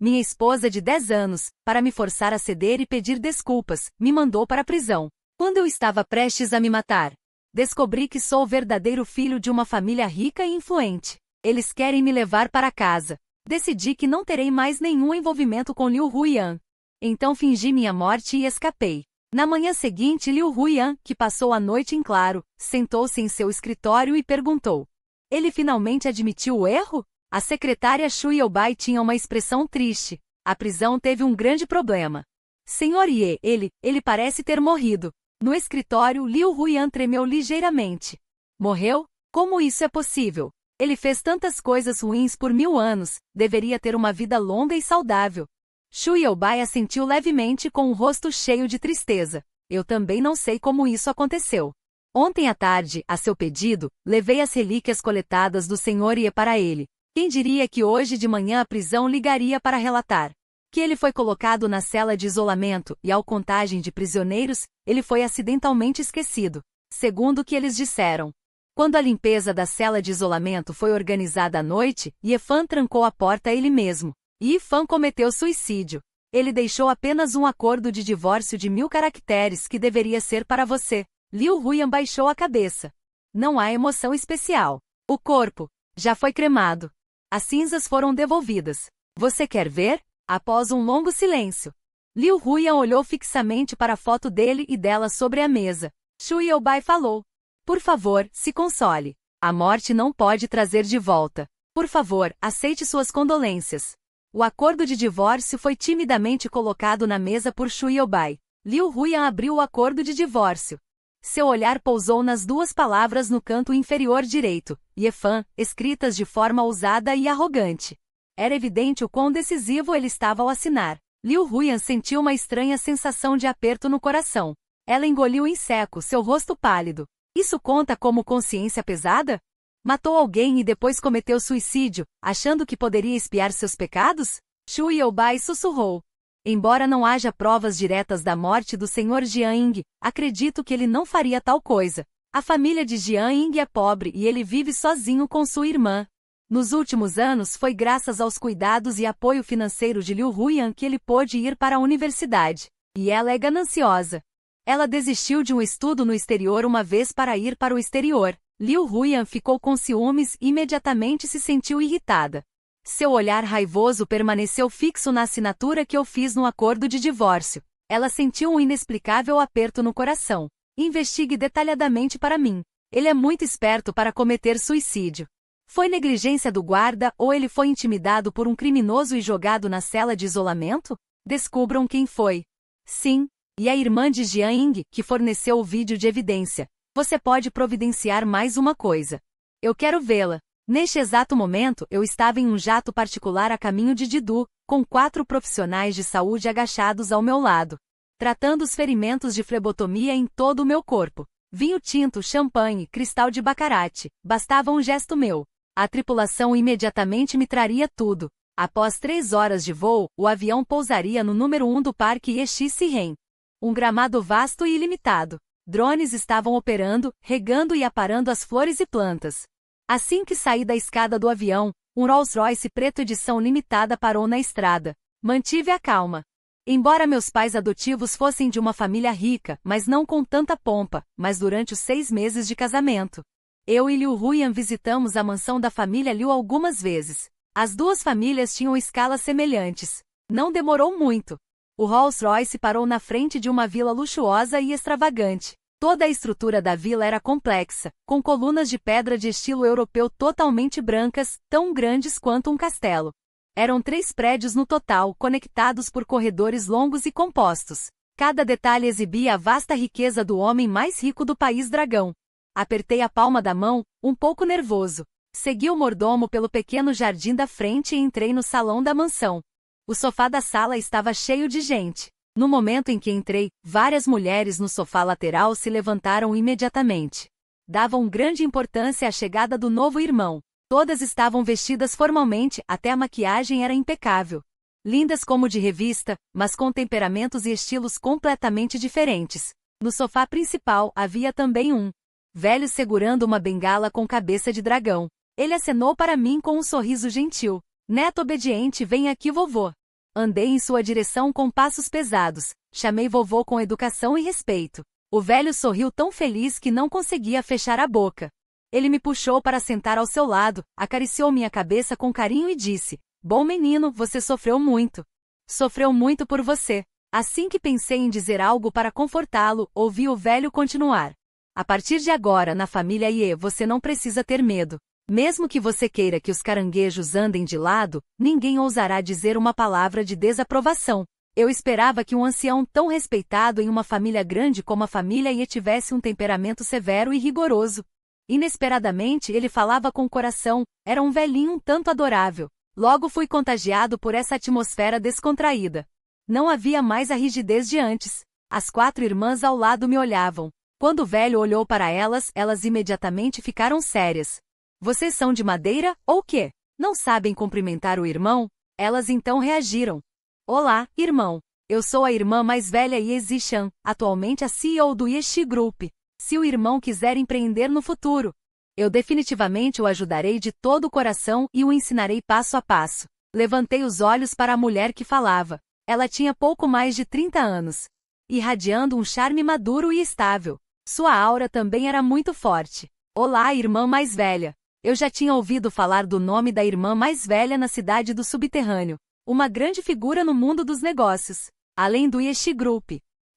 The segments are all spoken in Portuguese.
minha esposa de 10 anos, para me forçar a ceder e pedir desculpas, me mandou para a prisão. Quando eu estava prestes a me matar, descobri que sou o verdadeiro filho de uma família rica e influente. Eles querem me levar para casa. Decidi que não terei mais nenhum envolvimento com Liu Huiyan. Então fingi minha morte e escapei. Na manhã seguinte, Liu Huiyan, que passou a noite em claro, sentou-se em seu escritório e perguntou: ele finalmente admitiu o erro? A secretária Xu Youbai tinha uma expressão triste. A prisão teve um grande problema. Senhor Ye, ele parece ter morrido. No escritório, Liu Huiyan tremeu ligeiramente. Morreu? Como isso é possível? Ele fez tantas coisas ruins por 1000 anos, deveria ter uma vida longa e saudável. Xu Youbai assentiu levemente com o rosto cheio de tristeza. Eu também não sei como isso aconteceu. Ontem à tarde, a seu pedido, levei as relíquias coletadas do Senhor Ye para ele. Quem diria que hoje de manhã a prisão ligaria para relatar que ele foi colocado na cela de isolamento e, ao contagem de prisioneiros, ele foi acidentalmente esquecido, segundo o que eles disseram. Quando a limpeza da cela de isolamento foi organizada à noite, Yefan trancou a porta ele mesmo. E Yifan cometeu suicídio. Ele deixou apenas um acordo de divórcio de 1000 caracteres que deveria ser para você. Liu Huiyan baixou a cabeça. Não há emoção especial. O corpo já foi cremado. As cinzas foram devolvidas. Você quer ver? Após um longo silêncio, Liu Huiyan olhou fixamente para a foto dele e dela sobre a mesa. Xu Youbai falou: por favor, se console. A morte não pode trazer de volta. Por favor, aceite suas condolências. O acordo de divórcio foi timidamente colocado na mesa por Xu Youbai. Liu Huiyan abriu o acordo de divórcio. Seu olhar pousou nas duas palavras no canto inferior direito, Yefan, escritas de forma ousada e arrogante. Era evidente o quão decisivo ele estava ao assinar. Liu Huiyan sentiu uma estranha sensação de aperto no coração. Ela engoliu em seco, seu rosto pálido. Isso conta como consciência pesada? Matou alguém e depois cometeu suicídio, achando que poderia expiar seus pecados? Xu Youbai sussurrou. Embora não haja provas diretas da morte do Sr. Jianying, acredito que ele não faria tal coisa. A família de Jianying é pobre e ele vive sozinho com sua irmã. Nos últimos anos foi graças aos cuidados e apoio financeiro de Liu Huiyan que ele pôde ir para a universidade. E ela é gananciosa. Ela desistiu de um estudo no exterior uma vez para ir para o exterior. Liu Huiyan ficou com ciúmes e imediatamente se sentiu irritada. Seu olhar raivoso permaneceu fixo na assinatura que eu fiz no acordo de divórcio. Ela sentiu um inexplicável aperto no coração. Investigue detalhadamente para mim. Ele é muito esperto para cometer suicídio. Foi negligência do guarda ou ele foi intimidado por um criminoso e jogado na cela de isolamento? Descubram quem foi. Sim, e a irmã de Jianying, que forneceu o vídeo de evidência. Você pode providenciar mais uma coisa. Eu quero vê-la. Neste exato momento, eu estava em um jato particular a caminho de Didu, com 4 profissionais de saúde agachados ao meu lado, tratando os ferimentos de flebotomia em todo o meu corpo. Vinho tinto, champanhe, cristal de baccarat. Bastava um gesto meu. A tripulação imediatamente me traria tudo. Após 3 horas de voo, o avião pousaria no número 1 do Parque Yeshi-Siren. Um gramado vasto e ilimitado. Drones estavam operando, regando e aparando as flores e plantas. Assim que saí da escada do avião, um Rolls-Royce preto edição limitada parou na estrada. Mantive a calma. Embora meus pais adotivos fossem de uma família rica, mas não com tanta pompa, mas durante os 6 meses de casamento. Eu e Liu Huiyan visitamos a mansão da família Liu algumas vezes. As duas famílias tinham escalas semelhantes. Não demorou muito. O Rolls-Royce parou na frente de uma vila luxuosa e extravagante. Toda a estrutura da vila era complexa, com colunas de pedra de estilo europeu totalmente brancas, tão grandes quanto um castelo. Eram 3 prédios no total, conectados por corredores longos e compostos. Cada detalhe exibia a vasta riqueza do homem mais rico do país dragão. Apertei a palma da mão, um pouco nervoso. Segui o mordomo pelo pequeno jardim da frente e entrei no salão da mansão. O sofá da sala estava cheio de gente. No momento em que entrei, várias mulheres no sofá lateral se levantaram imediatamente. Davam grande importância à chegada do novo irmão. Todas estavam vestidas formalmente, até a maquiagem era impecável. Lindas como de revista, mas com temperamentos e estilos completamente diferentes. No sofá principal havia também um velho segurando uma bengala com cabeça de dragão. Ele acenou para mim com um sorriso gentil. Neto obediente, vem aqui, vovô. Andei em sua direção com passos pesados, chamei vovô com educação e respeito. O velho sorriu tão feliz que não conseguia fechar a boca. Ele me puxou para sentar ao seu lado, acariciou minha cabeça com carinho e disse: "Bom menino, você sofreu muito. Sofreu muito por você." Assim que pensei em dizer algo para confortá-lo, ouvi o velho continuar: "A partir de agora, na família Ie, você não precisa ter medo. Mesmo que você queira que os caranguejos andem de lado, ninguém ousará dizer uma palavra de desaprovação." Eu esperava que um ancião tão respeitado em uma família grande como a família Ie tivesse um temperamento severo e rigoroso. Inesperadamente, ele falava com coração, era um velhinho um tanto adorável. Logo fui contagiado por essa atmosfera descontraída. Não havia mais a rigidez de antes. As 4 irmãs ao lado me olhavam. Quando o velho olhou para elas, elas imediatamente ficaram sérias. "Vocês são de madeira, ou quê? Não sabem cumprimentar o irmão?" Elas então reagiram. "Olá, irmão. Eu sou a irmã mais velha Ye Zishan, atualmente a CEO do Yeshi Group. Se o irmão quiser empreender no futuro, eu definitivamente o ajudarei de todo o coração e o ensinarei passo a passo." Levantei os olhos para a mulher que falava. Ela tinha pouco mais de 30 anos, irradiando um charme maduro e estável. Sua aura também era muito forte. "Olá, irmã mais velha." Eu já tinha ouvido falar do nome da irmã mais velha na cidade do subterrâneo, uma grande figura no mundo dos negócios, além do Yeshi Group.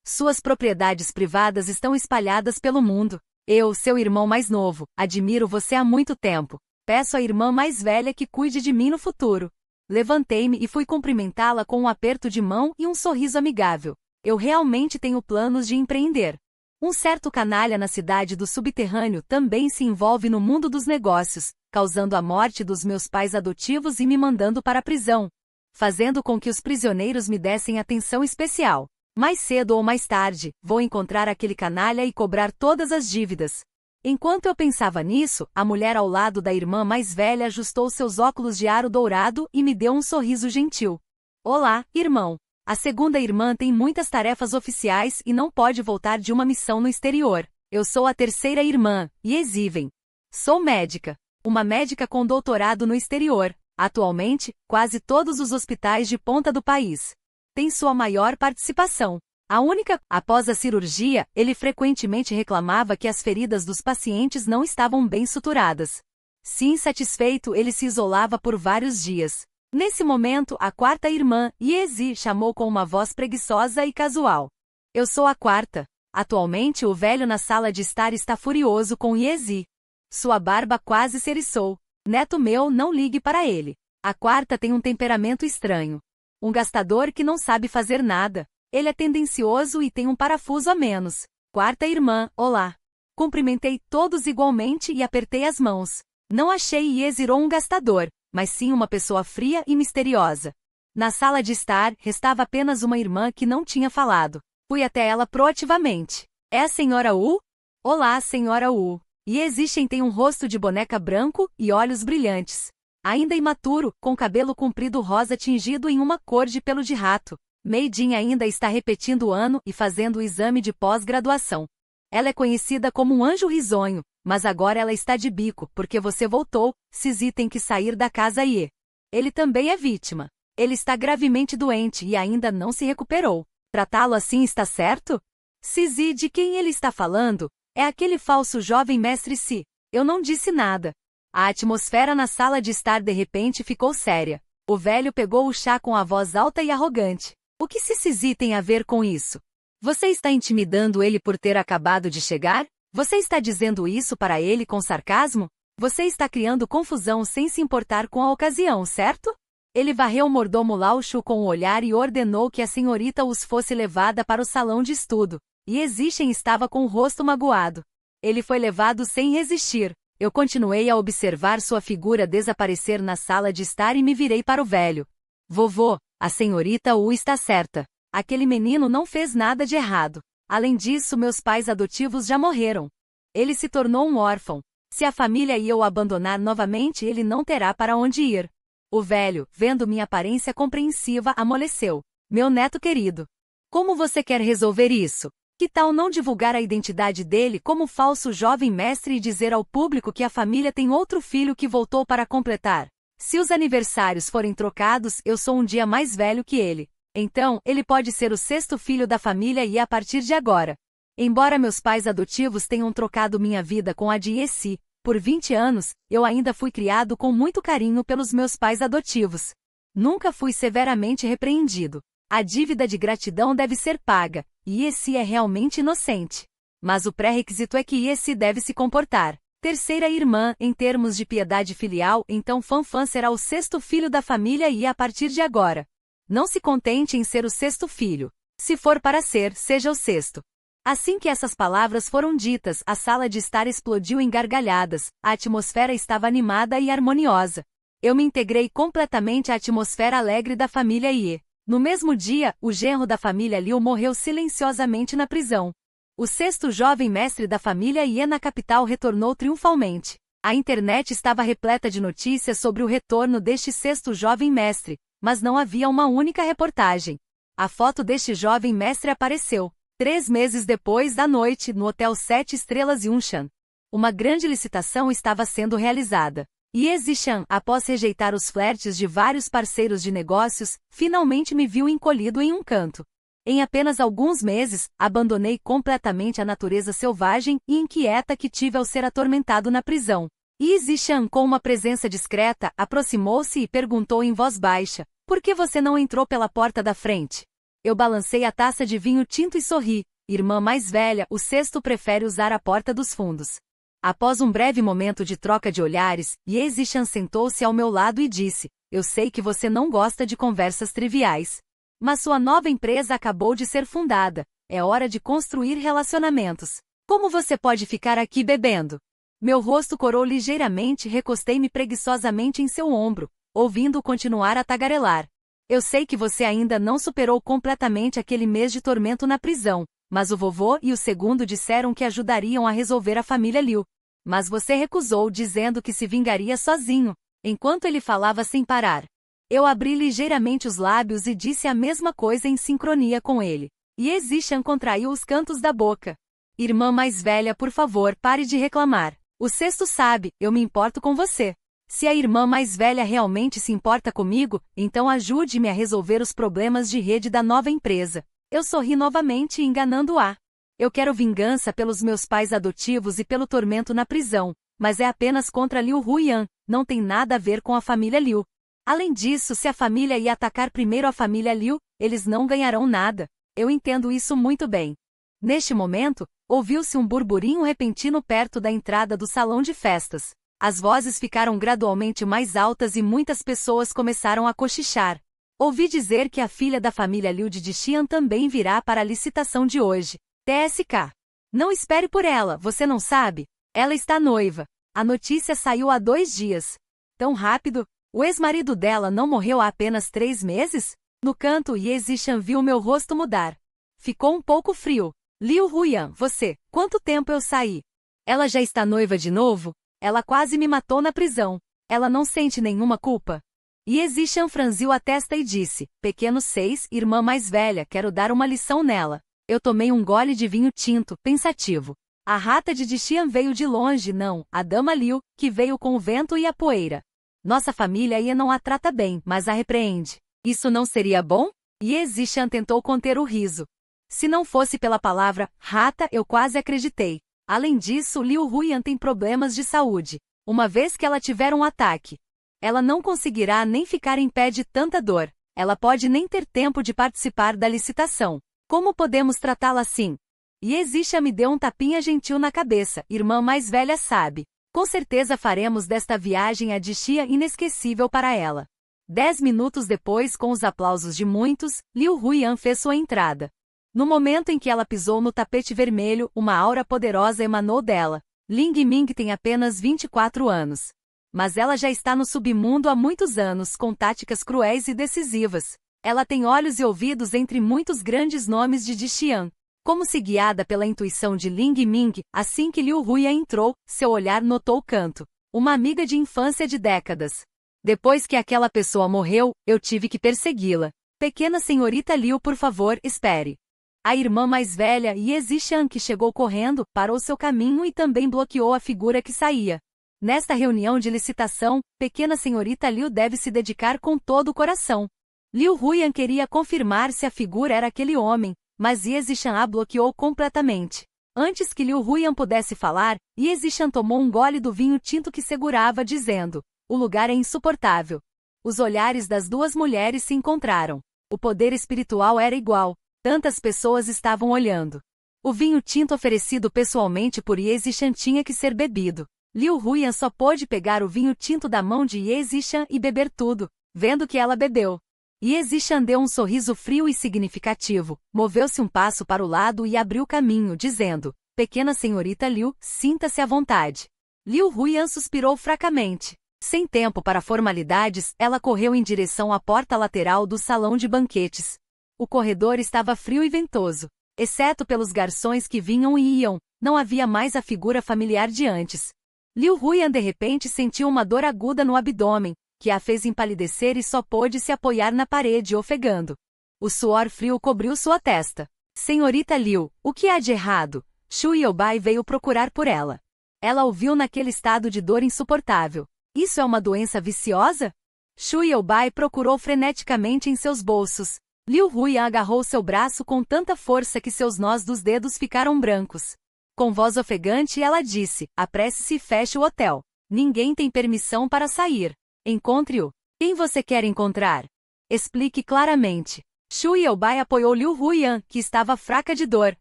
Suas propriedades privadas estão espalhadas pelo mundo. Eu, seu irmão mais novo, admiro você há muito tempo. Peço à irmã mais velha que cuide de mim no futuro. Levantei-me e fui cumprimentá-la com um aperto de mão e um sorriso amigável. Eu realmente tenho planos de empreender. Um certo canalha na cidade do subterrâneo também se envolve no mundo dos negócios, causando a morte dos meus pais adotivos e me mandando para a prisão, fazendo com que os prisioneiros me dessem atenção especial. Mais cedo ou mais tarde, vou encontrar aquele canalha e cobrar todas as dívidas. Enquanto eu pensava nisso, a mulher ao lado da irmã mais velha ajustou seus óculos de aro dourado e me deu um sorriso gentil. "Olá, irmão. A segunda irmã tem muitas tarefas oficiais e não pode voltar de uma missão no exterior. Eu sou a terceira irmã, Ye Ziven. Sou médica. Uma médica com doutorado no exterior. Atualmente, quase todos os hospitais de ponta do país têm sua maior participação. A única, após a cirurgia, ele frequentemente reclamava que as feridas dos pacientes não estavam bem suturadas. Se insatisfeito, ele se isolava por vários dias. Nesse momento, a quarta irmã, Yezi, chamou com uma voz preguiçosa e casual. "Eu sou a quarta." Atualmente, o velho na sala de estar está furioso com Yezi. Sua barba quase se eriçou. "Neto meu, não ligue para ele. A quarta tem um temperamento estranho. Um gastador que não sabe fazer nada. Ele é tendencioso e tem um parafuso a menos." Quarta irmã, olá. Cumprimentei todos igualmente e apertei as mãos. Não achei Yeziro um gastador, mas sim uma pessoa fria e misteriosa. Na sala de estar, restava apenas uma irmã que não tinha falado. Fui até ela proativamente. "É a senhora Wu?" "Olá, senhora Wu." Yezishen tem um rosto de boneca branco e olhos brilhantes. Ainda imaturo, com cabelo comprido rosa tingido em uma cor de pelo de rato. Meidin ainda está repetindo o ano e fazendo o exame de pós-graduação. Ela é conhecida como um anjo risonho, mas agora ela está de bico porque você voltou. Sisi tem que sair da casa Ie. Ele também é vítima. Ele está gravemente doente e ainda não se recuperou. Tratá-lo assim está certo? Sisi, de quem ele está falando? É aquele falso jovem mestre Si. Eu não disse nada. A atmosfera na sala de estar de repente ficou séria. O velho pegou o chá com a voz alta e arrogante. "O que Sisi tem a ver com isso? Você está intimidando ele por ter acabado de chegar? Você está dizendo isso para ele com sarcasmo? Você está criando confusão sem se importar com a ocasião, certo?" Ele varreu o mordomo Laoshu com o olhar e ordenou que a senhorita Us fosse levada para o salão de estudo. E Exishen estava com o rosto magoado. Ele foi levado sem resistir. Eu continuei a observar sua figura desaparecer na sala de estar e me virei para o velho. "Vovô, a senhorita Wu está certa. Aquele menino não fez nada de errado. Além disso, meus pais adotivos já morreram. Ele se tornou um órfão. Se a família ia o abandonar novamente, ele não terá para onde ir." O velho, vendo minha aparência compreensiva, amoleceu. "Meu neto querido, como você quer resolver isso? Que tal não divulgar a identidade dele como falso jovem mestre e dizer ao público que a família tem outro filho que voltou para completar?" Se os aniversários forem trocados, eu sou um dia mais velho que ele. Então, ele pode ser o sexto filho da família e a partir de agora. Embora meus pais adotivos tenham trocado minha vida com a de Yessi, por 20 anos, eu ainda fui criado com muito carinho pelos meus pais adotivos. Nunca fui severamente repreendido. A dívida de gratidão deve ser paga, e Yessi é realmente inocente. Mas o pré-requisito é que Yessi deve se comportar. Terceira irmã, em termos de piedade filial, então Fanfan será o sexto filho da família e a partir de agora. Não se contente em ser o sexto filho. Se for para ser, seja o sexto. Assim que essas palavras foram ditas, a sala de estar explodiu em gargalhadas, a atmosfera estava animada e harmoniosa. Eu me integrei completamente à atmosfera alegre da família Ye. No mesmo dia, o genro da família Liu morreu silenciosamente na prisão. O sexto jovem mestre da família Ye na capital retornou triunfalmente. A internet estava repleta de notícias sobre o retorno deste sexto jovem mestre, mas não havia uma única reportagem. A foto deste jovem mestre apareceu 3 meses depois da noite, no Hotel 7 Estrelas Yunshan. Uma grande licitação estava sendo realizada. Ye Zishan, após rejeitar os flertes de vários parceiros de negócios, finalmente me viu encolhido em um canto. Em apenas alguns meses, abandonei completamente a natureza selvagem e inquieta que tive ao ser atormentado na prisão. Ye Zishan, com uma presença discreta, aproximou-se e perguntou em voz baixa: "Por que você não entrou pela porta da frente?" Eu balancei a taça de vinho tinto e sorri. Irmã mais velha, o sexto prefere usar a porta dos fundos. Após um breve momento de troca de olhares, Ye Zishan sentou-se ao meu lado e disse: "Eu sei que você não gosta de conversas triviais. Mas sua nova empresa acabou de ser fundada. É hora de construir relacionamentos. Como você pode ficar aqui bebendo?" Meu rosto corou ligeiramente e recostei-me preguiçosamente em seu ombro, ouvindo-o continuar a tagarelar. "Eu sei que você ainda não superou completamente aquele mês de tormento na prisão, mas o vovô e o segundo disseram que ajudariam a resolver a família Liu. Mas você recusou dizendo que se vingaria sozinho." Enquanto ele falava sem parar, eu abri ligeiramente os lábios e disse a mesma coisa em sincronia com ele. Ye Zishan contraiu os cantos da boca. "Irmã mais velha, por favor, pare de reclamar. O sexto sabe, eu me importo com você. Se a irmã mais velha realmente se importa comigo, então ajude-me a resolver os problemas de rede da nova empresa." Eu sorri novamente, enganando-a. Eu quero vingança pelos meus pais adotivos e pelo tormento na prisão, mas é apenas contra Liu Huiyan, não tem nada a ver com a família Liu. Além disso, se a família ia atacar primeiro a família Liu, eles não ganharão nada. Eu entendo isso muito bem. Neste momento, ouviu-se um burburinho repentino perto da entrada do salão de festas. As vozes ficaram gradualmente mais altas e muitas pessoas começaram a cochichar. Ouvi dizer que a filha da família Liu de Dixian também virá para a licitação de hoje. TSK. Não espere por ela, você não sabe? Ela está noiva. A notícia saiu há 2 dias. Tão rápido? O ex-marido dela não morreu há apenas 3 meses? No canto, Ye Zishan viu meu rosto mudar. Ficou um pouco frio. Liu Huiyan, você, quanto tempo eu saí? Ela já está noiva de novo? Ela quase me matou na prisão. Ela não sente nenhuma culpa? Ye Zishan franziu a testa e disse: "Pequeno 6, irmã mais velha, quero dar uma lição nela." Eu tomei um gole de vinho tinto, pensativo. A rata de Dixian veio de longe, não, a dama Liu, que veio com o vento e a poeira. Nossa família Ye não a trata bem, mas a repreende. Isso não seria bom? Ye Zishan tentou conter o riso. Se não fosse pela palavra rata, eu quase acreditei. Além disso, Liu Huiyan tem problemas de saúde. Uma vez que ela tiver um ataque, ela não conseguirá nem ficar em pé de tanta dor. Ela pode nem ter tempo de participar da licitação. Como podemos tratá-la assim? Ye Zishan me deu um tapinha gentil na cabeça. Irmã mais velha sabe. Com certeza faremos desta viagem a Dixia inesquecível para ela. 10 minutos depois, com os aplausos de muitos, Liu Huiyan fez sua entrada. No momento em que ela pisou no tapete vermelho, uma aura poderosa emanou dela. Ling Ming tem apenas 24 anos. Mas ela já está no submundo há muitos anos, com táticas cruéis e decisivas. Ela tem olhos e ouvidos entre muitos grandes nomes de Dixian. Como se guiada pela intuição de Ling Ming, assim que Liu Huiyan entrou, seu olhar notou o canto. Uma amiga de infância de décadas. Depois que aquela pessoa morreu, eu tive que persegui-la. Pequena senhorita Liu, por favor, espere. A irmã mais velha, Ye Zishan, que chegou correndo, parou seu caminho e também bloqueou a figura que saía. Nesta reunião de licitação, pequena senhorita Liu deve se dedicar com todo o coração. Liu Huyan queria confirmar se a figura era aquele homem, mas Ye Zishan a bloqueou completamente. Antes que Liu Huyan pudesse falar, Ye Zishan tomou um gole do vinho tinto que segurava, dizendo: "O lugar é insuportável." Os olhares das duas mulheres se encontraram. O poder espiritual era igual. Tantas pessoas estavam olhando. O vinho tinto oferecido pessoalmente por Ye Zishan tinha que ser bebido. Liu Huyan só pôde pegar o vinho tinto da mão de Ye Zishan e beber tudo, vendo que ela bebeu. Ye Zishan deu um sorriso frio e significativo, moveu-se um passo para o lado e abriu caminho, dizendo: "Pequena senhorita Liu, sinta-se à vontade." Liu Huyan suspirou fracamente. Sem tempo para formalidades, ela correu em direção à porta lateral do salão de banquetes. O corredor estava frio e ventoso. Exceto pelos garçons que vinham e iam, não havia mais a figura familiar de antes. Liu Huyan de repente sentiu uma dor aguda no abdômen, que a fez empalidecer e só pôde se apoiar na parede ofegando. O suor frio cobriu sua testa. "Senhorita Liu, o que há de errado?" Shu Youbai veio procurar por ela. Ela o viu naquele estado de dor insuportável. "Isso é uma doença viciosa?" Shu Youbai procurou freneticamente em seus bolsos. Liu Huyan agarrou seu braço com tanta força que seus nós dos dedos ficaram brancos. Com voz ofegante ela disse: "Apresse-se e feche o hotel. Ninguém tem permissão para sair. Encontre-o. Quem você quer encontrar? Explique claramente." Shu Youbai apoiou Liu Huyan, que estava fraca de dor.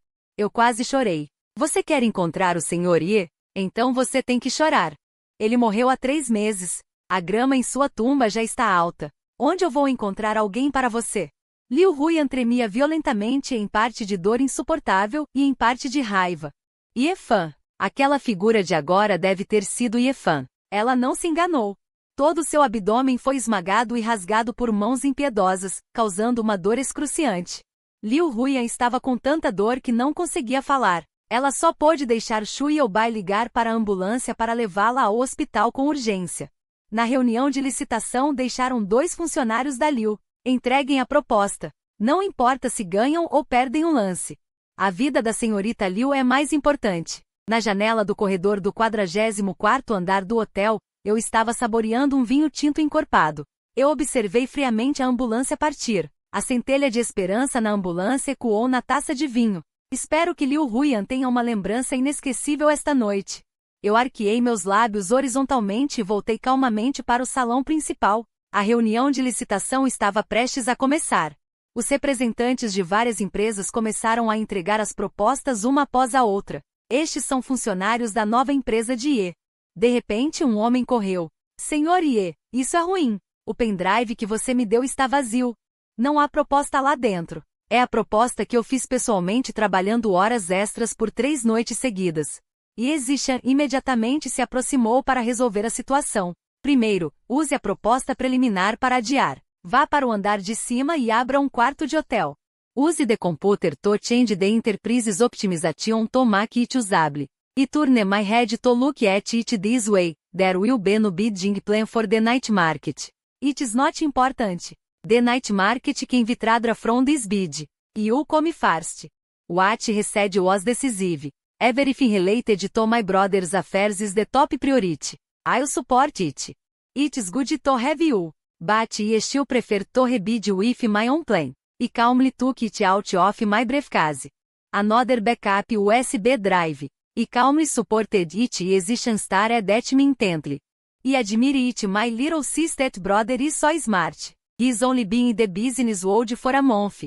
"Eu quase chorei. Você quer encontrar o Sr. Ye? Então você tem que chorar. Ele morreu há 3 meses. A grama em sua tumba já está alta. Onde eu vou encontrar alguém para você?" Liu Huyan tremia violentamente, em parte de dor insuportável e em parte de raiva. Ye Fan. Aquela figura de agora deve ter sido Ye Fan. Ela não se enganou. Todo seu abdômen foi esmagado e rasgado por mãos impiedosas, causando uma dor excruciante. Liu Huyan estava com tanta dor que não conseguia falar. Ela só pôde deixar Shu Youbai ligar para a ambulância para levá-la ao hospital com urgência. Na reunião de licitação deixaram 2 funcionários da Liu. "Entreguem a proposta. Não importa se ganham ou perdem um lance. A vida da senhorita Liu é mais importante." Na janela do corredor do 44º andar do hotel, eu estava saboreando um vinho tinto encorpado. Eu observei friamente a ambulância partir. A centelha de esperança na ambulância ecoou na taça de vinho. Espero que Liu Huyan tenha uma lembrança inesquecível esta noite. Eu arqueei meus lábios horizontalmente e voltei calmamente para o salão principal. A reunião de licitação estava prestes a começar. Os representantes de várias empresas começaram a entregar as propostas uma após a outra. Estes são funcionários da nova empresa de Ye. De repente um homem correu. "Senhor Ye, isso é ruim. O pendrive que você me deu está vazio. Não há proposta lá dentro. É a proposta que eu fiz pessoalmente trabalhando horas extras por 3 noites seguidas." Ye Zishan imediatamente se aproximou para resolver a situação. "Primeiro, use a proposta preliminar para adiar. Vá para o andar de cima e abra um quarto de hotel. Use the computer to change the enterprises optimization to make it usable. E turn my head to look at it this way. There will be no bidding plan for the night market. It is not important. The night market can withdraw from this bid. You come first. What he said was decisive. Everything related to my brother's affairs is the top priority. I'll support it. It is good to have you. But I still prefer to rebid with my own plan. I calmly took it out of my briefcase. Another backup USB drive. I calmly supported it existing star that me intently. I admire it my little sister brother is so smart. He's only been in the business world for a month.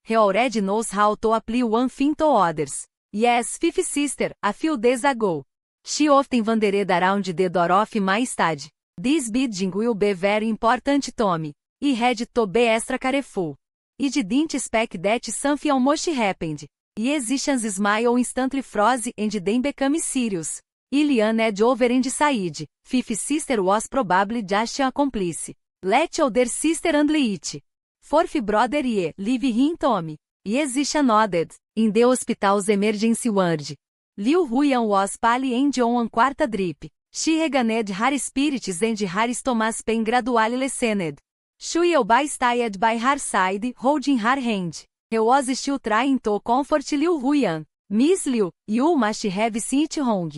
He already knows how to apply one thing to others. Yes, fifth sister, a few days ago. She often wandered around the door of my study. This bidding will be very important to me. I had to be extra careful. I didn't expect that something almost happened. Existence smile instantly froze and then became serious. Ilian edged over and said, "Fifth sister was probably just an accomplice. Let older sister handle it. Fourth brother Ye, leave him to me." Existence nodded. In the hospital's emergency ward. Liu Huyan was pale and on a quarta drip. She regained her spirits and her stomach's pain gradually lessened. Shu Youbai stayed by her side, holding her hand. He was still trying to comfort Liu Huyan. "Miss Liu, you must have seen it wrong.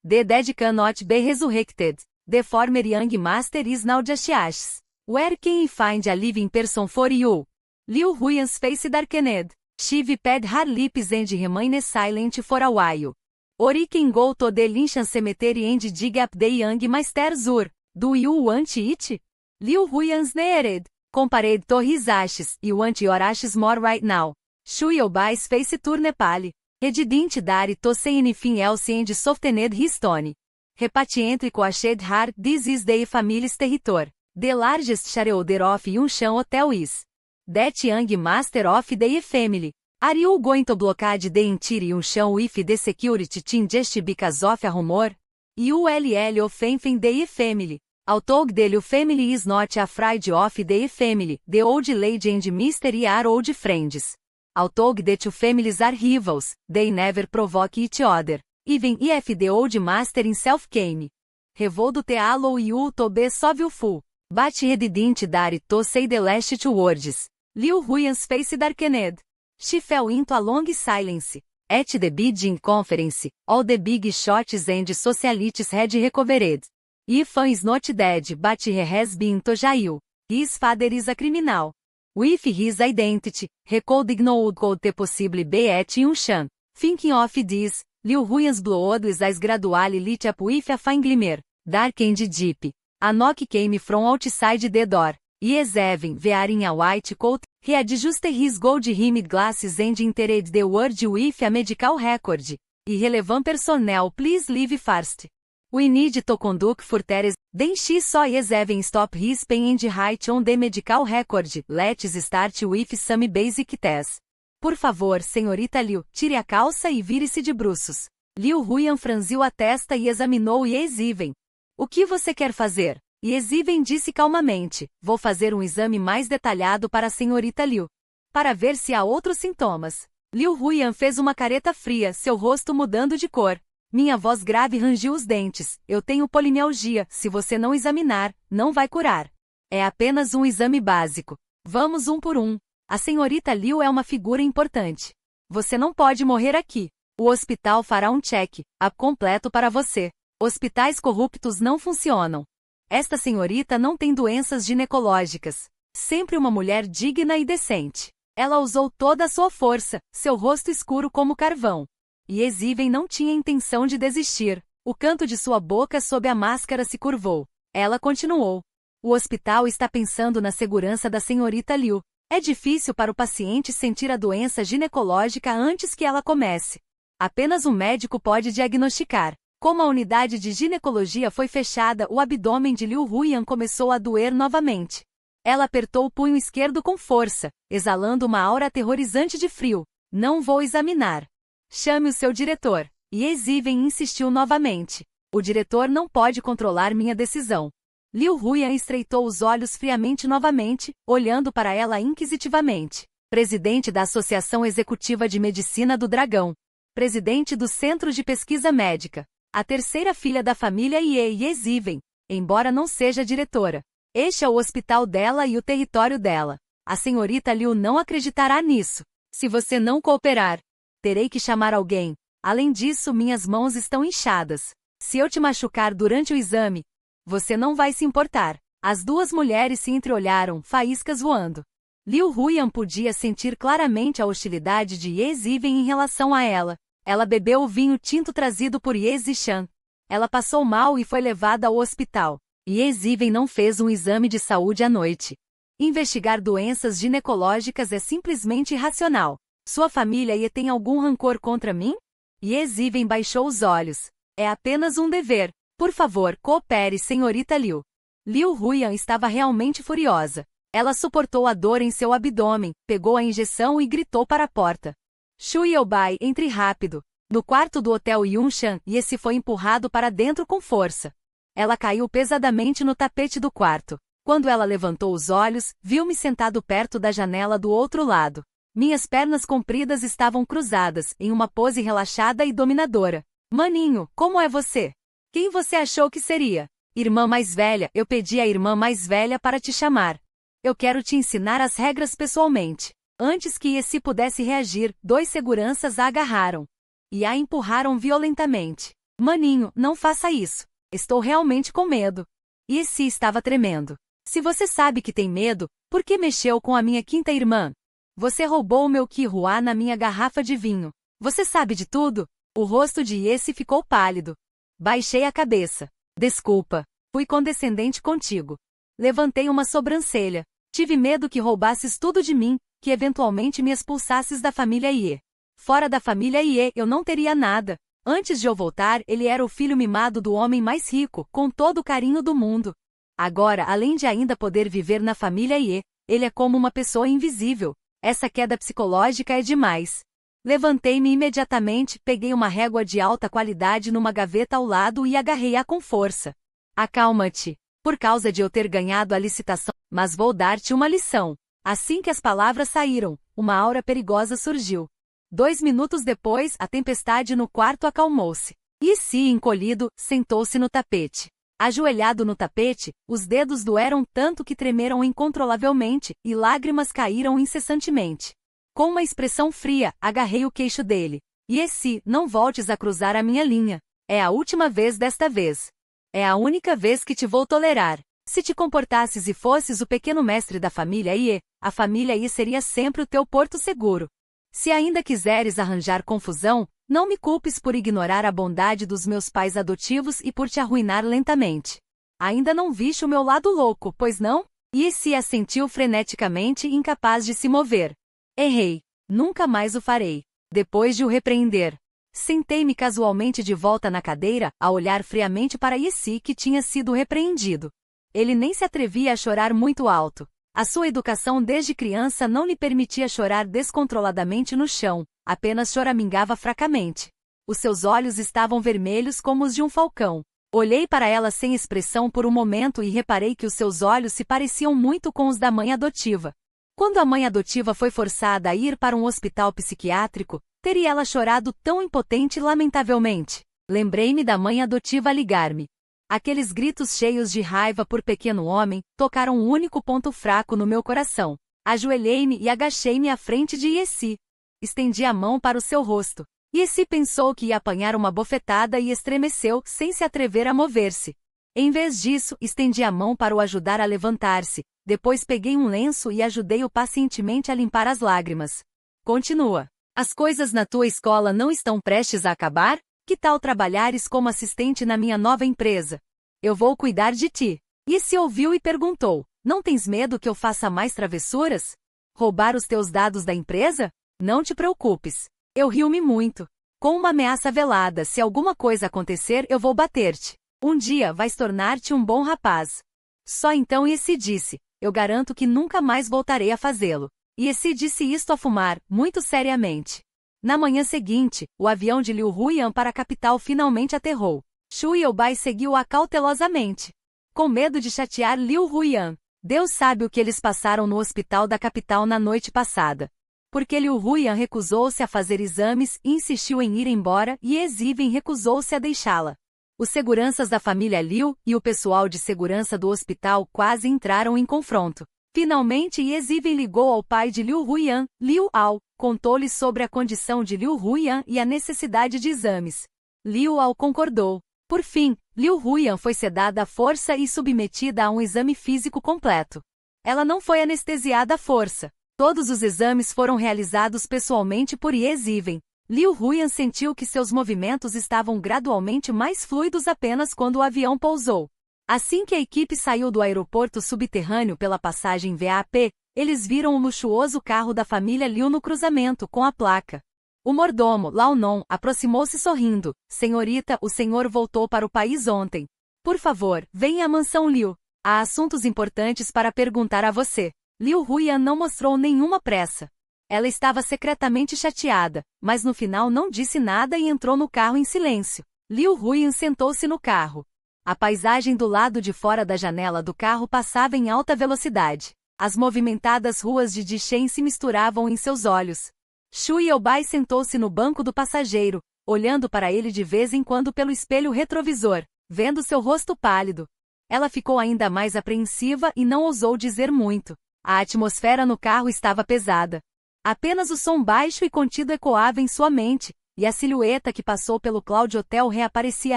The dead cannot be resurrected. The former young master is now just ashes. Where can I find a living person for you? Liu Huiyan's face darkened. She wiped her lips and remained silent for a while. Ori can go to the Linshan cemetery and dig up the young master's ur. Do you want it? Liu Huiyan sneered. Compared to his ashes, you want your ashes more right now. Shu Youbai's face turned pale. He didn't dare to say anything else and softened his tone. Repatriente coached her, this is the family's territory. The largest shareholder of Yunshan Hotel is that young master of the family. Are you going to blockade the entire Yunshan with the security team just because of a rumor? Ull offending the family. Although the Liu family is not afraid of the family, the old lady and mystery are old friends. Although the two families are rivals, they never provoke each other, even if the old master himself came. Revoldo te allow you to be so willful. But he didn't dare to say the last two words. Liu Huiyan's face darkened. She fell into a long silence. At the bidding conference, all the big shots and socialites had recovered. Ifan is not dead, but he has been to jail. His father is a criminal. With his identity, he could ignore could possibly be at Yunshan. Thinking of this, Liu Huiyan's blood eyes gradually lit up with a fine glimmer, dark and deep. A knock came from outside the door. Yes, Evan, wearing a white coat, he adjusted his gold-rimmed glasses and entered the ward with a medical record. Irrelevant personnel, please leave first. We need to conduct further. Then she saw yes, Evan stop his pen and write on the medical record. Let's start with some basic tests. Por favor, senhorita Liu, tire a calça e vire-se de bruços. Liu Huiyan franziu a testa e examinou Yes Evan. O que você quer fazer? Yes Evan disse calmamente, vou fazer um exame mais detalhado para a senhorita Liu. Para ver se há outros sintomas. Liu Huiyan fez uma careta fria, seu rosto mudando de cor. Minha voz grave rangiu os dentes. Eu tenho polimialgia, se você não examinar, não vai curar. É apenas um exame básico. Vamos um por um. A senhorita Liu é uma figura importante. Você não pode morrer aqui. O hospital fará um check-up completo para você. Hospitais corruptos não funcionam. Esta senhorita não tem doenças ginecológicas. Sempre uma mulher digna e decente. Ela usou toda a sua força, seu rosto escuro como carvão. Yes Evan não tinha intenção de desistir. O canto de sua boca sob a máscara se curvou. Ela continuou. O hospital está pensando na segurança da senhorita Liu. É difícil para o paciente sentir a doença ginecológica antes que ela comece. Apenas um médico pode diagnosticar. Como a unidade de ginecologia foi fechada, o abdômen de Liu Huiyan começou a doer novamente. Ela apertou o punho esquerdo com força, exalando uma aura aterrorizante de frio. Não vou examinar. Chame o seu diretor. Yes Evan insistiu novamente. O diretor não pode controlar minha decisão. Liu Huiyan estreitou os olhos friamente novamente, olhando para ela inquisitivamente. Presidente da Associação Executiva de Medicina do Dragão. Presidente do Centro de Pesquisa Médica. A terceira filha da família Yes Evan, embora não seja diretora. Este é o hospital dela e o território dela. A senhorita Liu não acreditará nisso. Se você não cooperar, terei que chamar alguém. Além disso, minhas mãos estão inchadas. Se eu te machucar durante o exame, você não vai se importar. As duas mulheres se entreolharam, faíscas voando. Liu Huiyan podia sentir claramente a hostilidade de Yes Evan em relação a ela. Ela bebeu o vinho tinto trazido por Yes Zishan. Ela passou mal e foi levada ao hospital. Yes Evan não fez um exame de saúde à noite. Investigar doenças ginecológicas é simplesmente irracional. Sua família tem algum rancor contra mim? Yes Evan baixou os olhos. É apenas um dever. Por favor, coopere, senhorita Liu. Liu Huiyan estava realmente furiosa. Ela suportou a dor em seu abdômen, pegou a injeção e gritou para a porta. Shu Youbai, entre rápido. No quarto do Hotel Yunshan, Yes foi empurrado para dentro com força. Ela caiu pesadamente no tapete do quarto. Quando ela levantou os olhos, viu-me sentado perto da janela do outro lado. Minhas pernas compridas estavam cruzadas, em uma pose relaxada e dominadora. Maninho, como é você? Quem você achou que seria? Irmã mais velha, eu pedi à irmã mais velha para te chamar. Eu quero te ensinar as regras pessoalmente. Antes que Yes pudesse reagir, dois seguranças a agarraram. E a empurraram violentamente. Maninho, não faça isso. Estou realmente com medo. Yessi estava tremendo. Se você sabe que tem medo, por que mexeu com a minha quinta irmã? Você roubou o meu Kihua na minha garrafa de vinho. Você sabe de tudo? O rosto de Yessi ficou pálido. Baixei a cabeça. Desculpa. Fui condescendente contigo. Levantei uma sobrancelha. Tive medo que roubasses tudo de mim, que eventualmente me expulsasses da família Ie. Fora da família Ie eu não teria nada. Antes de eu voltar, ele era o filho mimado do homem mais rico, com todo o carinho do mundo. Agora, além de ainda poder viver na família Ie, ele é como uma pessoa invisível. Essa queda psicológica é demais. Levantei-me imediatamente, peguei uma régua de alta qualidade numa gaveta ao lado e agarrei-a com força. Acalma-te. Por causa de eu ter ganhado a licitação, mas vou dar-te uma lição. Assim que as palavras saíram, uma aura perigosa surgiu. 2 minutos depois, a tempestade no quarto acalmou-se. Yessi, encolhido, sentou-se no tapete. Ajoelhado no tapete, os dedos doeram tanto que tremeram incontrolavelmente, e lágrimas caíram incessantemente. Com uma expressão fria, agarrei o queixo dele. Yessi, não voltes a cruzar a minha linha. É a última vez desta vez. É a única vez que te vou tolerar. Se te comportasses e fosses o pequeno mestre da família Ie, a família Ie seria sempre o teu porto seguro. Se ainda quiseres arranjar confusão, não me culpes por ignorar a bondade dos meus pais adotivos e por te arruinar lentamente. Ainda não viste o meu lado louco, pois não? Yessi assentiu freneticamente, incapaz de se mover. Errei. Nunca mais o farei. Depois de o repreender, sentei-me casualmente de volta na cadeira, a olhar friamente para Yessi que tinha sido repreendido. Ele nem se atrevia a chorar muito alto. A sua educação desde criança não lhe permitia chorar descontroladamente no chão, apenas choramingava fracamente. Os seus olhos estavam vermelhos como os de um falcão. Olhei para ela sem expressão por um momento e reparei que os seus olhos se pareciam muito com os da mãe adotiva. Quando a mãe adotiva foi forçada a ir para um hospital psiquiátrico, teria ela chorado tão impotente lamentavelmente. Lembrei-me da mãe adotiva a ligar-me. Aqueles gritos cheios de raiva por pequeno homem tocaram um único ponto fraco no meu coração. Ajoelhei-me e agachei-me à frente de Yessi. Estendi a mão para o seu rosto. Yessi pensou que ia apanhar uma bofetada e estremeceu, sem se atrever a mover-se. Em vez disso, estendi a mão para o ajudar a levantar-se. Depois peguei um lenço e ajudei-o pacientemente a limpar as lágrimas. Continua. As coisas na tua escola não estão prestes a acabar? Que tal trabalhares como assistente na minha nova empresa? Eu vou cuidar de ti. Yessi ouviu e perguntou, não tens medo que eu faça mais travessuras? Roubar os teus dados da empresa? Não te preocupes. Eu rio-me muito. Com uma ameaça velada, se alguma coisa acontecer eu vou bater-te. Um dia vais tornar-te um bom rapaz. Só então Yessi disse, eu garanto que nunca mais voltarei a fazê-lo. Yessi disse isto a fumar, muito seriamente. Na manhã seguinte, o avião de Liu Huiyan para a capital finalmente aterrou. Shu Youbai seguiu-a cautelosamente. Com medo de chatear Liu Huiyan. Deus sabe o que eles passaram no hospital da capital na noite passada. Porque Liu Huiyan recusou-se a fazer exames e insistiu em ir embora e Eziven recusou-se a deixá-la. Os seguranças da família Liu e o pessoal de segurança do hospital quase entraram em confronto. Finalmente Eziven ligou ao pai de Liu Huiyan, Liu Ao, contou-lhe sobre a condição de Liu Huiyan e a necessidade de exames. Liu Ao concordou. Por fim, Liu Huiyan foi sedada à força e submetida a um exame físico completo. Ela não foi anestesiada à força. Todos os exames foram realizados pessoalmente por Eziven. Liu Huiyan sentiu que seus movimentos estavam gradualmente mais fluidos apenas quando o avião pousou. Assim que a equipe saiu do aeroporto subterrâneo pela passagem VAP, eles viram o luxuoso carro da família Liu no cruzamento com a placa. O mordomo, Lao Non, aproximou-se sorrindo. Senhorita, o senhor voltou para o país ontem. Por favor, venha à mansão Liu. Há assuntos importantes para perguntar a você. Liu Huiyan não mostrou nenhuma pressa. Ela estava secretamente chateada, mas no final não disse nada e entrou no carro em silêncio. Liu Huiyan sentou-se no carro. A paisagem do lado de fora da janela do carro passava em alta velocidade. As movimentadas ruas de Dishen se misturavam em seus olhos. Shu Youbai sentou-se no banco do passageiro, olhando para ele de vez em quando pelo espelho retrovisor, vendo seu rosto pálido. Ela ficou ainda mais apreensiva e não ousou dizer muito. A atmosfera no carro estava pesada. Apenas o som baixo e contido ecoava em sua mente, e a silhueta que passou pelo Cloud Hotel reaparecia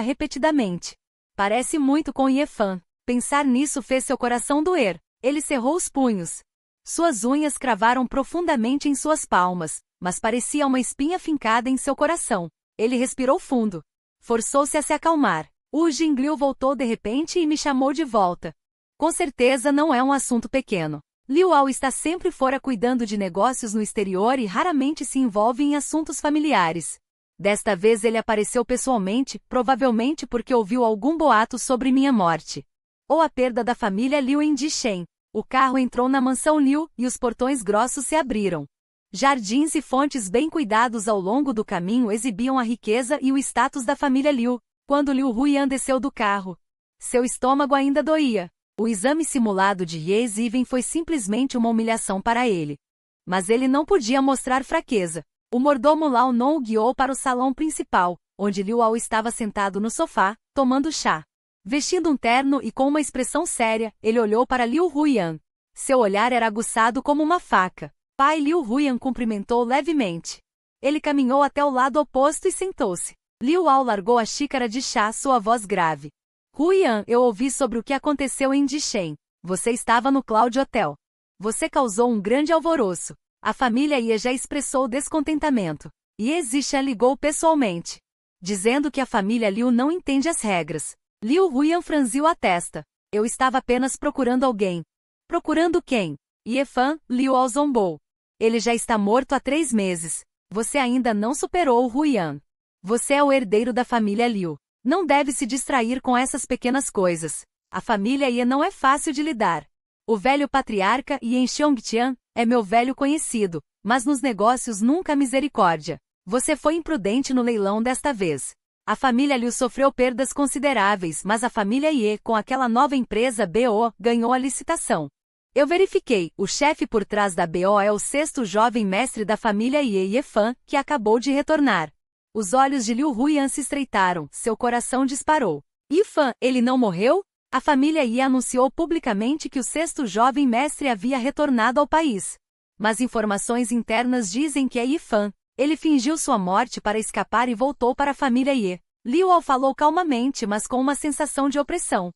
repetidamente. Parece muito com Yefan. Pensar nisso fez seu coração doer. Ele cerrou os punhos. Suas unhas cravaram profundamente em suas palmas, mas parecia uma espinha fincada em seu coração. Ele respirou fundo. Forçou-se a se acalmar. O Jingliu voltou de repente e me chamou de volta. Com certeza não é um assunto pequeno. Liu Ao está sempre fora cuidando de negócios no exterior e raramente se envolve em assuntos familiares. Desta vez ele apareceu pessoalmente, provavelmente porque ouviu algum boato sobre minha morte. Ou a perda da família Liu em Dishen. O carro entrou na mansão Liu e os portões grossos se abriram. Jardins e fontes bem cuidados ao longo do caminho exibiam a riqueza e o status da família Liu. Quando Liu Huyan desceu do carro, seu estômago ainda doía. O exame simulado de Ye Ziven foi simplesmente uma humilhação para ele. Mas ele não podia mostrar fraqueza. O mordomo Lao Non o guiou para o salão principal, onde Liu Ao estava sentado no sofá, tomando chá. Vestindo um terno e com uma expressão séria, ele olhou para Liu Huyan. Seu olhar era aguçado como uma faca. Pai Liu Huyan cumprimentou levemente. Ele caminhou até o lado oposto e sentou-se. Liu Ao largou a xícara de chá, sua voz grave. Huyan, eu ouvi sobre o que aconteceu em Dishen. Você estava no Cloud Hotel. Você causou um grande alvoroço. A família Ye já expressou descontentamento. Ye Zishan ligou pessoalmente, dizendo que a família Liu não entende as regras. Liu Huyan franziu a testa. Eu estava apenas procurando alguém. Procurando quem? Yefan, Liu Ao zombou. Ele já está morto há 3 meses. Você ainda não superou o Huyan. Você é o herdeiro da família Liu. Não deve se distrair com essas pequenas coisas. A família Ye não é fácil de lidar. O velho patriarca Yen Xiongtian é meu velho conhecido, mas nos negócios nunca há misericórdia. Você foi imprudente no leilão desta vez. A família Liu sofreu perdas consideráveis, mas a família Ye, com aquela nova empresa BO, ganhou a licitação. Eu verifiquei, o chefe por trás da BO é o 6º jovem mestre da família Ye Yefan, que acabou de retornar. Os olhos de Liu Huyan se estreitaram, seu coração disparou. Yefan, ele não morreu? A família Ye anunciou publicamente que o 6º jovem mestre havia retornado ao país. Mas informações internas dizem que é Yefan. Ele fingiu sua morte para escapar e voltou para a família Ye. Liu Ao falou calmamente, mas com uma sensação de opressão.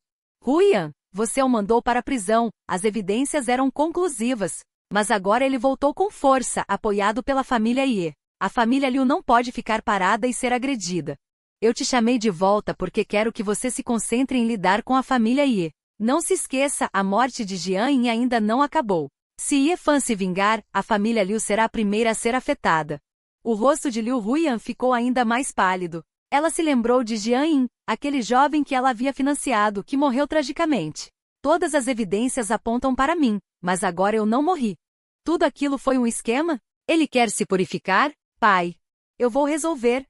Huyan, você o mandou para a prisão, as evidências eram conclusivas. Mas agora ele voltou com força, apoiado pela família Ye. A família Liu não pode ficar parada e ser agredida. Eu te chamei de volta porque quero que você se concentre em lidar com a família Ye. Não se esqueça, a morte de Jian Yin ainda não acabou. Se Yefan se vingar, a família Liu será a primeira a ser afetada. O rosto de Liu Huyan ficou ainda mais pálido. Ela se lembrou de Jian Yin, aquele jovem que ela havia financiado, que morreu tragicamente. Todas as evidências apontam para mim, mas agora eu não morri. Tudo aquilo foi um esquema? Ele quer se purificar? Pai. Eu vou resolver.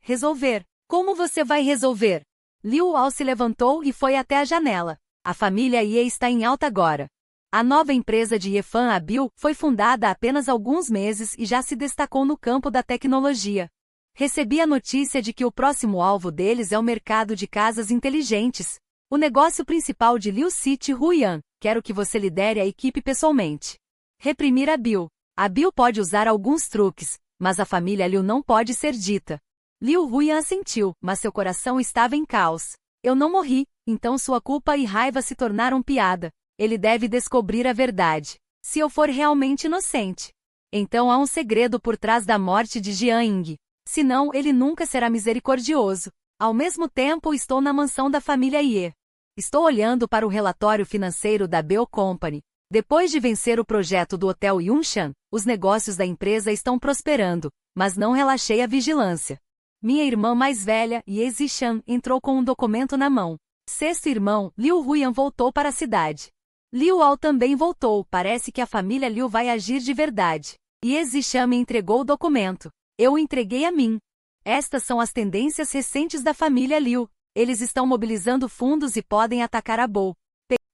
Como você vai resolver? Liu Ao se levantou e foi até a janela. A família Ye está em alta agora. A nova empresa de Yefan Abil foi fundada há apenas alguns meses e já se destacou no campo da tecnologia. Recebi a notícia de que o próximo alvo deles é o mercado de casas inteligentes. O negócio principal de Liu City Huyan. Quero que você lidere a equipe pessoalmente. Reprimir Abil. Abil pode usar alguns truques, mas a família Liu não pode ser dita. Liu Huyan assentiu, mas seu coração estava em caos. Eu não morri, então sua culpa e raiva se tornaram piada. Ele deve descobrir a verdade. Se eu for realmente inocente. Então há um segredo por trás da morte de Jian Ying. Senão, ele nunca será misericordioso. Ao mesmo tempo, estou na mansão da família Ye. Estou olhando para o relatório financeiro da BO Company. Depois de vencer o projeto do Hotel Yunshan, os negócios da empresa estão prosperando, mas não relaxei a vigilância. Minha irmã mais velha, Ye Zishan, entrou com um documento na mão. 6º irmão, Liu Huyan, voltou para a cidade. Liu Ao também voltou, parece que a família Liu vai agir de verdade. Ye Zishan me entregou o documento. Eu o entreguei a mim. Estas são as tendências recentes da família Liu. Eles estão mobilizando fundos e podem atacar a Bo.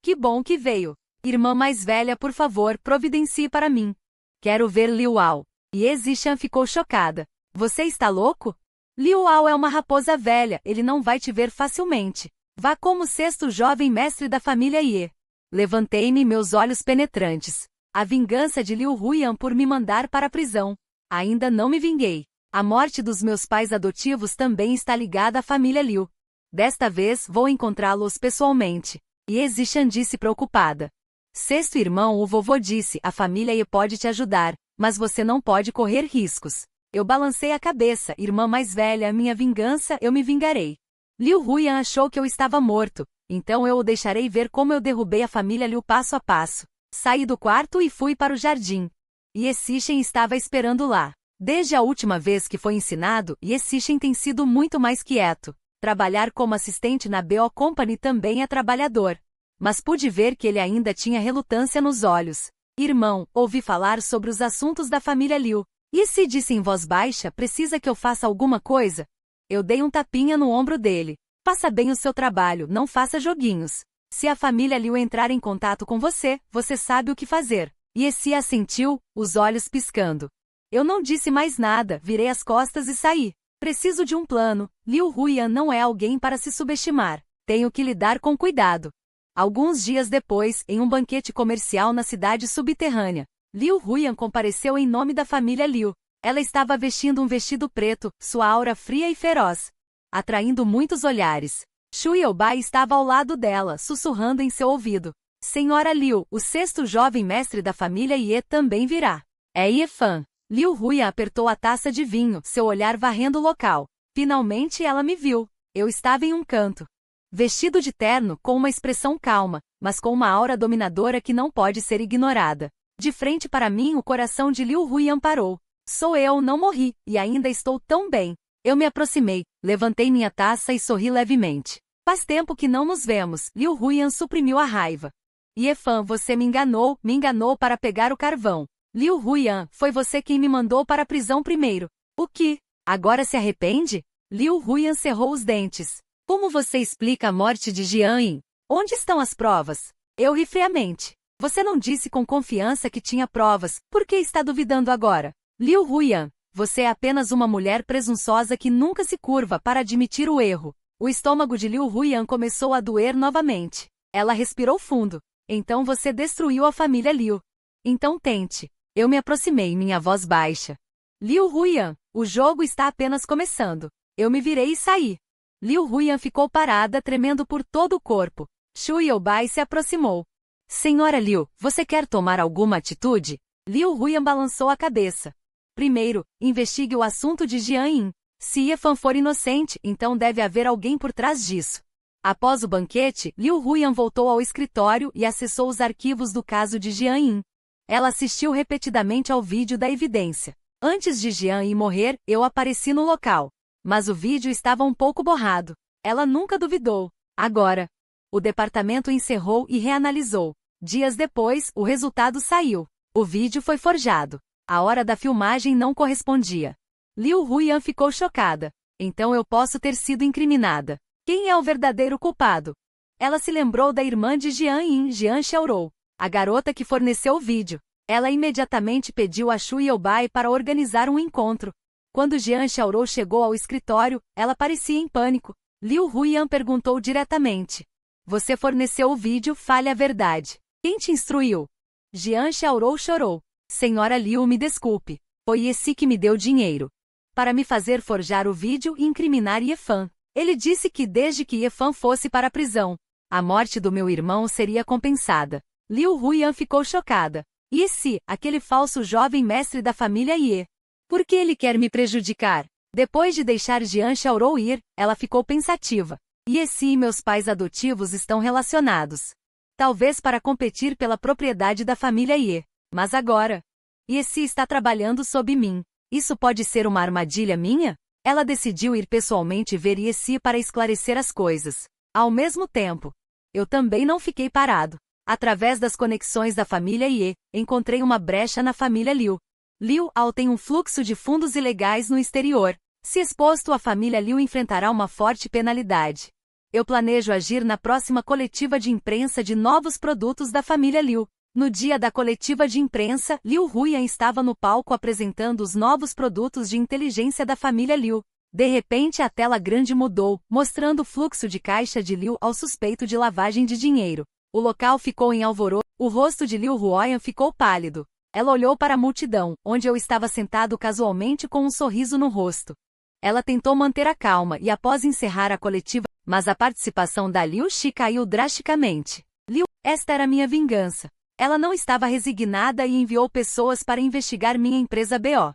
Que bom que veio. Irmã mais velha, por favor, providencie para mim. Quero ver Liu Ao. Ye Zishan ficou chocada. Você está louco? Liu Ao é uma raposa velha, ele não vai te ver facilmente. Vá como 6º jovem mestre da família Ye. Levantei-me, meus olhos penetrantes. A vingança de Liu Huyan por me mandar para a prisão. Ainda não me vinguei. A morte dos meus pais adotivos também está ligada à família Liu. Desta vez vou encontrá-los pessoalmente. Ye Zishan disse preocupada. Sexto irmão, o vovô disse, a família Ye pode te ajudar, mas você não pode correr riscos. Eu balancei a cabeça, irmã mais velha, minha vingança, eu me vingarei. Liu Huyan achou que eu estava morto, então eu o deixarei ver como eu derrubei a família Liu passo a passo. Saí do quarto e fui para o jardim. Ye Zishan estava esperando lá. Desde a última vez que foi ensinado, Ye Zishan tem sido muito mais quieto. Trabalhar como assistente na BO Company também é trabalhador. Mas pude ver que ele ainda tinha relutância nos olhos. Irmão, ouvi falar sobre os assuntos da família Liu. E se disse em voz baixa, precisa que eu faça alguma coisa? Eu dei um tapinha no ombro dele. Faça bem o seu trabalho, não faça joguinhos. Se a família Liu entrar em contato com você, você sabe o que fazer. E se assentiu, os olhos piscando. Eu não disse mais nada, virei as costas e saí. Preciso de um plano. Liu Huyan não é alguém para se subestimar. Tenho que lidar com cuidado. Alguns dias depois, em um banquete comercial na cidade subterrânea, Liu Huyan compareceu em nome da família Liu. Ela estava vestindo um vestido preto, sua aura fria e feroz, atraindo muitos olhares. Shu Youbai estava ao lado dela, sussurrando em seu ouvido. Senhora Liu, o sexto jovem mestre da família Ye também virá. É Ye Fan. Liu Huyan apertou a taça de vinho, seu olhar varrendo o local. Finalmente ela me viu. Eu estava em um canto. Vestido de terno, com uma expressão calma, mas com uma aura dominadora que não pode ser ignorada. De frente para mim, o coração de Liu Huyan parou. Sou eu, não morri, e ainda estou tão bem. Eu me aproximei, levantei minha taça e sorri levemente. Faz tempo que não nos vemos. Liu Huyan suprimiu a raiva. Ye Fan, você me enganou para pegar o carvão. Liu Huyan, foi você quem me mandou para a prisão primeiro. O que? Agora se arrepende? Liu Huyan cerrou os dentes. Como você explica a morte de Jian Yin? Onde estão as provas? Eu ri friamente. Você não disse com confiança que tinha provas, por que está duvidando agora? Liu Huyan, você é apenas uma mulher presunçosa que nunca se curva para admitir o erro. O estômago de Liu Huyan começou a doer novamente. Ela respirou fundo. Então você destruiu a família Liu. Então tente. Eu me aproximei, minha voz baixa. Liu Huyan, o jogo está apenas começando. Eu me virei e saí. Liu Huyan ficou parada, tremendo por todo o corpo. Shu Youbai se aproximou. Senhora Liu, você quer tomar alguma atitude? Liu Huyan balançou a cabeça. Primeiro, investigue o assunto de Jian Yin. Se Ye Fan for inocente, então deve haver alguém por trás disso. Após o banquete, Liu Huyan voltou ao escritório e acessou os arquivos do caso de Jian Yin. Ela assistiu repetidamente ao vídeo da evidência. Antes de Jian Yin morrer, eu apareci no local. Mas o vídeo estava um pouco borrado. Ela nunca duvidou. Agora, o departamento encerrou e reanalisou. Dias depois, o resultado saiu. O vídeo foi forjado. A hora da filmagem não correspondia. Liu Huyan ficou chocada. Então eu posso ter sido incriminada. Quem é o verdadeiro culpado? Ela se lembrou da irmã de Jian Yin, Jian Xiaorou, a garota que forneceu o vídeo. Ela imediatamente pediu a Shu Youbai para organizar um encontro. Quando Jian Xiaorou chegou ao escritório, ela parecia em pânico. Liu Huyan perguntou diretamente. Você forneceu o vídeo, fale a verdade. Quem te instruiu? Jian Xiaorou chorou. Senhora Liu, me desculpe. Foi esse que me deu dinheiro para me fazer forjar o vídeo e incriminar Ye Fan. Ele disse que desde que Ye Fan fosse para a prisão, a morte do meu irmão seria compensada. Liu Huyan ficou chocada. E se, aquele falso jovem mestre da família Ye? Por que ele quer me prejudicar? Depois de deixar Jian Xiaorou ir, ela ficou pensativa. Ye Si e meus pais adotivos estão relacionados. Talvez para competir pela propriedade da família Ye. Mas agora, Ye Si está trabalhando sob mim. Isso pode ser uma armadilha minha? Ela decidiu ir pessoalmente ver Ye Si para esclarecer as coisas. Ao mesmo tempo, eu também não fiquei parado. Através das conexões da família Ye, encontrei uma brecha na família Liu. Liu Ao tem um fluxo de fundos ilegais no exterior. Se exposto, a família Liu enfrentará uma forte penalidade. Eu planejo agir na próxima coletiva de imprensa de novos produtos da família Liu. No dia da coletiva de imprensa, Liu Huyan estava no palco apresentando os novos produtos de inteligência da família Liu. De repente a tela grande mudou, mostrando o fluxo de caixa de Liu ao suspeito de lavagem de dinheiro. O local ficou em alvoroço, o rosto de Liu Huyan ficou pálido. Ela olhou para a multidão, onde eu estava sentado casualmente com um sorriso no rosto. Ela tentou manter a calma e após encerrar a coletiva, mas a participação da Liu Shi caiu drasticamente. Liu, esta era minha vingança. Ela não estava resignada e enviou pessoas para investigar minha empresa BO.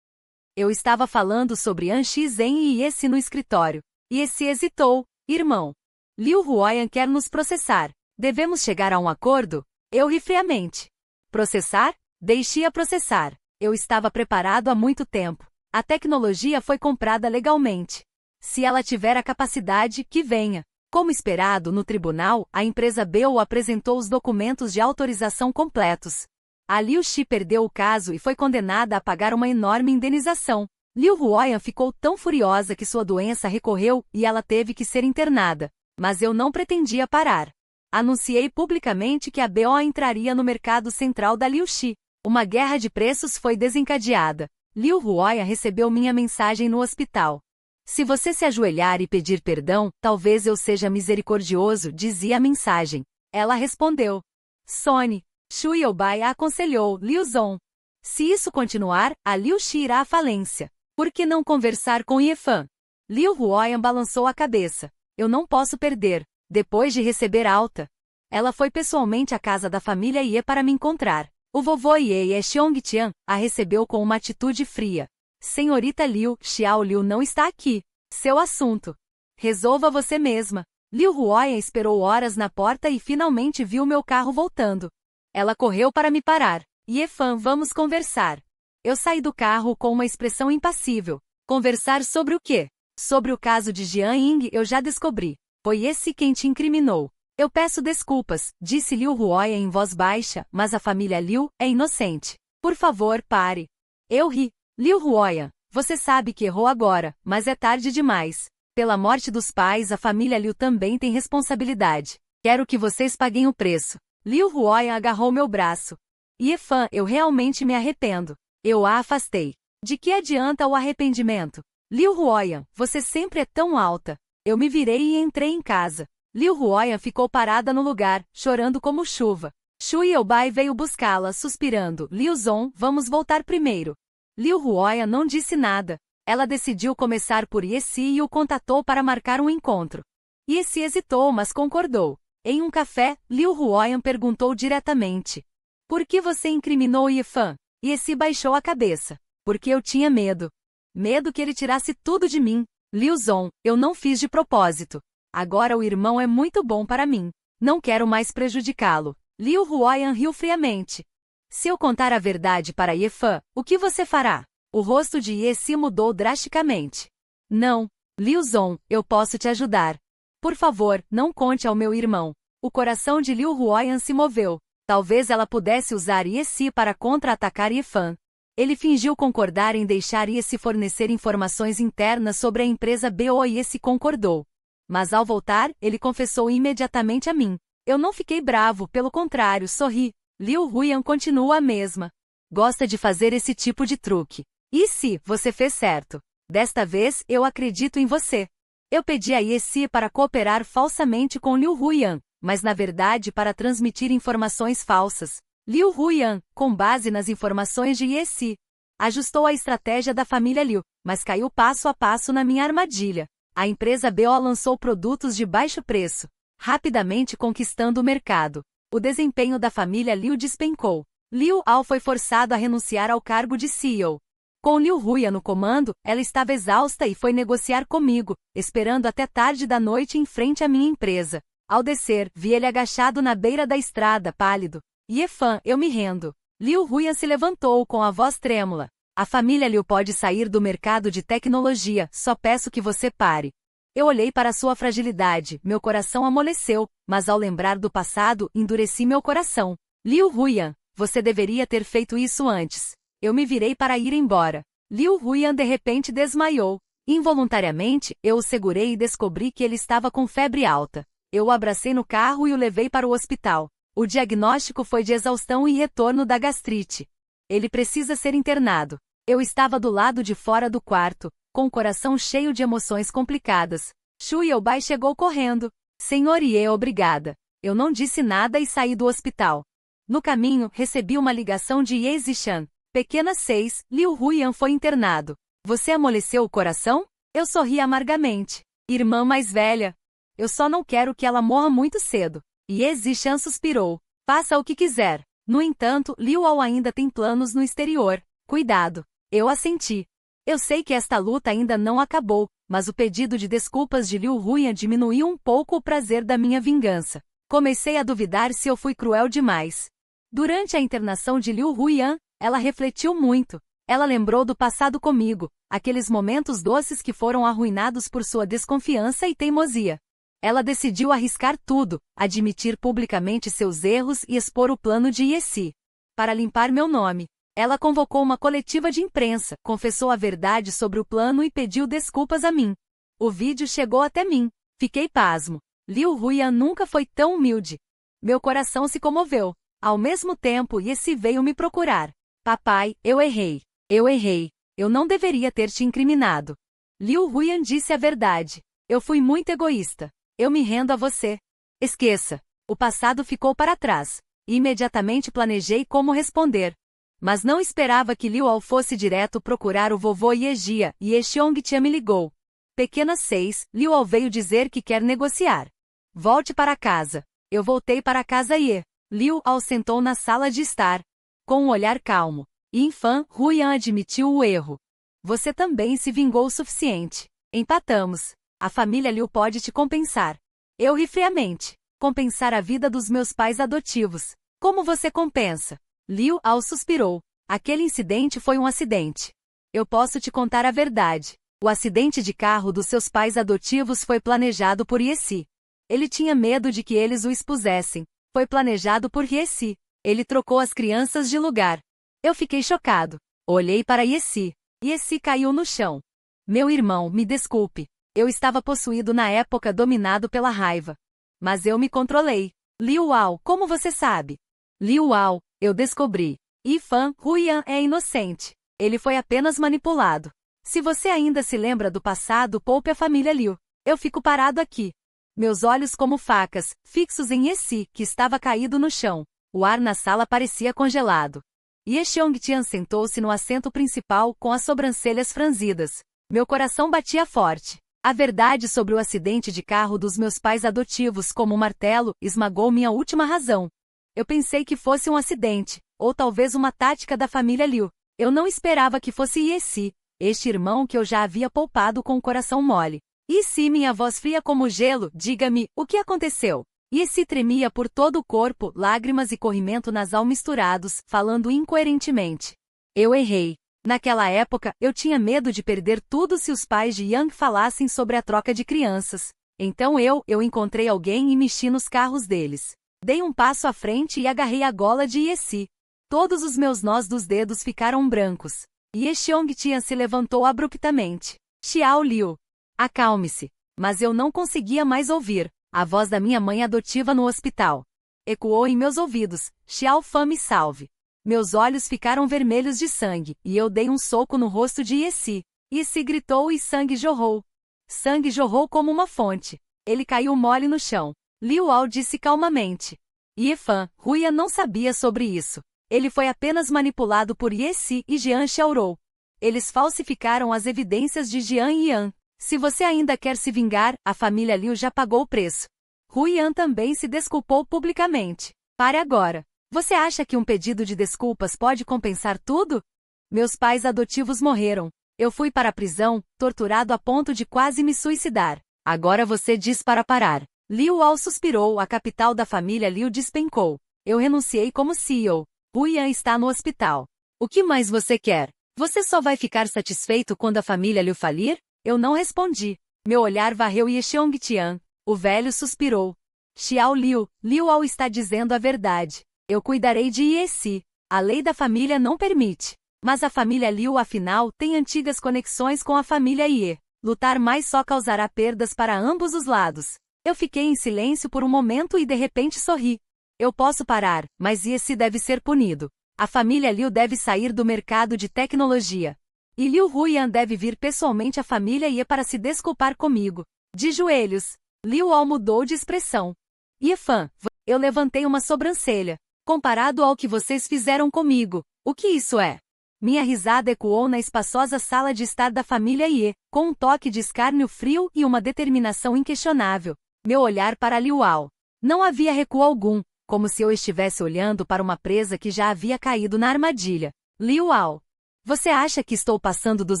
Eu estava falando sobre An Shizhen e esse no escritório. E esse hesitou. Irmão, Liu Huoyan quer nos processar. Devemos chegar a um acordo? Eu ri friamente. Processar? Deixe-a processar. Eu estava preparado há muito tempo. A tecnologia foi comprada legalmente. Se ela tiver a capacidade, que venha. Como esperado, no tribunal, a empresa BO apresentou os documentos de autorização completos. A Liu Shi perdeu o caso e foi condenada a pagar uma enorme indenização. Liu Huoyan ficou tão furiosa que sua doença recorreu e ela teve que ser internada. Mas eu não pretendia parar. Anunciei publicamente que a BO entraria no mercado central da Liu Shi. Uma guerra de preços foi desencadeada. Liu Huoyan recebeu minha mensagem no hospital. Se você se ajoelhar e pedir perdão, talvez eu seja misericordioso, dizia a mensagem. Ela respondeu. Sony. Shu Youbai aconselhou Liu Zong. Se isso continuar, a Liu Shi irá à falência. Por que não conversar com Yefan? Liu Huoyan balançou a cabeça. Eu não posso perder. Depois de receber alta, ela foi pessoalmente à casa da família Ye para me encontrar. O vovô Ye e Xiongtian a recebeu com uma atitude fria. Senhorita Liu, Xiao Liu não está aqui. Seu assunto. Resolva você mesma. Liu Huoyan esperou horas na porta e finalmente viu meu carro voltando. Ela correu para me parar. Yefan, vamos conversar. Eu saí do carro com uma expressão impassível. Conversar sobre o quê? Sobre o caso de Jian Ying eu já descobri. Foi esse quem te incriminou. Eu peço desculpas, disse Liu Huoyan em voz baixa, mas a família Liu é inocente. Por favor, pare. Eu ri. Liu Huoyan, você sabe que errou agora, mas é tarde demais. Pela morte dos pais, a família Liu também tem responsabilidade. Quero que vocês paguem o preço. Liu Huoyan agarrou meu braço. Yefan, eu realmente me arrependo. Eu a afastei. De que adianta o arrependimento? Liu Huoyan, você sempre é tão alta. Eu me virei e entrei em casa. Liu Huoyan ficou parada no lugar, chorando como chuva. Shu Youbai veio buscá-la, suspirando. Liu Zong, vamos voltar primeiro. Liu Huoyan não disse nada. Ela decidiu começar por Yesi e o contatou para marcar um encontro. Yesi hesitou, mas concordou. Em um café, Liu Huoyan perguntou diretamente. Por que você incriminou Yefan? Yesi baixou a cabeça. Porque eu tinha medo. Medo que ele tirasse tudo de mim. Liu Zong, eu não fiz de propósito. Agora o irmão é muito bom para mim. Não quero mais prejudicá-lo. Liu Huoyan riu friamente. Se eu contar a verdade para Yefan, o que você fará? O rosto de Yesi mudou drasticamente. Não. Liu Zong, eu posso te ajudar. Por favor, não conte ao meu irmão. O coração de Liu Huoyan se moveu. Talvez ela pudesse usar Yesi para contra-atacar Yefan. Ele fingiu concordar em deixar Yesi fornecer informações internas sobre a empresa BO e Yesi concordou. Mas ao voltar, ele confessou imediatamente a mim. Eu não fiquei bravo, pelo contrário, sorri. Liu Huoyan continua a mesma. Gosta de fazer esse tipo de truque. E se você fez certo? Desta vez, eu acredito em você. Eu pedi a Yesi para cooperar falsamente com Liu Huoyan, mas na verdade para transmitir informações falsas. Liu Huoyan, com base nas informações de Yesi, ajustou a estratégia da família Liu, mas caiu passo a passo na minha armadilha. A empresa BO lançou produtos de baixo preço, rapidamente conquistando o mercado. O desempenho da família Liu despencou. Liu Ao foi forçado a renunciar ao cargo de CEO. Com Liu Huoyan no comando, ela estava exausta e foi negociar comigo, esperando até tarde da noite em frente à minha empresa. Ao descer, vi ele agachado na beira da estrada, pálido. Yefan, eu me rendo. Liu Huoyan se levantou com a voz trêmula. A família Liu pode sair do mercado de tecnologia, só peço que você pare. Eu olhei para sua fragilidade, meu coração amoleceu, mas ao lembrar do passado, endureci meu coração. Liu Huoyan, você deveria ter feito isso antes. Eu me virei para ir embora. Liu Huoyan de repente desmaiou. Involuntariamente, eu o segurei e descobri que ele estava com febre alta. Eu o abracei no carro e o levei para o hospital. O diagnóstico foi de exaustão e retorno da gastrite. Ele precisa ser internado. Eu estava do lado de fora do quarto, com o coração cheio de emoções complicadas. Shu Youbai chegou correndo. Senhor Ye, obrigada. Eu não disse nada e saí do hospital. No caminho, recebi uma ligação de Ye Zishan. Pequena 6, Liu Huiyan foi internado. Você amoleceu o coração? Eu sorri amargamente. Irmã mais velha. Eu só não quero que ela morra muito cedo. Ye Zishan suspirou. Faça o que quiser. No entanto, Liu Ao ainda tem planos no exterior. Cuidado. Eu assenti. Eu sei que esta luta ainda não acabou, mas o pedido de desculpas de Liu Huiyan diminuiu um pouco o prazer da minha vingança. Comecei a duvidar se eu fui cruel demais. Durante a internação de Liu Huiyan, ela refletiu muito. Ela lembrou do passado comigo, aqueles momentos doces que foram arruinados por sua desconfiança e teimosia. Ela decidiu arriscar tudo, admitir publicamente seus erros e expor o plano de Yesi. Para limpar meu nome, ela convocou uma coletiva de imprensa, confessou a verdade sobre o plano e pediu desculpas a mim. O vídeo chegou até mim. Fiquei pasmo. Liu Huiyan nunca foi tão humilde. Meu coração se comoveu. Ao mesmo tempo, Yesi veio me procurar. Papai, eu errei. Eu errei. Eu não deveria ter te incriminado. Liu Huiyan disse a verdade. Eu fui muito egoísta. Eu me rendo a você. Esqueça. O passado ficou para trás. E imediatamente planejei como responder. Mas não esperava que Liu Ao fosse direto procurar o vovô Yejia, e Ye Xiongtia me ligou. Pequena 6, Liu Ao veio dizer que quer negociar. Volte para casa. Eu voltei para casa Ye. Liu Ao sentou na sala de estar. Com um olhar calmo. Infan, Huiyan admitiu o erro. Você também se vingou o suficiente. Empatamos. A família Liu pode te compensar. Eu ri friamente. Compensar a vida dos meus pais adotivos. Como você compensa? Liu Ao suspirou. Aquele incidente foi um acidente. Eu posso te contar a verdade. O acidente de carro dos seus pais adotivos foi planejado por Yesi. Ele tinha medo de que eles o expusessem. Foi planejado por Yesi. Ele trocou as crianças de lugar. Eu fiquei chocado. Olhei para Yesi. Yesi caiu no chão. Meu irmão, me desculpe. Eu estava possuído na época, dominado pela raiva. Mas eu me controlei. Liu Ao, como você sabe? Liu Ao, eu descobri. Ifan, Huiyan é inocente. Ele foi apenas manipulado. Se você ainda se lembra do passado, poupe a família Liu. Eu fico parado aqui. Meus olhos como facas, fixos em Yesi, que estava caído no chão. O ar na sala parecia congelado. Ye Xiongtian sentou-se no assento principal com as sobrancelhas franzidas. Meu coração batia forte. A verdade sobre o acidente de carro dos meus pais adotivos, como um martelo, esmagou minha última razão. Eu pensei que fosse um acidente, ou talvez uma tática da família Liu. Eu não esperava que fosse Yesi, este irmão que eu já havia poupado com o coração mole. Yesi, minha voz fria como gelo, diga-me, o que aconteceu? Yesi tremia por todo o corpo, lágrimas e corrimento nasal misturados, falando incoerentemente. Eu errei. Naquela época, eu tinha medo de perder tudo se os pais de Yang falassem sobre a troca de crianças. Então eu encontrei alguém e mexi nos carros deles. Dei um passo à frente e agarrei a gola de Yesi. Todos os meus nós dos dedos ficaram brancos. Ye Xiongtian se levantou abruptamente. Xiao Liu. Acalme-se. Mas eu não conseguia mais ouvir. A voz da minha mãe adotiva no hospital. Ecoou em meus ouvidos. Xiao Fan, me salve. Meus olhos ficaram vermelhos de sangue, e eu dei um soco no rosto de Yesi. Yesi gritou e sangue jorrou. Sangue jorrou como uma fonte. Ele caiu mole no chão. Liu Ao disse calmamente. Yefan, Huiyan não sabia sobre isso. Ele foi apenas manipulado por Yesi e Jian Xiaorou. Eles falsificaram as evidências de Jian e Yan. Se você ainda quer se vingar, a família Liu já pagou o preço. Huiyan também se desculpou publicamente. Pare agora. Você acha que um pedido de desculpas pode compensar tudo? Meus pais adotivos morreram. Eu fui para a prisão, torturado a ponto de quase me suicidar. Agora você diz para parar. Liu Ao suspirou, a capital da família Liu despencou. Eu renunciei como CEO. Huiyan está no hospital. O que mais você quer? Você só vai ficar satisfeito quando a família Liu falir? Eu não respondi. Meu olhar varreu Ye Xiongtian. O velho suspirou. Xiao Liu, Liu Ao está dizendo a verdade. Eu cuidarei de Yesi. A lei da família não permite. Mas a família Liu, afinal, tem antigas conexões com a família Ye. Lutar mais só causará perdas para ambos os lados. Eu fiquei em silêncio por um momento e de repente sorri. Eu posso parar, mas Yesi deve ser punido. A família Liu deve sair do mercado de tecnologia. E Liu Huiyan deve vir pessoalmente à família Ye para se desculpar comigo. De joelhos. Liu Ao mudou de expressão. Yefan, Eu levantei uma sobrancelha. Comparado ao que vocês fizeram comigo, o que isso é? Minha risada ecoou na espaçosa sala de estar da família Ye, com um toque de escárnio frio e uma determinação inquestionável. Meu olhar para Liu Ao. Não havia recuo algum, como se eu estivesse olhando para uma presa que já havia caído na armadilha. Liu Ao. Você acha que estou passando dos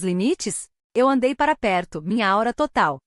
limites? Eu andei para perto, minha aura total.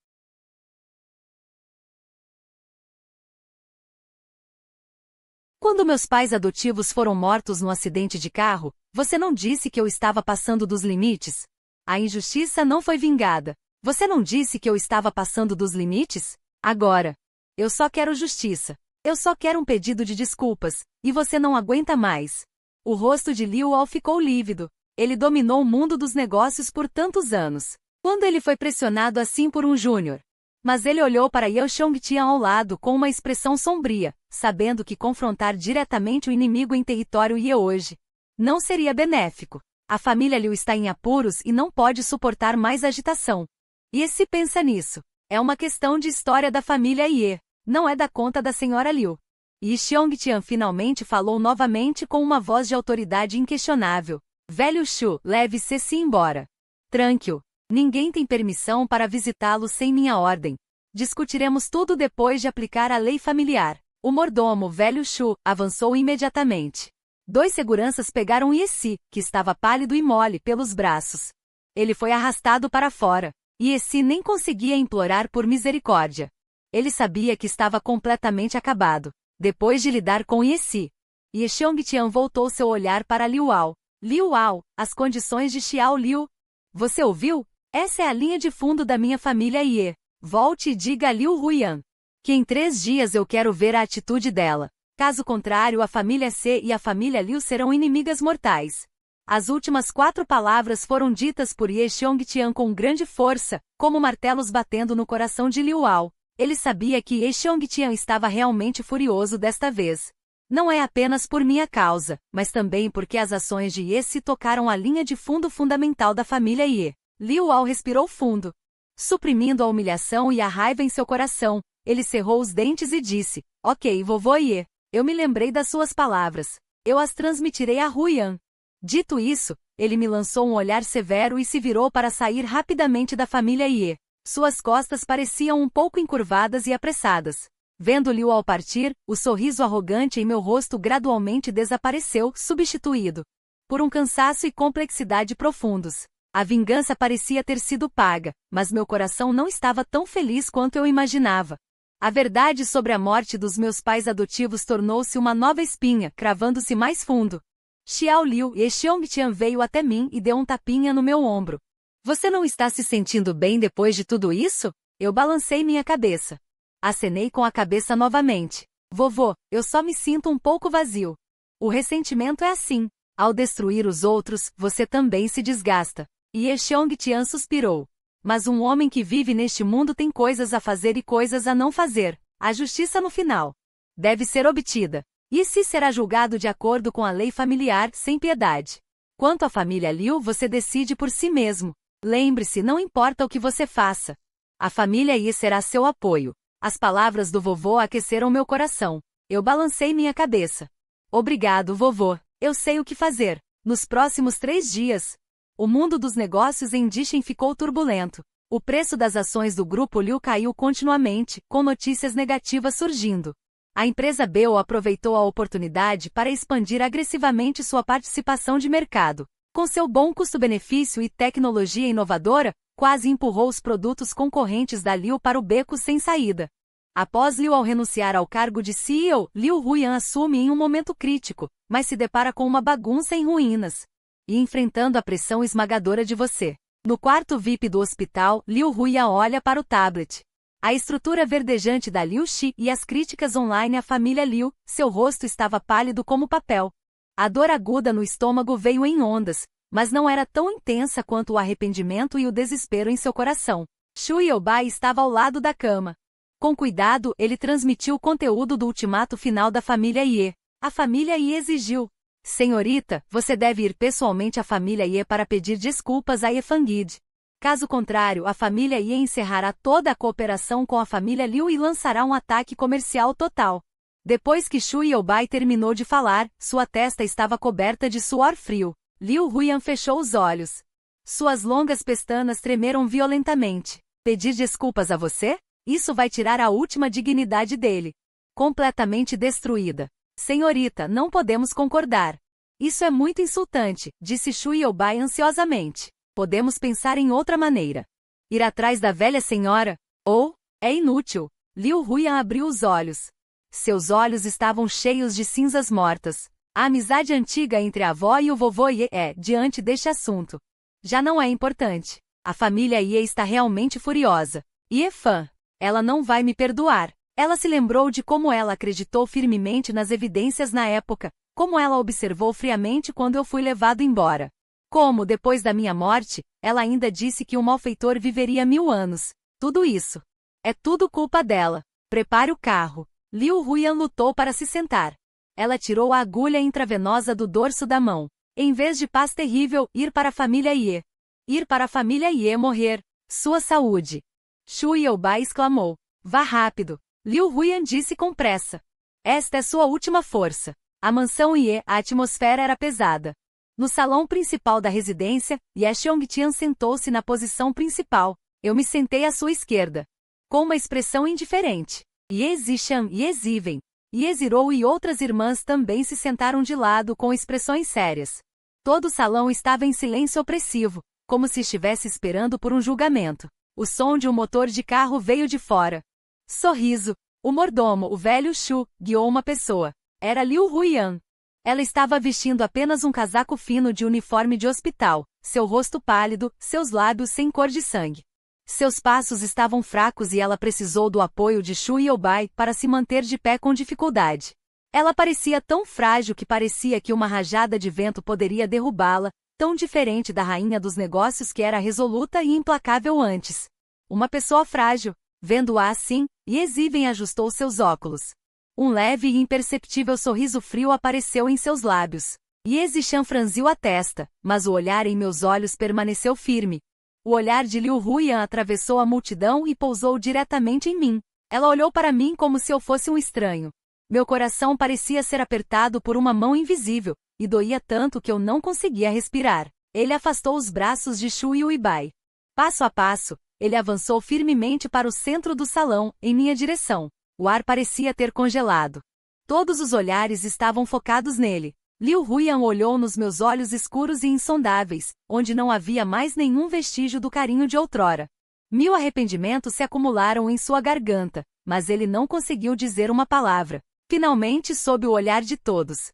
Quando meus pais adotivos foram mortos num acidente de carro, você não disse que eu estava passando dos limites? A injustiça não foi vingada. Você não disse que eu estava passando dos limites? Agora. Eu só quero justiça. Eu só quero um pedido de desculpas, e você não aguenta mais. O rosto de Liu Ao ficou lívido. Ele dominou o mundo dos negócios por tantos anos. Quando ele foi pressionado assim por um júnior? Mas ele olhou para Ye Xiongtian ao lado com uma expressão sombria, sabendo que confrontar diretamente o inimigo em território Ye hoje não seria benéfico. A família Liu está em apuros e não pode suportar mais agitação. E se pensa nisso? É uma questão de história da família Ye, não é da conta da senhora Liu. Ye Xiongtian finalmente falou novamente com uma voz de autoridade inquestionável. Velho Shu, leve-se embora. Tranque-o. Ninguém tem permissão para visitá-lo sem minha ordem. Discutiremos tudo depois de aplicar a lei familiar. O mordomo, velho Shu, avançou imediatamente. 2 seguranças pegaram Yesi, que estava pálido e mole, pelos braços. Ele foi arrastado para fora. Yesi nem conseguia implorar por misericórdia. Ele sabia que estava completamente acabado. Depois de lidar com Yesi, Ye Xiongtian voltou seu olhar para Liu Ao. Liu Ao, as condições de Xiao Liu. Você ouviu? Essa é a linha de fundo da minha família Ye. Volte e diga a Liu Huyan que em 3 dias eu quero ver a atitude dela. Caso contrário, a família C e a família Liu serão inimigas mortais. As últimas 4 palavras foram ditas por Ye Xiongtian com grande força, como martelos batendo no coração de Liu Ao. Ele sabia que Ye Xiongtian estava realmente furioso desta vez. Não é apenas por minha causa, mas também porque as ações de Ye se tocaram a linha de fundo fundamental da família Ye. Liu Ao respirou fundo. Suprimindo a humilhação e a raiva em seu coração, ele cerrou os dentes e disse: Ok, vovô Ye, eu me lembrei das suas palavras. Eu as transmitirei a Huyan. Dito isso, ele me lançou um olhar severo e se virou para sair rapidamente da família Ye. Suas costas pareciam um pouco encurvadas e apressadas. Vendo Liu Ao partir, o sorriso arrogante em meu rosto gradualmente desapareceu, substituído por um cansaço e complexidade profundos. A vingança parecia ter sido paga, mas meu coração não estava tão feliz quanto eu imaginava. A verdade sobre a morte dos meus pais adotivos tornou-se uma nova espinha, cravando-se mais fundo. Xiao Liu e Xiongtian veio até mim e deu um tapinha no meu ombro. Você não está se sentindo bem depois de tudo isso? Eu balancei minha cabeça. Acenei com a cabeça novamente. Vovô, eu só me sinto um pouco vazio. O ressentimento é assim. Ao destruir os outros, você também se desgasta. Ye Xiongtian suspirou. Mas um homem que vive neste mundo tem coisas a fazer e coisas a não fazer. A justiça no final deve ser obtida. E se será julgado de acordo com a lei familiar, sem piedade. Quanto à família Liu, você decide por si mesmo. Lembre-se, não importa o que você faça. A família Ye será seu apoio. As palavras do vovô aqueceram meu coração. Eu balancei minha cabeça. Obrigado, vovô. Eu sei o que fazer. Nos próximos 3 dias, o mundo dos negócios em Dishen ficou turbulento. O preço das ações do grupo Liu caiu continuamente, com notícias negativas surgindo. A empresa Beo aproveitou a oportunidade para expandir agressivamente sua participação de mercado. Com seu bom custo-benefício e tecnologia inovadora, quase empurrou os produtos concorrentes da Liu para o beco sem saída. Após Liu Ao renunciar ao cargo de CEO, Liu Huyan assume em um momento crítico, mas se depara com uma bagunça em ruínas. E enfrentando a pressão esmagadora de você. No quarto VIP do hospital, Liu Huyan olha para o tablet. A estrutura verdejante da Liu Xi e as críticas online à família Liu, seu rosto estava pálido como papel. A dor aguda no estômago veio em ondas, mas não era tão intensa quanto o arrependimento e o desespero em seu coração. Shu Youbai estava ao lado da cama. Com cuidado, ele transmitiu o conteúdo do ultimato final da família Ye. A família Ye exigiu: Senhorita, você deve ir pessoalmente à família Ye para pedir desculpas a Ye Fangid. Caso contrário, a família Ye encerrará toda a cooperação com a família Liu e lançará um ataque comercial total. Depois que Shu Yaobai terminou de falar, sua testa estava coberta de suor frio. Liu Huiyan fechou os olhos. Suas longas pestanas tremeram violentamente. Pedir desculpas a você? Isso vai tirar a última dignidade dele. Completamente destruída. Senhorita, não podemos concordar. Isso é muito insultante, disse Shu Yaobai ansiosamente. Podemos pensar em outra maneira. Ir atrás da velha senhora? Ou, é inútil. Liu Huiyan abriu os olhos. Seus olhos estavam cheios de cinzas mortas. A amizade antiga entre a avó e o vovô Ye é, diante deste assunto, já não é importante. A família Ye está realmente furiosa. Ye Fan. Ela não vai me perdoar. Ela se lembrou de como ela acreditou firmemente nas evidências na época, como ela observou friamente quando eu fui levado embora. Como, depois da minha morte, ela ainda disse que o malfeitor viveria 1000 anos. Tudo isso. É tudo culpa dela. Prepare o carro. Liu Huiyan lutou para se sentar. Ela tirou a agulha intravenosa do dorso da mão. Em vez de paz terrível, ir para a família Ye. Ir para a família Ye morrer. Sua saúde. Shu Yaobai exclamou. Vá rápido. Liu Huiyan disse com pressa. Esta é sua última força. A mansão Ye, a atmosfera era pesada. No salão principal da residência, Ye Xiongtian sentou-se na posição principal. Eu me sentei à sua esquerda. Com uma expressão indiferente. Ye Zishan, Ye Ziven, Ye Zirou e outras irmãs também se sentaram de lado com expressões sérias. Todo o salão estava em silêncio opressivo, como se estivesse esperando por um julgamento. O som de um motor de carro veio de fora. Sorriso. O mordomo, o velho Shu, guiou uma pessoa. Era Liu Huiyan. Ela estava vestindo apenas um casaco fino de uniforme de hospital, seu rosto pálido, seus lábios sem cor de sangue. Seus passos estavam fracos e ela precisou do apoio de Shu Yaobai para se manter de pé com dificuldade. Ela parecia tão frágil que parecia que uma rajada de vento poderia derrubá-la, tão diferente da rainha dos negócios que era resoluta e implacável antes. Uma pessoa frágil. Vendo-a assim, Ye Ziven ajustou seus óculos. Um leve e imperceptível sorriso frio apareceu em seus lábios. Ye Zishan franziu a testa, mas o olhar em meus olhos permaneceu firme. O olhar de Liu Huiyan atravessou a multidão e pousou diretamente em mim. Ela olhou para mim como se eu fosse um estranho. Meu coração parecia ser apertado por uma mão invisível, e doía tanto que eu não conseguia respirar. Ele afastou os braços de Shu Yaobai. Passo a passo, ele avançou firmemente para o centro do salão, em minha direção. O ar parecia ter congelado. Todos os olhares estavam focados nele. Liu Huiyan olhou nos meus olhos escuros e insondáveis, onde não havia mais nenhum vestígio do carinho de outrora. 1000 arrependimentos se acumularam em sua garganta, mas ele não conseguiu dizer uma palavra. Finalmente, sob o olhar de todos,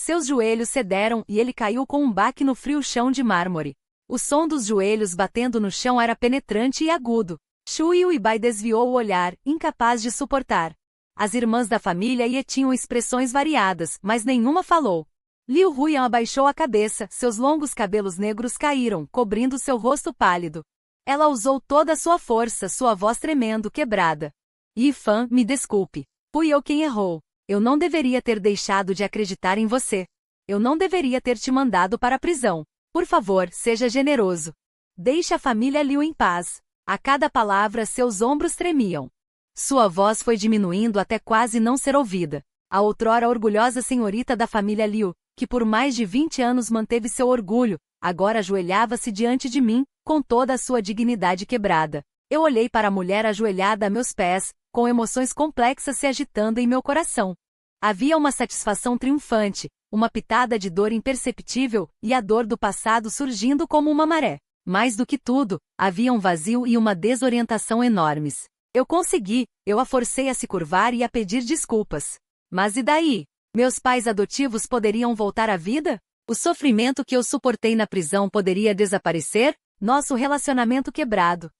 seus joelhos cederam e ele caiu com um baque no frio chão de mármore. O som dos joelhos batendo no chão era penetrante e agudo. Shu Yaobai desviou o olhar, incapaz de suportar. As irmãs da família Ye tinham expressões variadas, mas nenhuma falou. Liu Huiyan abaixou a cabeça, seus longos cabelos negros caíram, cobrindo seu rosto pálido. Ela usou toda a sua força, sua voz tremendo, quebrada. Yi Fan, me desculpe. Fui eu quem errou. Eu não deveria ter deixado de acreditar em você. Eu não deveria ter te mandado para a prisão. Por favor, seja generoso. Deixe a família Liu em paz. A cada palavra, seus ombros tremiam. Sua voz foi diminuindo até quase não ser ouvida. A outrora orgulhosa senhorita da família Liu, que por mais de 20 anos manteve seu orgulho, agora ajoelhava-se diante de mim, com toda a sua dignidade quebrada. Eu olhei para a mulher ajoelhada a meus pés, com emoções complexas se agitando em meu coração. Havia uma satisfação triunfante, uma pitada de dor imperceptível, e a dor do passado surgindo como uma maré. Mais do que tudo, havia um vazio e uma desorientação enormes. Eu consegui, eu a forcei a se curvar e a pedir desculpas. Mas e daí? Meus pais adotivos poderiam voltar à vida? O sofrimento que eu suportei na prisão poderia desaparecer? Nosso relacionamento quebrado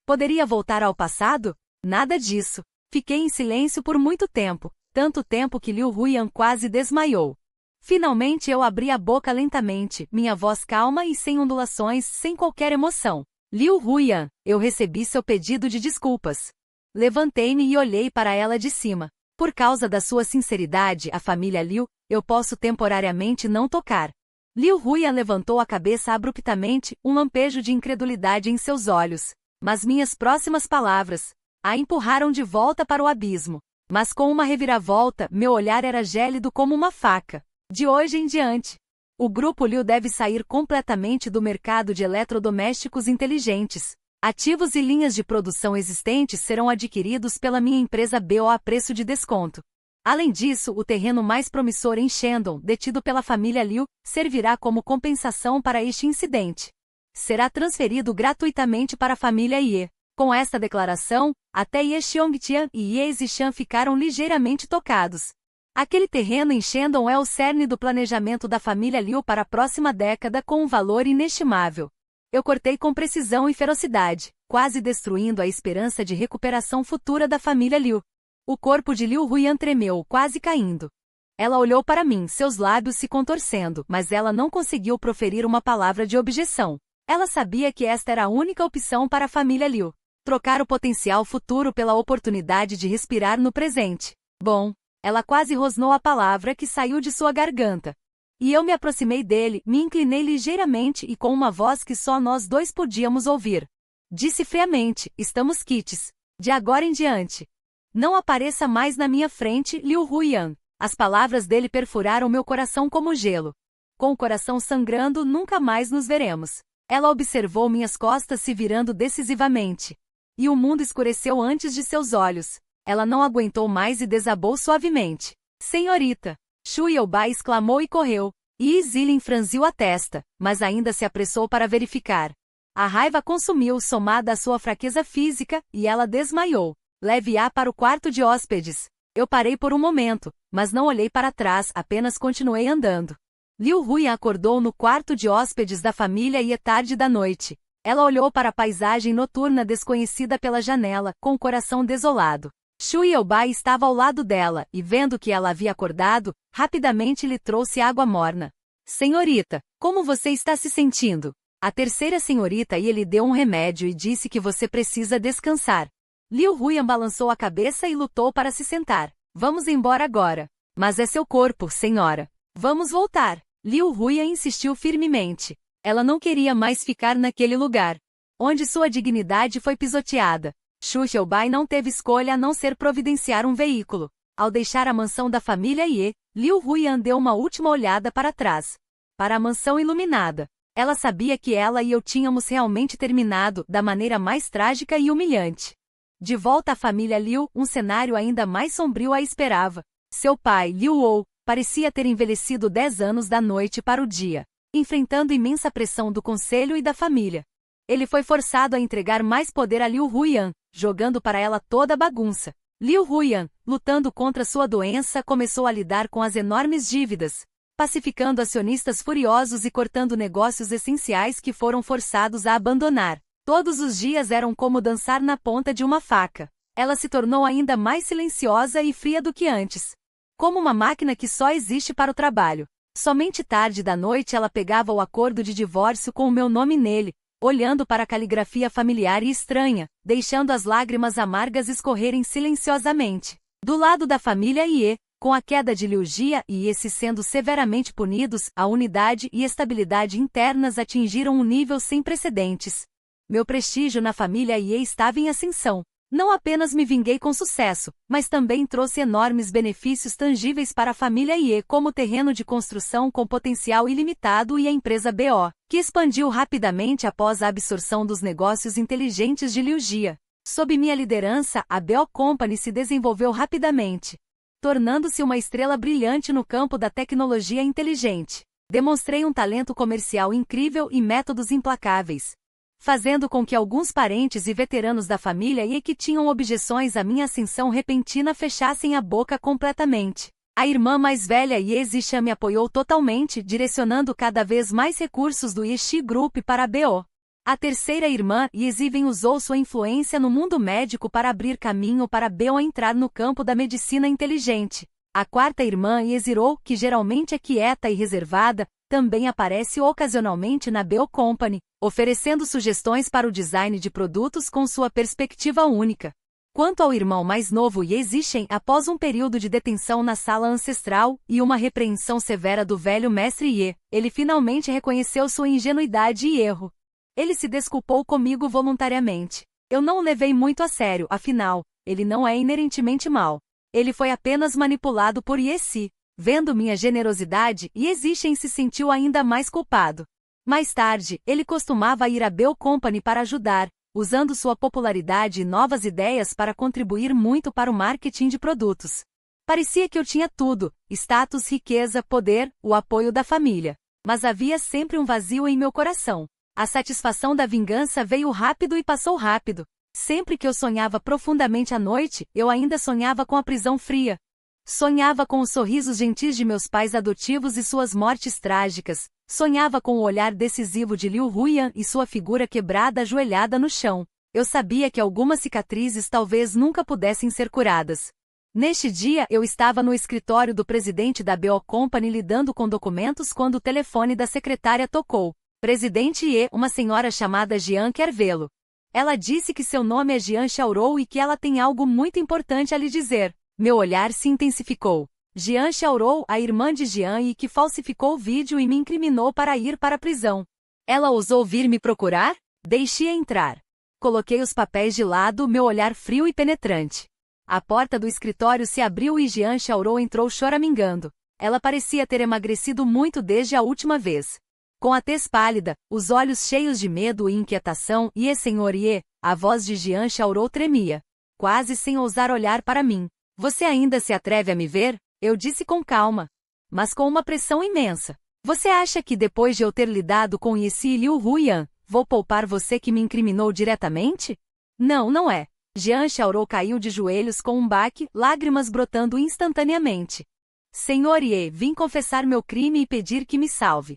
poderia voltar ao passado? Nada disso. Fiquei em silêncio por muito tempo, tanto tempo que Liu Huiyan quase desmaiou. Finalmente eu abri a boca lentamente, minha voz calma e sem ondulações, sem qualquer emoção. Liu Huiyan, eu recebi seu pedido de desculpas. Levantei-me e olhei para ela de cima. Por causa da sua sinceridade, a família Liu, eu posso temporariamente não tocar. Liu Huiyan levantou a cabeça abruptamente, um lampejo de incredulidade em seus olhos. Mas minhas próximas palavras a empurraram de volta para o abismo. Mas com uma reviravolta, meu olhar era gélido como uma faca. De hoje em diante, o Grupo Liu deve sair completamente do mercado de eletrodomésticos inteligentes. Ativos e linhas de produção existentes serão adquiridos pela minha empresa BO a preço de desconto. Além disso, o terreno mais promissor em Shandong, detido pela família Liu, servirá como compensação para este incidente. Será transferido gratuitamente para a família Ye. Com esta declaração, até Ye Xiongtian e Ye Zishan ficaram ligeiramente tocados. Aquele terreno em Shandong é o cerne do planejamento da família Liu para a próxima década com um valor inestimável. Eu cortei com precisão e ferocidade, quase destruindo a esperança de recuperação futura da família Liu. O corpo de Liu Huiyan tremeu, quase caindo. Ela olhou para mim, seus lábios se contorcendo, mas ela não conseguiu proferir uma palavra de objeção. Ela sabia que esta era a única opção para a família Liu. Trocar o potencial futuro pela oportunidade de respirar no presente. Bom, ela quase rosnou a palavra que saiu de sua garganta. E eu me aproximei dele, me inclinei ligeiramente e com uma voz que só nós dois podíamos ouvir. Disse friamente, estamos quites. De agora em diante. Não apareça mais na minha frente, Liu Huiyan. As palavras dele perfuraram meu coração como gelo. Com o coração sangrando, nunca mais nos veremos. Ela observou minhas costas se virando decisivamente. E o mundo escureceu antes de seus olhos. Ela não aguentou mais e desabou suavemente. Senhorita! Shu Youbai exclamou e correu. Yi Zilin franziu a testa, mas ainda se apressou para verificar. A raiva consumiu somada à sua fraqueza física, e ela desmaiou. Leve-a para o quarto de hóspedes. Eu parei por um momento, mas não olhei para trás, apenas continuei andando. Liu Huiyan acordou no quarto de hóspedes da família e é tarde da noite. Ela olhou para a paisagem noturna desconhecida pela janela, com o coração desolado. Shu Youbai estava ao lado dela, e vendo que ela havia acordado, rapidamente lhe trouxe água morna. Senhorita, como você está se sentindo? A terceira senhorita Ye lhe deu um remédio e disse que você precisa descansar. Liu Huiyan balançou a cabeça e lutou para se sentar. Vamos embora agora. Mas é seu corpo, senhora. Vamos voltar. Liu Huiyan insistiu firmemente. Ela não queria mais ficar naquele lugar, onde sua dignidade foi pisoteada. Shu Youbai não teve escolha a não ser providenciar um veículo. Ao deixar a mansão da família Ye, Liu Huiyan deu uma última olhada para trás. Para a mansão iluminada. Ela sabia que ela e eu tínhamos realmente terminado da maneira mais trágica e humilhante. De volta à família Liu, um cenário ainda mais sombrio a esperava. Seu pai, Liu Ou, parecia ter envelhecido 10 anos da noite para o dia, enfrentando imensa pressão do conselho e da família. Ele foi forçado a entregar mais poder a Liu Huiyan, jogando para ela toda a bagunça. Liu Huiyan, lutando contra sua doença, começou a lidar com as enormes dívidas, pacificando acionistas furiosos e cortando negócios essenciais que foram forçados a abandonar. Todos os dias eram como dançar na ponta de uma faca. Ela se tornou ainda mais silenciosa e fria do que antes. Como uma máquina que só existe para o trabalho. Somente tarde da noite ela pegava o acordo de divórcio com o meu nome nele, olhando para a caligrafia familiar e estranha, deixando as lágrimas amargas escorrerem silenciosamente. Do lado da família Ye, com a queda de Liu Jia e esse sendo severamente punidos, a unidade e estabilidade internas atingiram um nível sem precedentes. Meu prestígio na família Ye estava em ascensão. Não apenas me vinguei com sucesso, mas também trouxe enormes benefícios tangíveis para a família Ye, como terreno de construção com potencial ilimitado e a empresa BO, que expandiu rapidamente após a absorção dos negócios inteligentes de Liu Jia. Sob minha liderança, a BO Company se desenvolveu rapidamente, tornando-se uma estrela brilhante no campo da tecnologia inteligente. Demonstrei um talento comercial incrível e métodos implacáveis, fazendo com que alguns parentes e veteranos da família Ye que tinham objeções à minha ascensão repentina fechassem a boca completamente. A irmã mais velha Ye Zishan me apoiou totalmente, direcionando cada vez mais recursos do Yeshi Group para a BO. A terceira irmã, Ye Ziven, usou sua influência no mundo médico para abrir caminho para a BO entrar no campo da medicina inteligente. A quarta irmã, Ye Zirou, que geralmente é quieta e reservada, também aparece ocasionalmente na BO Company, oferecendo sugestões para o design de produtos com sua perspectiva única. Quanto ao irmão mais novo Ye Zishen, após um período de detenção na sala ancestral e uma repreensão severa do velho mestre Ye, ele finalmente reconheceu sua ingenuidade e erro. Ele se desculpou comigo voluntariamente. Eu não o levei muito a sério, afinal, ele não é inerentemente mau. Ele foi apenas manipulado por Yessi. Vendo minha generosidade, Yessi se sentiu ainda mais culpado. Mais tarde, ele costumava ir à Bell Company para ajudar, usando sua popularidade e novas ideias para contribuir muito para o marketing de produtos. Parecia que eu tinha tudo: status, riqueza, poder, o apoio da família. Mas havia sempre um vazio em meu coração. A satisfação da vingança veio rápido e passou rápido. Sempre que eu sonhava profundamente à noite, eu ainda sonhava com a prisão fria. Sonhava com os sorrisos gentis de meus pais adotivos e suas mortes trágicas. Sonhava com o olhar decisivo de Liu Huiyan e sua figura quebrada ajoelhada no chão. Eu sabia que algumas cicatrizes talvez nunca pudessem ser curadas. Neste dia eu estava no escritório do presidente da BO Company lidando com documentos quando o telefone da secretária tocou. Presidente Ye, uma senhora chamada Jian quer vê-lo. Ela disse que seu nome é Jian Xiaorou e que ela tem algo muito importante a lhe dizer. Meu olhar se intensificou. Jian Xiaorou, a irmã de Jian e que falsificou o vídeo e me incriminou para ir para a prisão. Ela ousou vir me procurar? Deixe-a entrar. Coloquei os papéis de lado, meu olhar frio e penetrante. A porta do escritório se abriu e Jian Xiaorou entrou choramingando. Ela parecia ter emagrecido muito desde a última vez. Com a tez pálida, os olhos cheios de medo e inquietação, Senhor Ye, a voz de Jian Xiaorou tremia. Quase sem ousar olhar para mim. Você ainda se atreve a me ver? Eu disse com calma. Mas com uma pressão imensa. Você acha que depois de eu ter lidado com Yessi e Liu Huiyan, vou poupar você que me incriminou diretamente? Não, não é. Jian Xiaorou caiu de joelhos com um baque, lágrimas brotando instantaneamente. Senhor Ye, vim confessar meu crime e pedir que me salve.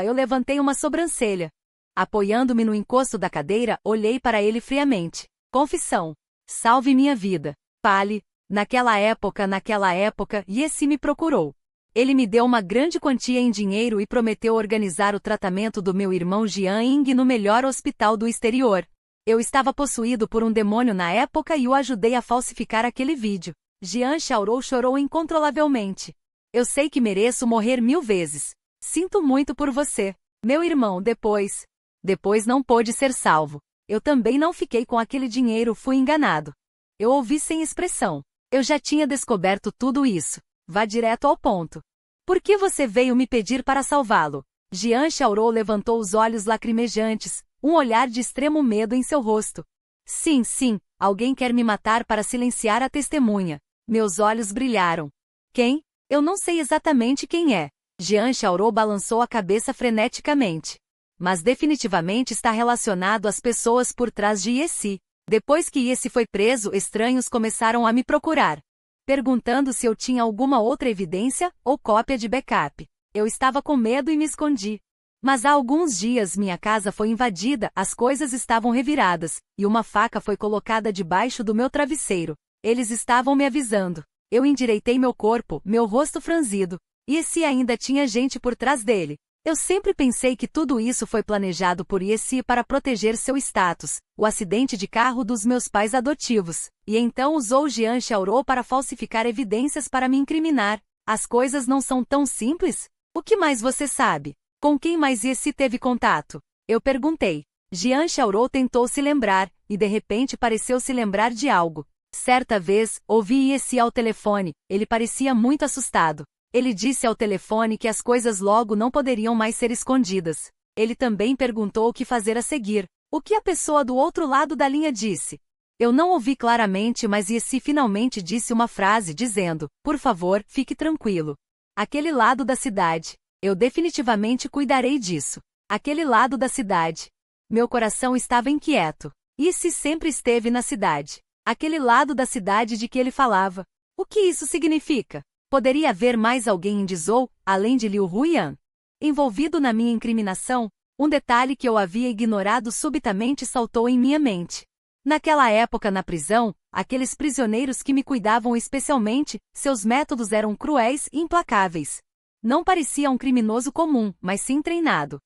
Eu levantei uma sobrancelha. Apoiando-me no encosto da cadeira, olhei para ele friamente. Confissão. Salve minha vida. Fale. Naquela época, Yessi me procurou. Ele me deu uma grande quantia em dinheiro e prometeu organizar o tratamento do meu irmão Jian Ying no melhor hospital do exterior. Eu estava possuído por um demônio na época e o ajudei a falsificar aquele vídeo. Jian Xiaorou chorou incontrolavelmente. Eu sei que mereço morrer 1000 vezes. Sinto muito por você. Meu irmão, depois não pôde ser salvo. Eu também não fiquei com aquele dinheiro, fui enganado. Eu ouvi sem expressão. Eu já tinha descoberto tudo isso. Vá direto ao ponto. Por que você veio me pedir para salvá-lo? Jian Xiaorou levantou os olhos lacrimejantes, um olhar de extremo medo em seu rosto. Sim, alguém quer me matar para silenciar a testemunha. Meus olhos brilharam. Quem? Eu não sei exatamente quem é. Jian Xiaorou balançou a cabeça freneticamente. Mas definitivamente está relacionado às pessoas por trás de Yessi. Depois que Yessi foi preso, estranhos começaram a me procurar, perguntando se eu tinha alguma outra evidência ou cópia de backup. Eu estava com medo e me escondi. Mas há alguns dias minha casa foi invadida, as coisas estavam reviradas, e uma faca foi colocada debaixo do meu travesseiro. Eles estavam me avisando. Eu endireitei meu corpo, meu rosto franzido. Yessi ainda tinha gente por trás dele. Eu sempre pensei que tudo isso foi planejado por Yessi para proteger seu status, o acidente de carro dos meus pais adotivos, e então usou Jian Xiaorou para falsificar evidências para me incriminar. As coisas não são tão simples? O que mais você sabe? Com quem mais Yessi teve contato? Eu perguntei. Jian Xiaorou tentou se lembrar, e de repente pareceu se lembrar de algo. Certa vez, ouvi Yessi ao telefone, ele parecia muito assustado. Ele disse ao telefone que as coisas logo não poderiam mais ser escondidas. Ele também perguntou o que fazer a seguir. O que a pessoa do outro lado da linha disse? Eu não ouvi claramente, mas Yessi finalmente disse uma frase dizendo, por favor, fique tranquilo. Aquele lado da cidade. Eu definitivamente cuidarei disso. Aquele lado da cidade. Meu coração estava inquieto. Yessi sempre esteve na cidade. Aquele lado da cidade de que ele falava. O que isso significa? Poderia haver mais alguém em Dezhou, além de Liu Huiyan? Envolvido na minha incriminação, um detalhe que eu havia ignorado subitamente saltou em minha mente. Naquela época na prisão, aqueles prisioneiros que me cuidavam especialmente, seus métodos eram cruéis e implacáveis. Não parecia um criminoso comum, mas sim treinado.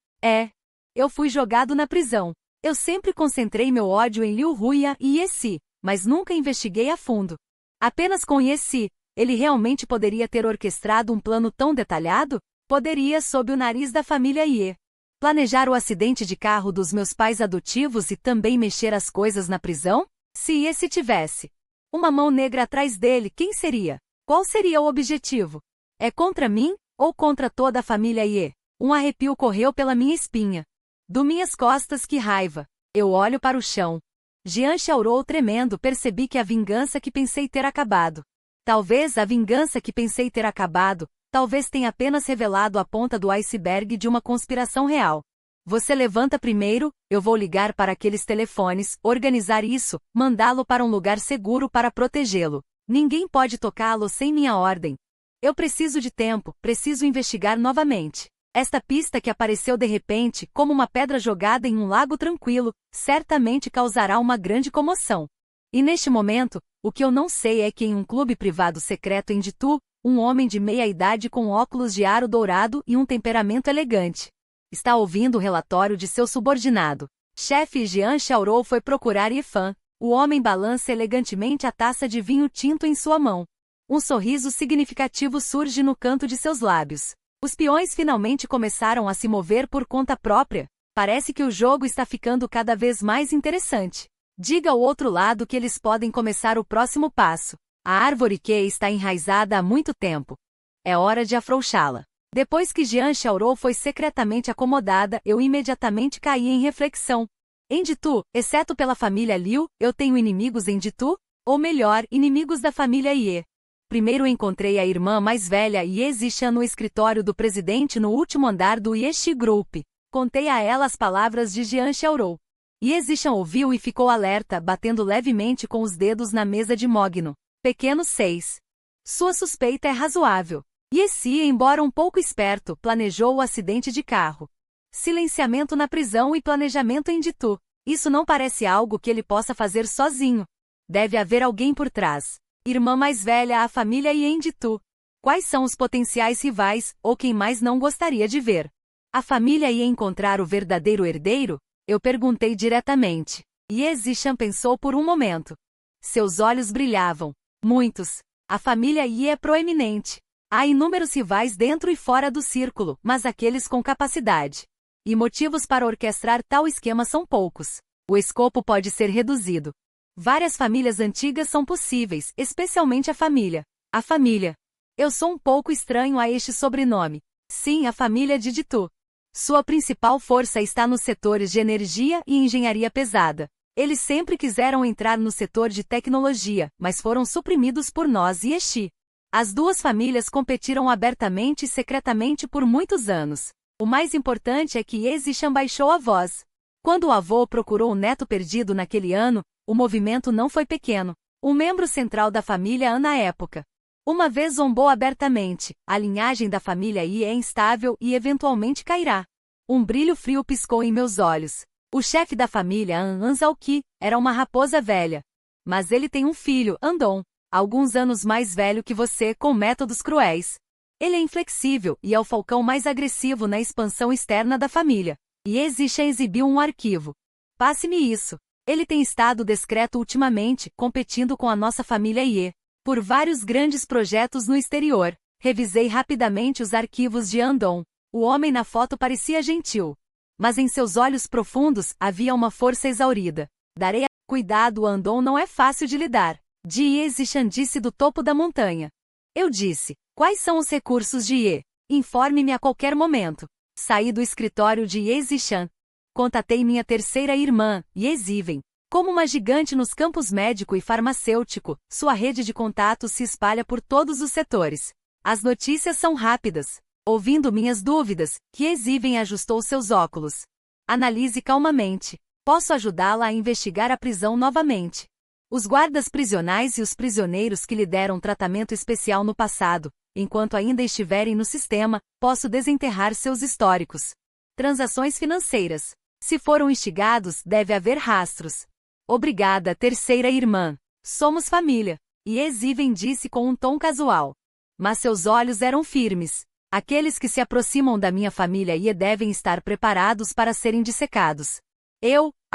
Eu fui jogado na prisão. Eu sempre concentrei meu ódio em Liu Huiyan e Yessi, mas nunca investiguei a fundo. Apenas com Yessi, ele realmente poderia ter orquestrado um plano tão detalhado? Poderia, sob o nariz da família Ye. Planejar o acidente de carro dos meus pais adotivos e também mexer as coisas na prisão? Se Yessi tivesse uma mão negra atrás dele, quem seria? Qual seria o objetivo? É contra mim, ou contra toda a família Ye? Um arrepio correu pela minha espinha. Do minhas costas, que raiva. Eu olho para o chão. Jian chorou tremendo, percebi que a vingança que pensei ter acabado. Talvez a vingança que pensei ter acabado, talvez tenha apenas revelado a ponta do iceberg de uma conspiração real. Você levanta primeiro, eu vou ligar para aqueles telefones, organizar isso, mandá-lo para um lugar seguro para protegê-lo. Ninguém pode tocá-lo sem minha ordem. Eu preciso de tempo, preciso investigar novamente. Esta pista que apareceu de repente, como uma pedra jogada em um lago tranquilo, certamente causará uma grande comoção. E neste momento, o que eu não sei é que em um clube privado secreto em Ditu, um homem de meia-idade com óculos de aro dourado e um temperamento elegante está ouvindo o relatório de seu subordinado. Chefe Jian Xiaorou foi procurar Yifan. O homem balança elegantemente a taça de vinho tinto em sua mão. Um sorriso significativo surge no canto de seus lábios. Os peões finalmente começaram a se mover por conta própria. Parece que o jogo está ficando cada vez mais interessante. Diga ao outro lado que eles podem começar o próximo passo. A árvore que está enraizada há muito tempo. É hora de afrouxá-la. Depois que Jian Xiaorou foi secretamente acomodada, eu imediatamente caí em reflexão. Em Ditu, exceto pela família Liu, eu tenho inimigos em Ditu? Ou melhor, inimigos da família Ye. Primeiro encontrei a irmã mais velha Ye Zishan no escritório do presidente no último andar do Yeshi Group. Contei a ela as palavras de Jian Xiaorou. Ye Zishan ouviu e ficou alerta, batendo levemente com os dedos na mesa de mogno. Pequeno 6. Sua suspeita é razoável. Yesi, embora um pouco esperto, planejou o acidente de carro. Silenciamento na prisão e planejamento em Ditu. Isso não parece algo que ele possa fazer sozinho. Deve haver alguém por trás. Irmã mais velha, a família Ye em Ditu. Quais são os potenciais rivais, ou quem mais não gostaria de ver? A família ia encontrar o verdadeiro herdeiro? Eu perguntei diretamente. Ye Zishan pensou por um momento. Seus olhos brilhavam. Muitos. A família Ye é proeminente. Há inúmeros rivais dentro e fora do círculo, mas aqueles com capacidade e motivos para orquestrar tal esquema são poucos. O escopo pode ser reduzido. Várias famílias antigas são possíveis, especialmente a família. A família. Eu sou um pouco estranho a este sobrenome. Sim, a família de Ditu. Sua principal força está nos setores de energia e engenharia pesada. Eles sempre quiseram entrar no setor de tecnologia, mas foram suprimidos por nós e Yeshi. As duas famílias competiram abertamente e secretamente por muitos anos. O mais importante é que Ye Zishan baixou a voz. Quando o avô procurou o neto perdido naquele ano, o movimento não foi pequeno. Um membro central da família An na época. Uma vez zombou abertamente, a linhagem da família Yi é instável e eventualmente cairá. Um brilho frio piscou em meus olhos. O chefe da família An Zhaoqi era uma raposa velha. Mas ele tem um filho, Andong, alguns anos mais velho que você, com métodos cruéis. Ele é inflexível e é o falcão mais agressivo na expansão externa da família. Ye Zishan exibiu um arquivo. Passe-me isso. Ele tem estado discreto ultimamente, competindo com a nossa família Ye por vários grandes projetos no exterior. Revisei rapidamente os arquivos de Andong. O homem na foto parecia gentil. Mas em seus olhos profundos havia uma força exaurida. Darei a... Cuidado, Andong não é fácil de lidar. Ye Zishan disse do topo da montanha. Eu disse, quais são os recursos de Ye? Informe-me a qualquer momento. Saí do escritório de Ye Zishan. Contatei minha terceira irmã, Ye Ziven. Como uma gigante nos campos médico e farmacêutico, sua rede de contatos se espalha por todos os setores. As notícias são rápidas. Ouvindo minhas dúvidas, Ye Ziven ajustou seus óculos. Analise calmamente. Posso ajudá-la a investigar a prisão novamente. Os guardas prisionais e os prisioneiros que lhe deram tratamento especial no passado, enquanto ainda estiverem no sistema, posso desenterrar seus históricos. Transações financeiras. Se foram instigados, deve haver rastros. Obrigada, terceira irmã. Somos família. Ye Ziven disse com um tom casual. Mas seus olhos eram firmes. Aqueles que se aproximam da minha família Ye devem estar preparados para serem dissecados.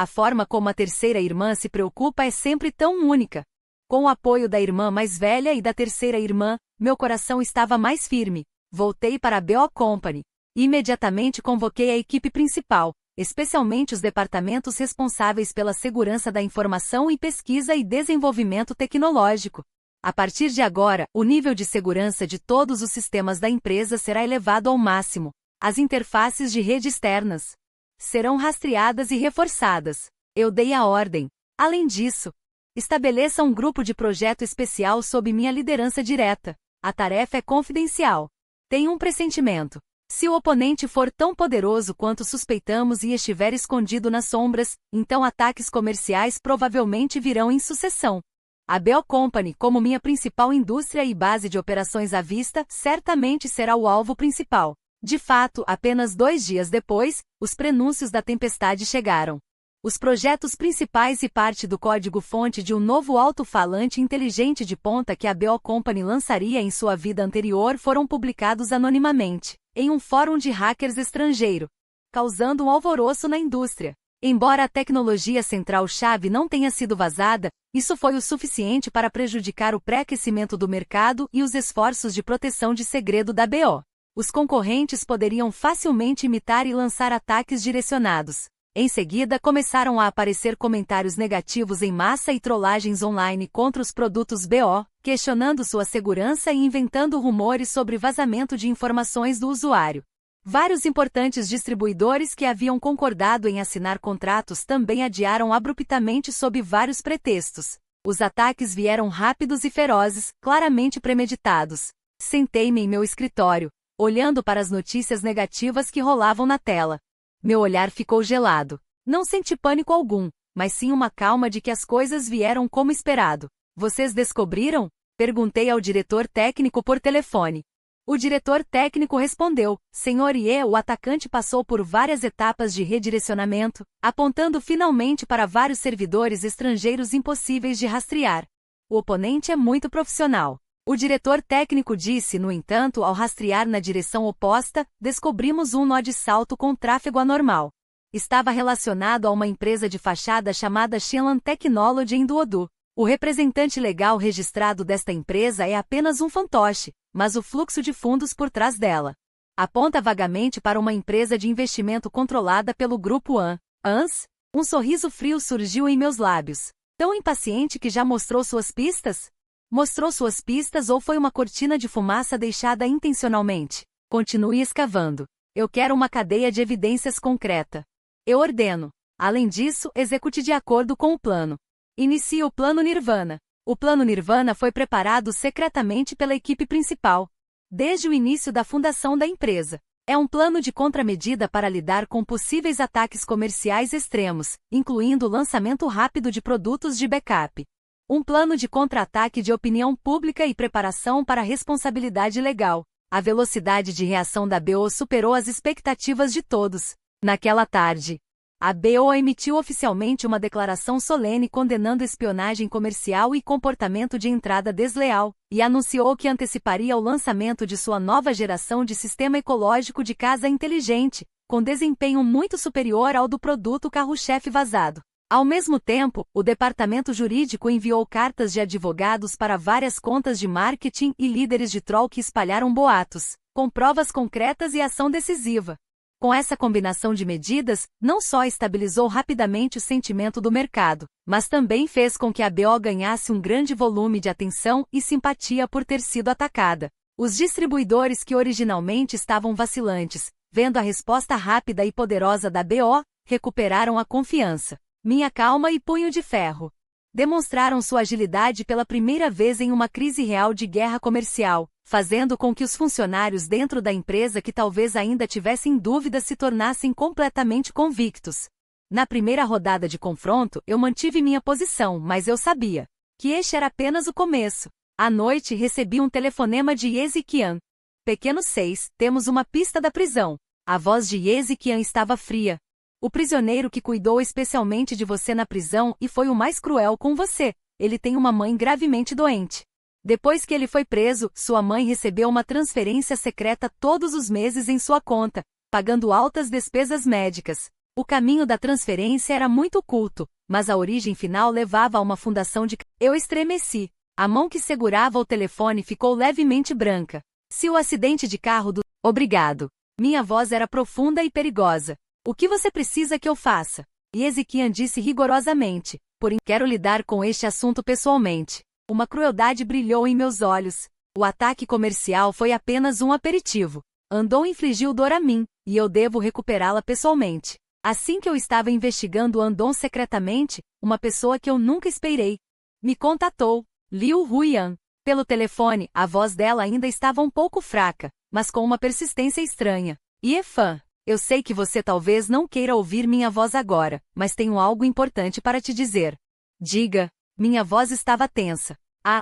A forma como a terceira irmã se preocupa é sempre tão única. Com o apoio da irmã mais velha e da terceira irmã, meu coração estava mais firme. Voltei para a BO Company. Imediatamente convoquei a equipe principal, especialmente os departamentos responsáveis pela segurança da informação e pesquisa e desenvolvimento tecnológico. A partir de agora, o nível de segurança de todos os sistemas da empresa será elevado ao máximo. As interfaces de rede externas serão rastreadas e reforçadas. Eu dei a ordem. Além disso, estabeleça um grupo de projeto especial sob minha liderança direta. A tarefa é confidencial. Tenho um pressentimento. Se o oponente for tão poderoso quanto suspeitamos e estiver escondido nas sombras, então ataques comerciais provavelmente virão em sucessão. A BO Company, como minha principal indústria e base de operações à vista, certamente será o alvo principal. De fato, apenas 2 dias depois, os prenúncios da tempestade chegaram. Os projetos principais e parte do código-fonte de um novo alto-falante inteligente de ponta que a BO Company lançaria em sua vida anterior foram publicados anonimamente, em um fórum de hackers estrangeiro, causando um alvoroço na indústria. Embora a tecnologia central-chave não tenha sido vazada, isso foi o suficiente para prejudicar o pré-aquecimento do mercado e os esforços de proteção de segredo da BO. Os concorrentes poderiam facilmente imitar e lançar ataques direcionados. Em seguida, começaram a aparecer comentários negativos em massa e trollagens online contra os produtos BO, questionando sua segurança e inventando rumores sobre vazamento de informações do usuário. Vários importantes distribuidores que haviam concordado em assinar contratos também adiaram abruptamente sob vários pretextos. Os ataques vieram rápidos e ferozes, claramente premeditados. Sentei-me em meu escritório, olhando para as notícias negativas que rolavam na tela. Meu olhar ficou gelado. Não senti pânico algum, mas sim uma calma de que as coisas vieram como esperado. Vocês descobriram? Perguntei ao diretor técnico por telefone. O diretor técnico respondeu: Senhor Ye, o atacante passou por várias etapas de redirecionamento, apontando finalmente para vários servidores estrangeiros impossíveis de rastrear. O oponente é muito profissional. O diretor técnico disse, no entanto, ao rastrear na direção oposta, descobrimos um nó de salto com tráfego anormal. Estava relacionado a uma empresa de fachada chamada Shenlan Technology em Duodu. O representante legal registrado desta empresa é apenas um fantoche, mas o fluxo de fundos por trás dela aponta vagamente para uma empresa de investimento controlada pelo grupo ANS. Um sorriso frio surgiu em meus lábios. Tão impaciente que já mostrou suas pistas? Mostrou suas pistas ou foi uma cortina de fumaça deixada intencionalmente? Continue escavando. Eu quero uma cadeia de evidências concreta. Eu ordeno. Além disso, execute de acordo com o plano. Inicie o Plano Nirvana. O Plano Nirvana foi preparado secretamente pela equipe principal, desde o início da fundação da empresa. É um plano de contramedida para lidar com possíveis ataques comerciais extremos, incluindo o lançamento rápido de produtos de backup. Um plano de contra-ataque de opinião pública e preparação para a responsabilidade legal. A velocidade de reação da BO superou as expectativas de todos. Naquela tarde, a BO emitiu oficialmente uma declaração solene condenando espionagem comercial e comportamento de entrada desleal, e anunciou que anteciparia o lançamento de sua nova geração de sistema ecológico de casa inteligente, com desempenho muito superior ao do produto carro-chefe vazado. Ao mesmo tempo, o departamento jurídico enviou cartas de advogados para várias contas de marketing e líderes de troll que espalharam boatos, com provas concretas e ação decisiva. Com essa combinação de medidas, não só estabilizou rapidamente o sentimento do mercado, mas também fez com que a BO ganhasse um grande volume de atenção e simpatia por ter sido atacada. Os distribuidores que originalmente estavam vacilantes, vendo a resposta rápida e poderosa da BO, recuperaram a confiança. Minha calma e punho de ferro demonstraram sua agilidade pela primeira vez em uma crise real de guerra comercial, fazendo com que os funcionários dentro da empresa que talvez ainda tivessem dúvidas se tornassem completamente convictos. Na primeira rodada de confronto, eu mantive minha posição, mas eu sabia que este era apenas o começo. À noite recebi um telefonema de Yezikian. Pequeno 6, temos uma pista da prisão. A voz de Yezikian estava fria. O prisioneiro que cuidou especialmente de você na prisão e foi o mais cruel com você. Ele tem uma mãe gravemente doente. Depois que ele foi preso, sua mãe recebeu uma transferência secreta todos os meses em sua conta, pagando altas despesas médicas. O caminho da transferência era muito oculto, mas a origem final levava a uma fundação de... Eu estremeci. A mão que segurava o telefone ficou levemente branca. Se o acidente de carro do... Obrigado. Minha voz era profunda e perigosa. O que você precisa que eu faça? E Ezequian disse rigorosamente. Porém, quero lidar com este assunto pessoalmente. Uma crueldade brilhou em meus olhos. O ataque comercial foi apenas um aperitivo. Andon infligiu dor a mim, e eu devo recuperá-la pessoalmente. Assim que eu estava investigando Andon secretamente, uma pessoa que eu nunca esperei me contatou, Liu Huiyan. Pelo telefone, a voz dela ainda estava um pouco fraca, mas com uma persistência estranha. Yefan, eu sei que você talvez não queira ouvir minha voz agora, mas tenho algo importante para te dizer. Diga. Minha voz estava tensa.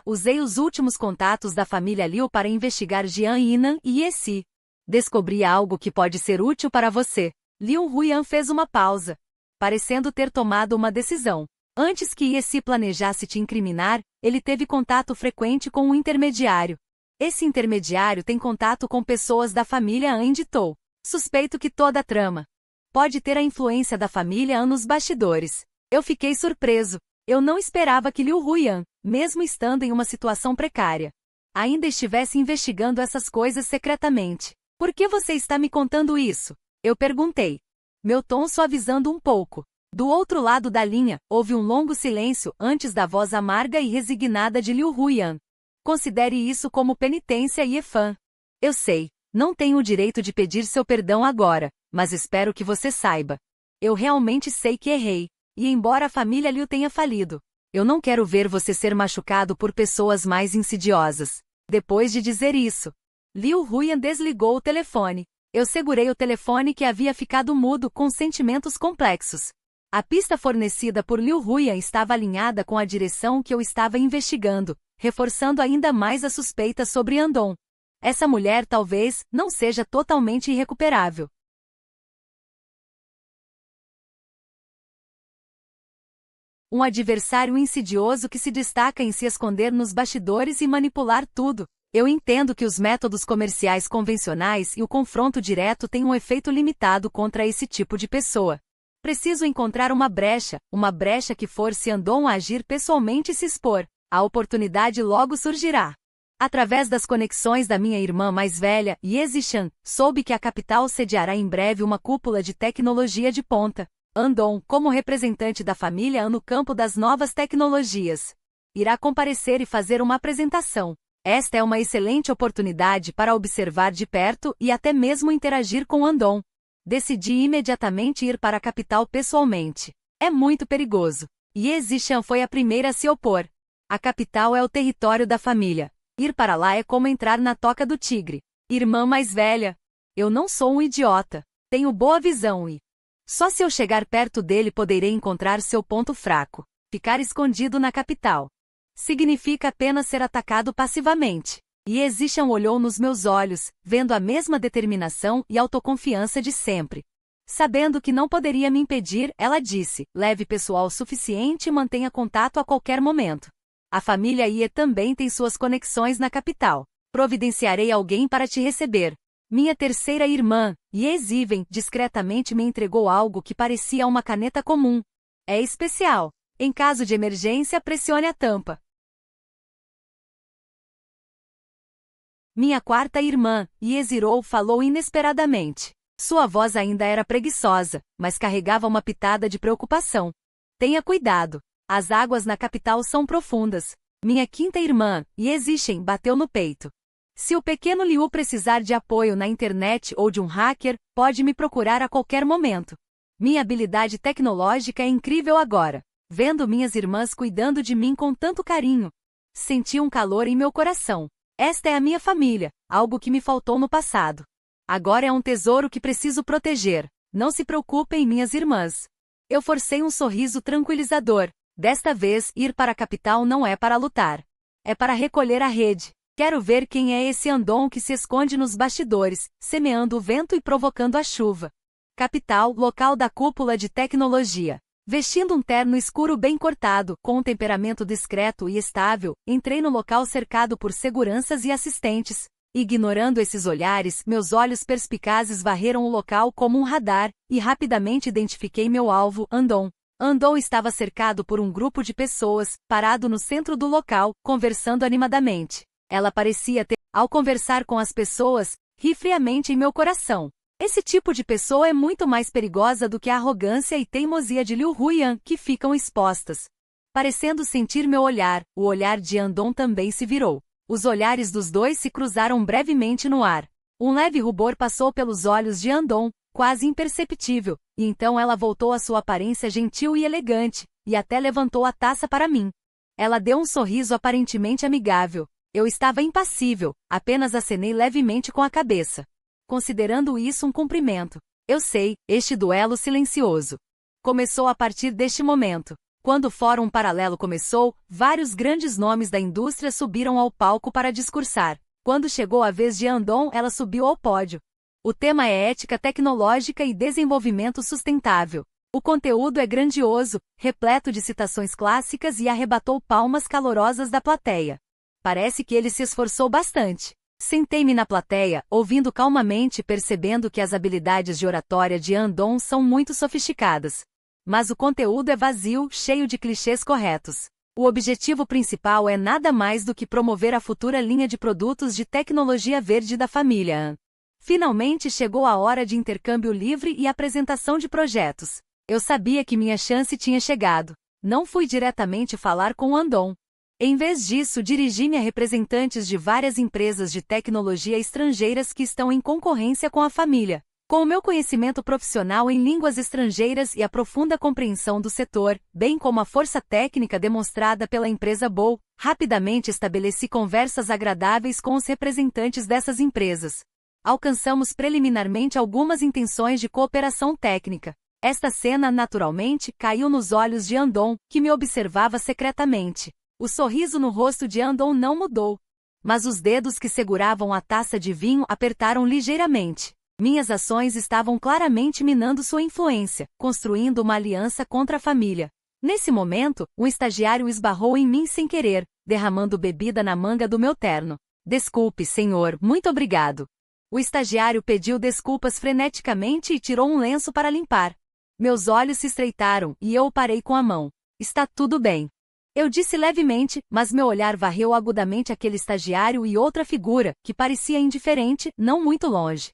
Usei os últimos contatos da família Liu para investigar Jian Yinan e Yesi. Descobri algo que pode ser útil para você. Liu Huiyan fez uma pausa, parecendo ter tomado uma decisão. Antes que Yesi planejasse te incriminar, ele teve contato frequente com um intermediário. Esse intermediário tem contato com pessoas da família An de Tou. Suspeito que toda a trama pode ter a influência da família An nos bastidores. Eu fiquei surpreso. Eu não esperava que Liu Huiyan, mesmo estando em uma situação precária, ainda estivesse investigando essas coisas secretamente. Por que você está me contando isso? Eu perguntei. Meu tom suavizando um pouco. Do outro lado da linha, houve um longo silêncio antes da voz amarga e resignada de Liu Huiyan. Considere isso como penitência, Yefan. Eu sei, não tenho o direito de pedir seu perdão agora, mas espero que você saiba. Eu realmente sei que errei. E embora a família Liu tenha falido, eu não quero ver você ser machucado por pessoas mais insidiosas. Depois de dizer isso, Liu Huiyan desligou o telefone. Eu segurei o telefone que havia ficado mudo com sentimentos complexos. A pista fornecida por Liu Huiyan estava alinhada com a direção que eu estava investigando, reforçando ainda mais a suspeita sobre Andon. Essa mulher talvez não seja totalmente irrecuperável. Um adversário insidioso que se destaca em se esconder nos bastidores e manipular tudo. Eu entendo que os métodos comerciais convencionais e o confronto direto têm um efeito limitado contra esse tipo de pessoa. Preciso encontrar uma brecha que force Andon a agir pessoalmente e se expor. A oportunidade logo surgirá. Através das conexões da minha irmã mais velha, Yezishan, soube que a capital sediará em breve uma cúpula de tecnologia de ponta. Andon, como representante da família An no campo das novas tecnologias, irá comparecer e fazer uma apresentação. Esta é uma excelente oportunidade para observar de perto e até mesmo interagir com Andon. Decidi imediatamente ir para a capital pessoalmente. É muito perigoso. Yezishan foi a primeira a se opor. A capital é o território da família. Ir para lá é como entrar na toca do tigre. Irmã mais velha. Eu não sou um idiota. Tenho boa visão e só se eu chegar perto dele poderei encontrar seu ponto fraco. Ficar escondido na capital significa apenas ser atacado passivamente. E Yezishan olhou nos meus olhos, vendo a mesma determinação e autoconfiança de sempre. Sabendo que não poderia me impedir, ela disse, leve pessoal suficiente e mantenha contato a qualquer momento. A família Ye também tem suas conexões na capital. Providenciarei alguém para te receber. Minha terceira irmã, Ye Ziven, discretamente me entregou algo que parecia uma caneta comum. É especial. Em caso de emergência, pressione a tampa. Minha quarta irmã, Yezirou, falou inesperadamente. Sua voz ainda era preguiçosa, mas carregava uma pitada de preocupação. Tenha cuidado. As águas na capital são profundas. Minha quinta irmã, Yezishen, bateu no peito. Se o pequeno Liu precisar de apoio na internet ou de um hacker, pode me procurar a qualquer momento. Minha habilidade tecnológica é incrível agora. Vendo minhas irmãs cuidando de mim com tanto carinho, senti um calor em meu coração. Esta é a minha família, algo que me faltou no passado. Agora é um tesouro que preciso proteger. Não se preocupem, minhas irmãs. Eu forcei um sorriso tranquilizador. Desta vez, ir para a capital não é para lutar. É para recolher a rede. Quero ver quem é esse Andon que se esconde nos bastidores, semeando o vento e provocando a chuva. Capital, local da cúpula de tecnologia. Vestindo um terno escuro bem cortado, com um temperamento discreto e estável, entrei no local cercado por seguranças e assistentes. Ignorando esses olhares, meus olhos perspicazes varreram o local como um radar, e rapidamente identifiquei meu alvo, Andon. Andon estava cercado por um grupo de pessoas, parado no centro do local, conversando animadamente. Ela parecia ter, ao conversar com as pessoas, ri friamente em meu coração. Esse tipo de pessoa é muito mais perigosa do que a arrogância e teimosia de Liu Huiyan, que ficam expostas. Parecendo sentir meu olhar, o olhar de Andon também se virou. Os olhares dos dois se cruzaram brevemente no ar. Um leve rubor passou pelos olhos de Andon, quase imperceptível, e então ela voltou à sua aparência gentil e elegante, e até levantou a taça para mim. Ela deu um sorriso aparentemente amigável. Eu estava impassível, apenas acenei levemente com a cabeça, considerando isso um cumprimento. Eu sei, este duelo silencioso começou a partir deste momento. Quando o Fórum Paralelo começou, vários grandes nomes da indústria subiram ao palco para discursar. Quando chegou a vez de Andon, ela subiu ao pódio. O tema é ética tecnológica e desenvolvimento sustentável. O conteúdo é grandioso, repleto de citações clássicas e arrebatou palmas calorosas da plateia. Parece que ele se esforçou bastante. Sentei-me na plateia, ouvindo calmamente e percebendo que as habilidades de oratória de Andon são muito sofisticadas. Mas o conteúdo é vazio, cheio de clichês corretos. O objetivo principal é nada mais do que promover a futura linha de produtos de tecnologia verde da família. Finalmente chegou a hora de intercâmbio livre e apresentação de projetos. Eu sabia que minha chance tinha chegado. Não fui diretamente falar com Andon. Em vez disso, dirigi-me a representantes de várias empresas de tecnologia estrangeiras que estão em concorrência com a família. Com o meu conhecimento profissional em línguas estrangeiras e a profunda compreensão do setor, bem como a força técnica demonstrada pela empresa Bow, rapidamente estabeleci conversas agradáveis com os representantes dessas empresas. Alcançamos preliminarmente algumas intenções de cooperação técnica. Esta cena, naturalmente, caiu nos olhos de Andon, que me observava secretamente. O sorriso no rosto de Andon não mudou, mas os dedos que seguravam a taça de vinho apertaram ligeiramente. Minhas ações estavam claramente minando sua influência, construindo uma aliança contra a família. Nesse momento, um estagiário esbarrou em mim sem querer, derramando bebida na manga do meu terno. Desculpe, senhor, muito obrigado. O estagiário pediu desculpas freneticamente e tirou um lenço para limpar. Meus olhos se estreitaram e eu o parei com a mão. Está tudo bem. Eu disse levemente, mas meu olhar varreu agudamente aquele estagiário e outra figura, que parecia indiferente, não muito longe.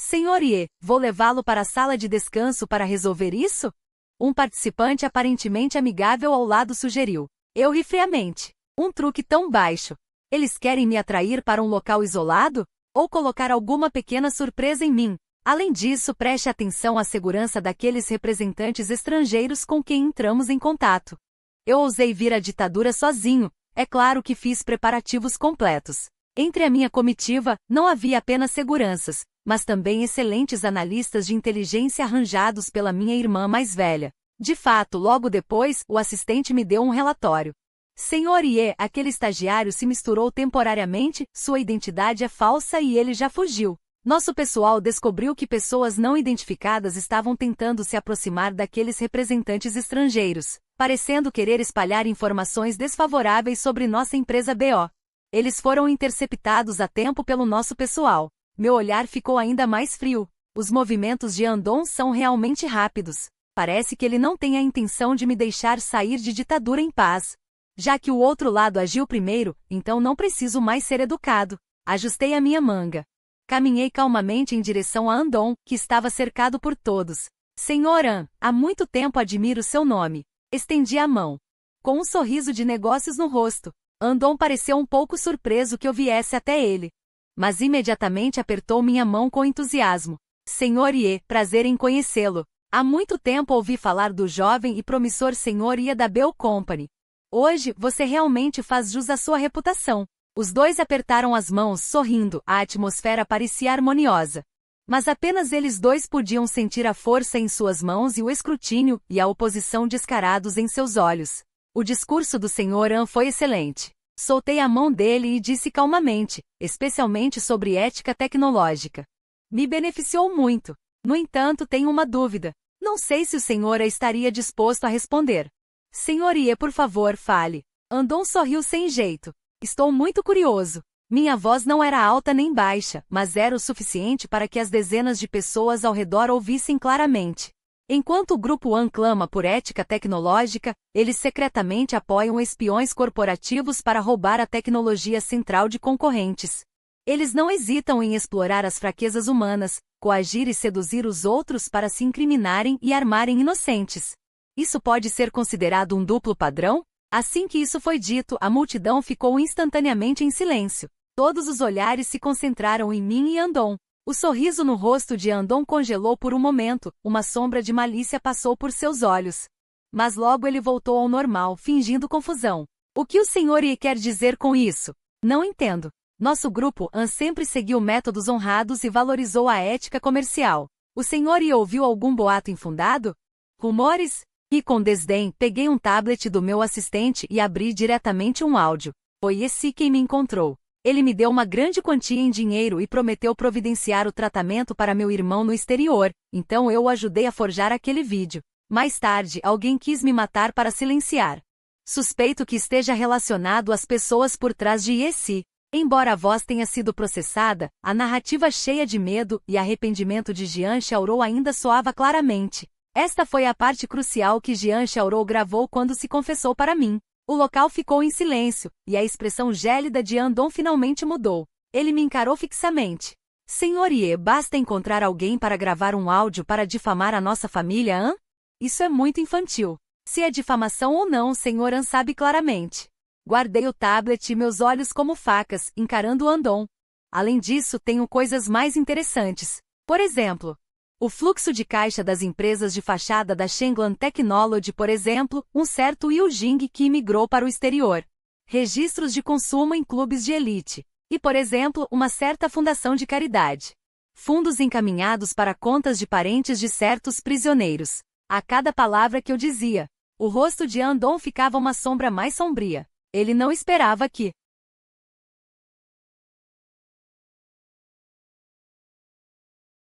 Senhor Ye, vou levá-lo para a sala de descanso para resolver isso? Um participante aparentemente amigável ao lado sugeriu. Eu ri friamente. Um truque tão baixo. Eles querem me atrair para um local isolado? Ou colocar alguma pequena surpresa em mim? Além disso, preste atenção à segurança daqueles representantes estrangeiros com quem entramos em contato. Eu ousei vir à ditadura sozinho, é claro que fiz preparativos completos. Entre a minha comitiva, não havia apenas seguranças, mas também excelentes analistas de inteligência arranjados pela minha irmã mais velha. De fato, logo depois, o assistente me deu um relatório. Senhor Ye, aquele estagiário se misturou temporariamente, sua identidade é falsa e ele já fugiu. Nosso pessoal descobriu que pessoas não identificadas estavam tentando se aproximar daqueles representantes estrangeiros, parecendo querer espalhar informações desfavoráveis sobre nossa empresa BO. Eles foram interceptados a tempo pelo nosso pessoal. Meu olhar ficou ainda mais frio. Os movimentos de Andon são realmente rápidos. Parece que ele não tem a intenção de me deixar sair de ditadura em paz. Já que o outro lado agiu primeiro, então não preciso mais ser educado. Ajustei a minha manga. Caminhei calmamente em direção a Andon, que estava cercado por todos. Senhor An, há muito tempo admiro seu nome. Estendi a mão. Com um sorriso de negócios no rosto. Andon pareceu um pouco surpreso que eu viesse até ele. Mas imediatamente apertou minha mão com entusiasmo. Senhor Ye, prazer em conhecê-lo. Há muito tempo ouvi falar do jovem e promissor Senhor Ye da Bell Company. Hoje, você realmente faz jus à sua reputação. Os dois apertaram as mãos sorrindo, a atmosfera parecia harmoniosa. Mas apenas eles dois podiam sentir a força em suas mãos e o escrutínio e a oposição descarados em seus olhos. O discurso do Sr. An foi excelente. Soltei a mão dele e disse calmamente, especialmente sobre ética tecnológica. Me beneficiou muito. No entanto, tenho uma dúvida. Não sei se o Sr. estaria disposto a responder. Senhor Ye, por favor, fale. Andon sorriu sem jeito. Estou muito curioso. Minha voz não era alta nem baixa, mas era o suficiente para que as dezenas de pessoas ao redor ouvissem claramente. Enquanto o Grupo An clama por ética tecnológica, eles secretamente apoiam espiões corporativos para roubar a tecnologia central de concorrentes. Eles não hesitam em explorar as fraquezas humanas, coagir e seduzir os outros para se incriminarem e armarem inocentes. Isso pode ser considerado um duplo padrão? Assim que isso foi dito, a multidão ficou instantaneamente em silêncio. Todos os olhares se concentraram em mim e Andon. O sorriso no rosto de Andon congelou por um momento, uma sombra de malícia passou por seus olhos. Mas logo ele voltou ao normal, fingindo confusão. O que o Sr. Yi quer dizer com isso? Não entendo. Nosso grupo sempre seguiu métodos honrados e valorizou a ética comercial. O Sr. Yi ouviu algum boato infundado? Rumores? E com desdém, peguei um tablet do meu assistente e abri diretamente um áudio. Foi esse quem me encontrou. Ele me deu uma grande quantia em dinheiro e prometeu providenciar o tratamento para meu irmão no exterior, então eu o ajudei a forjar aquele vídeo. Mais tarde, alguém quis me matar para silenciar. Suspeito que esteja relacionado às pessoas por trás de Yessi. Embora a voz tenha sido processada, a narrativa cheia de medo e arrependimento de Jian Xiaorou ainda soava claramente. Esta foi a parte crucial que Jian Xiaorou gravou quando se confessou para mim. O local ficou em silêncio, e a expressão gélida de Andon finalmente mudou. Ele me encarou fixamente. Sr. Ye, basta encontrar alguém para gravar um áudio para difamar a nossa família, hã? Isso é muito infantil. Se é difamação ou não, o Sr. An sabe claramente. Guardei o tablet e meus olhos como facas, encarando Andon. Além disso, tenho coisas mais interessantes. Por exemplo, o fluxo de caixa das empresas de fachada da Shenglan Technology, por exemplo, um certo Yu Jing que imigrou para o exterior. Registros de consumo em clubes de elite. E, por exemplo, uma certa fundação de caridade. Fundos encaminhados para contas de parentes de certos prisioneiros. A cada palavra que eu dizia, o rosto de Andon ficava uma sombra mais sombria. Ele não esperava que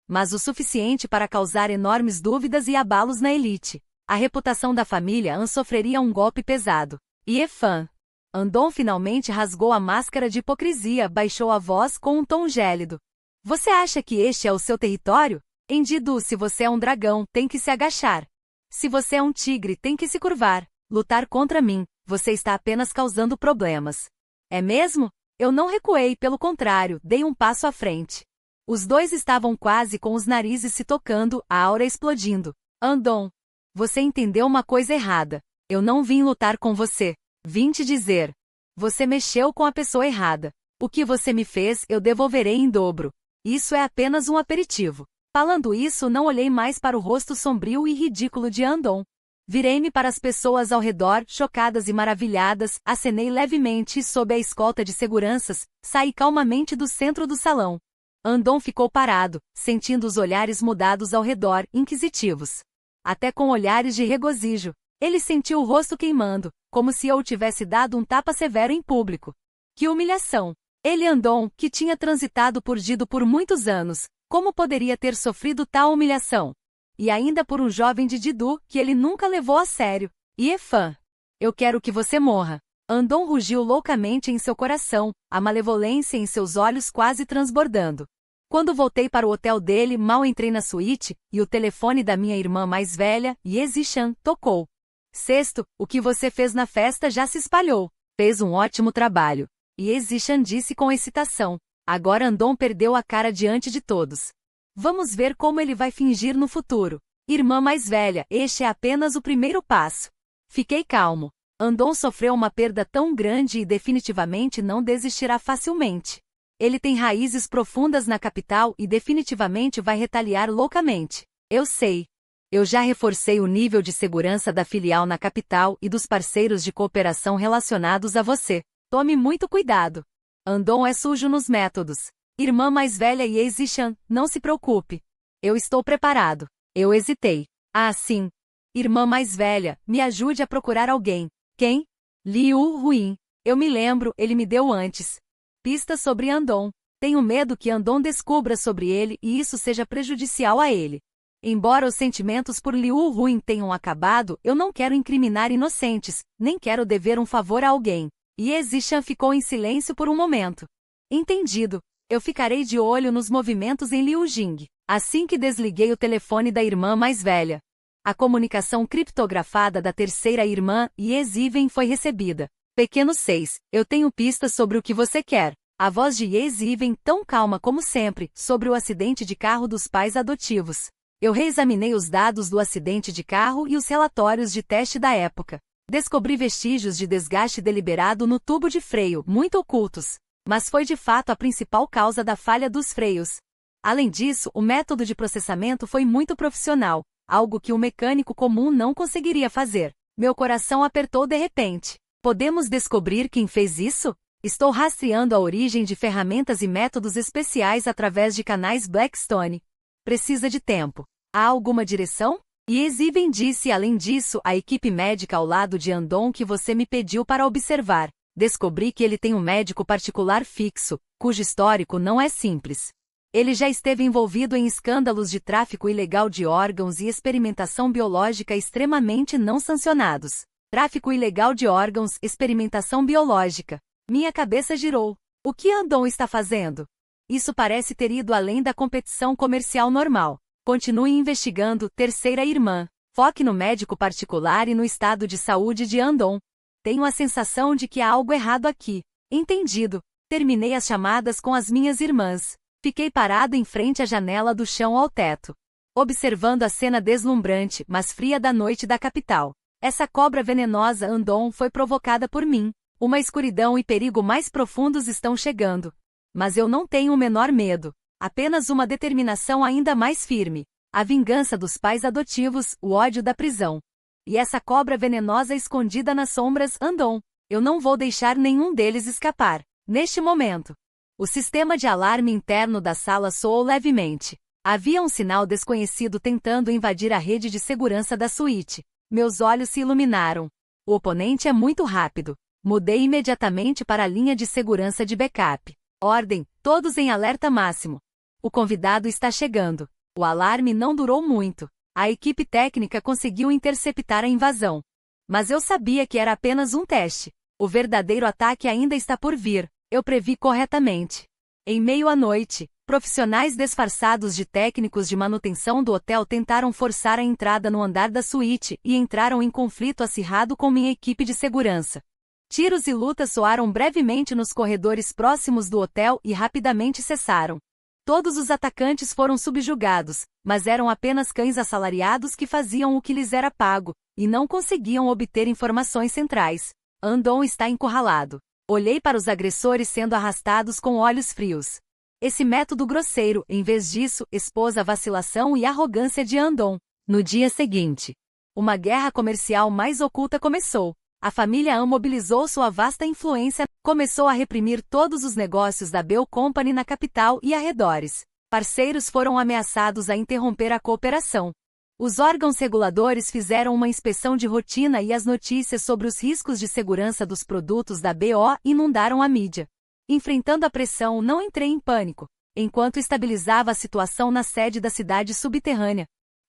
mas o suficiente para causar enormes dúvidas e abalos na elite. A reputação da família An sofreria um golpe pesado. Fan. Andon finalmente rasgou a máscara de hipocrisia, baixou a voz com um tom gélido. Você acha que este é o seu território? Endidu, se você é um dragão, tem que se agachar. Se você é um tigre, tem que se curvar. Lutar contra mim, você está apenas causando problemas. É mesmo? Eu não recuei, pelo contrário, dei um passo à frente. Os dois estavam quase com os narizes se tocando, a aura explodindo. Andon, você entendeu uma coisa errada. Eu não vim lutar com você. Vim te dizer. Você mexeu com a pessoa errada. O que você me fez, eu devolverei em dobro. Isso é apenas um aperitivo. Falando isso, não olhei mais para o rosto sombrio e ridículo de Andon. Virei-me para as pessoas ao redor, chocadas e maravilhadas, acenei levemente e, sob a escolta de seguranças, saí calmamente do centro do salão. Andon ficou parado, sentindo os olhares mudados ao redor, inquisitivos. Até com olhares de regozijo. Ele sentiu o rosto queimando, como se eu tivesse dado um tapa severo em público. Que humilhação! Ele, Andon, que tinha transitado por Dido por muitos anos, como poderia ter sofrido tal humilhação? E ainda por um jovem de Didu, que ele nunca levou a sério. Fan. Eu quero que você morra. Andon rugiu loucamente em seu coração, a malevolência em seus olhos quase transbordando. Quando voltei para o hotel dele, mal entrei na suíte, e o telefone da minha irmã mais velha, Yezichan, tocou. Sexto, o que você fez na festa já se espalhou. Fez um ótimo trabalho. Yezichan disse com excitação. Agora Andon perdeu a cara diante de todos. Vamos ver como ele vai fingir no futuro. Irmã mais velha, este é apenas o primeiro passo. Fiquei calmo. Andon sofreu uma perda tão grande e definitivamente não desistirá facilmente. Ele tem raízes profundas na capital e definitivamente vai retaliar loucamente. Eu sei. Eu já reforcei o nível de segurança da filial na capital e dos parceiros de cooperação relacionados a você. Tome muito cuidado. Andon é sujo nos métodos. Irmã mais velha Yezichan, não se preocupe. Eu estou preparado. Eu hesitei. Ah, sim. Irmã mais velha, me ajude a procurar alguém. Quem? Liu Ruin. Eu me lembro, ele me deu antes. Pistas sobre Andon. Tenho medo que Andon descubra sobre ele e isso seja prejudicial a ele. Embora os sentimentos por Liu Ruin tenham acabado, eu não quero incriminar inocentes, nem quero dever um favor a alguém. Yezichan ficou em silêncio por um momento. Entendido. Eu ficarei de olho nos movimentos em Liu Jing. Assim que desliguei o telefone da irmã mais velha. A comunicação criptografada da terceira irmã, Yeziven, foi recebida. Pequeno 6, eu tenho pistas sobre o que você quer. A voz de Yeziven, tão calma como sempre, sobre o acidente de carro dos pais adotivos. Eu reexaminei os dados do acidente de carro e os relatórios de teste da época. Descobri vestígios de desgaste deliberado no tubo de freio, muito ocultos. Mas foi de fato a principal causa da falha dos freios. Além disso, o método de processamento foi muito profissional, algo que um mecânico comum não conseguiria fazer. Meu coração apertou de repente. Podemos descobrir quem fez isso? Estou rastreando a origem de ferramentas e métodos especiais através de canais Blackstone. Precisa de tempo. Há alguma direção? E Steven disse além disso a equipe médica ao lado de Andon que você me pediu para observar. Descobri que ele tem um médico particular fixo, cujo histórico não é simples. Ele já esteve envolvido em escândalos de tráfico ilegal de órgãos e experimentação biológica extremamente não sancionados. Tráfico ilegal de órgãos, experimentação biológica. Minha cabeça girou. O que Andon está fazendo? Isso parece ter ido além da competição comercial normal. Continue investigando, terceira irmã. Foque no médico particular e no estado de saúde de Andon. Tenho a sensação de que há algo errado aqui. Entendido. Terminei as chamadas com as minhas irmãs. Fiquei parado em frente à janela do chão ao teto, observando a cena deslumbrante, mas fria da noite da capital. Essa cobra venenosa Andon foi provocada por mim. Uma escuridão e perigo mais profundos estão chegando. Mas eu não tenho o menor medo. Apenas uma determinação ainda mais firme. A vingança dos pais adotivos, o ódio da prisão. E essa cobra venenosa escondida nas sombras, Andon. Eu não vou deixar nenhum deles escapar. Neste momento. O sistema de alarme interno da sala soou levemente. Havia um sinal desconhecido tentando invadir a rede de segurança da suíte. Meus olhos se iluminaram. O oponente é muito rápido. Mudei imediatamente para a linha de segurança de backup. Ordem, todos em alerta máximo. O convidado está chegando. O alarme não durou muito. A equipe técnica conseguiu interceptar a invasão. Mas eu sabia que era apenas um teste. O verdadeiro ataque ainda está por vir. Eu previ corretamente. Em meio à noite, profissionais disfarçados de técnicos de manutenção do hotel tentaram forçar a entrada no andar da suíte e entraram em conflito acirrado com minha equipe de segurança. Tiros e lutas soaram brevemente nos corredores próximos do hotel e rapidamente cessaram. Todos os atacantes foram subjugados, mas eram apenas cães assalariados que faziam o que lhes era pago, e não conseguiam obter informações centrais. Andon está encurralado. Olhei para os agressores sendo arrastados com olhos frios. Esse método grosseiro, em vez disso, expôs a vacilação e arrogância de Andon. No dia seguinte, uma guerra comercial mais oculta começou. A família An mobilizou sua vasta influência, começou a reprimir todos os negócios da Bell Company na capital e arredores. Parceiros foram ameaçados a interromper a cooperação. Os órgãos reguladores fizeram uma inspeção de rotina e as notícias sobre os riscos de segurança dos produtos da BO inundaram a mídia. Enfrentando a pressão, não entrei em pânico, enquanto estabilizava a situação na sede da cidade subterrânea.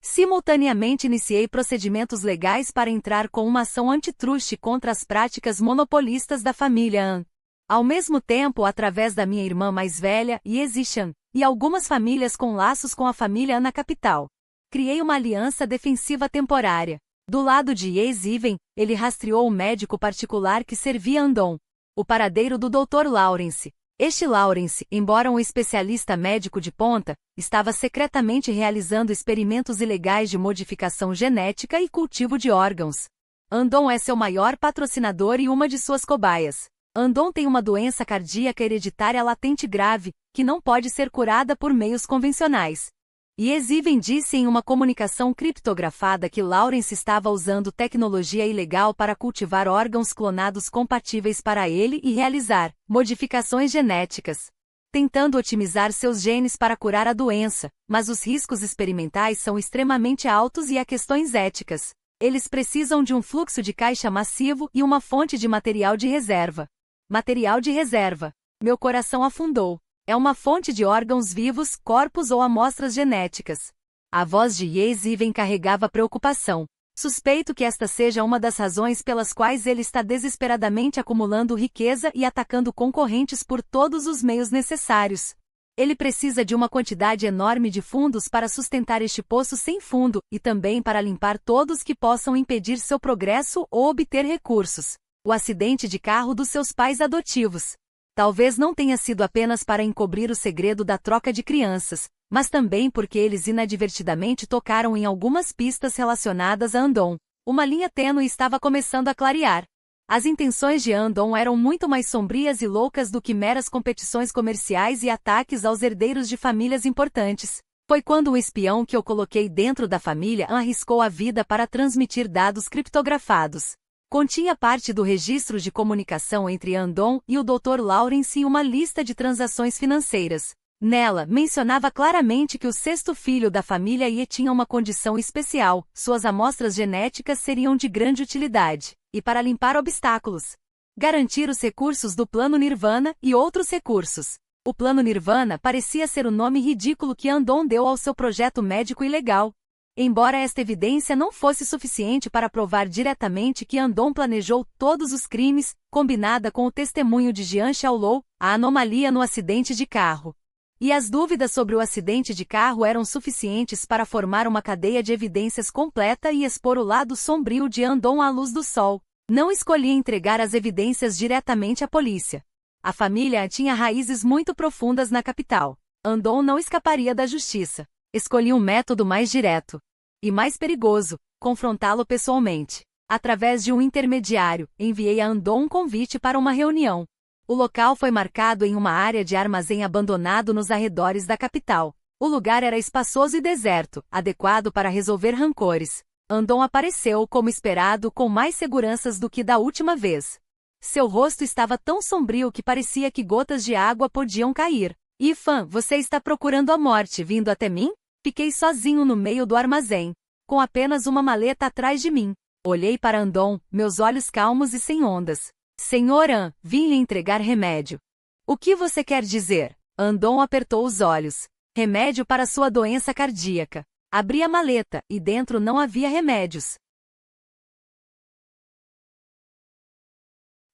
Simultaneamente iniciei procedimentos legais para entrar com uma ação antitruste contra as práticas monopolistas da família An. Ao mesmo tempo, através da minha irmã mais velha, Yezichan, e algumas famílias com laços com a família An na capital. Criei uma aliança defensiva temporária. Do lado de Steven, ele rastreou o médico particular que servia Andon. O paradeiro do Dr. Lawrence. Este Lawrence, embora um especialista médico de ponta, estava secretamente realizando experimentos ilegais de modificação genética e cultivo de órgãos. Andon é seu maior patrocinador e uma de suas cobaias. Andon tem uma doença cardíaca hereditária latente grave, que não pode ser curada por meios convencionais. E Steven disse em uma comunicação criptografada que Lawrence estava usando tecnologia ilegal para cultivar órgãos clonados compatíveis para ele e realizar modificações genéticas, tentando otimizar seus genes para curar a doença, mas os riscos experimentais são extremamente altos e há questões éticas. Eles precisam de um fluxo de caixa massivo e uma fonte de material de reserva. Material de reserva. Meu coração afundou. É uma fonte de órgãos vivos, corpos ou amostras genéticas. A voz de Steven carregava preocupação. Suspeito que esta seja uma das razões pelas quais ele está desesperadamente acumulando riqueza e atacando concorrentes por todos os meios necessários. Ele precisa de uma quantidade enorme de fundos para sustentar este poço sem fundo, e também para limpar todos que possam impedir seu progresso ou obter recursos. O acidente de carro dos seus pais adotivos. Talvez não tenha sido apenas para encobrir o segredo da troca de crianças, mas também porque eles inadvertidamente tocaram em algumas pistas relacionadas a Andon. Uma linha tênue estava começando a clarear. As intenções de Andon eram muito mais sombrias e loucas do que meras competições comerciais e ataques aos herdeiros de famílias importantes. Foi quando o espião que eu coloquei dentro da família arriscou a vida para transmitir dados criptografados. Continha parte do registro de comunicação entre Andon e o Dr. Lawrence e uma lista de transações financeiras. Nela, mencionava claramente que o sexto filho da família Ye tinha uma condição especial, suas amostras genéticas seriam de grande utilidade, e para limpar obstáculos, garantir os recursos do Plano Nirvana e outros recursos. O Plano Nirvana parecia ser o nome ridículo que Andon deu ao seu projeto médico ilegal. Embora esta evidência não fosse suficiente para provar diretamente que Andon planejou todos os crimes, combinada com o testemunho de Jian Xiaolou, a anomalia no acidente de carro. E as dúvidas sobre o acidente de carro eram suficientes para formar uma cadeia de evidências completa e expor o lado sombrio de Andon à luz do sol. Não escolhi entregar as evidências diretamente à polícia. A família tinha raízes muito profundas na capital. Andon não escaparia da justiça. Escolhi um método mais direto e mais perigoso, confrontá-lo pessoalmente. Através de um intermediário, enviei a Andon um convite para uma reunião. O local foi marcado em uma área de armazém abandonado nos arredores da capital. O lugar era espaçoso e deserto, adequado para resolver rancores. Andon apareceu, como esperado, com mais seguranças do que da última vez. Seu rosto estava tão sombrio que parecia que gotas de água podiam cair. Ifan, você está procurando a morte vindo até mim? Fiquei sozinho no meio do armazém, com apenas uma maleta atrás de mim. Olhei para Andon, meus olhos calmos e sem ondas. Senhor An, vim lhe entregar remédio. O que você quer dizer? Andon apertou os olhos. Remédio para sua doença cardíaca. Abri a maleta, e dentro não havia remédios.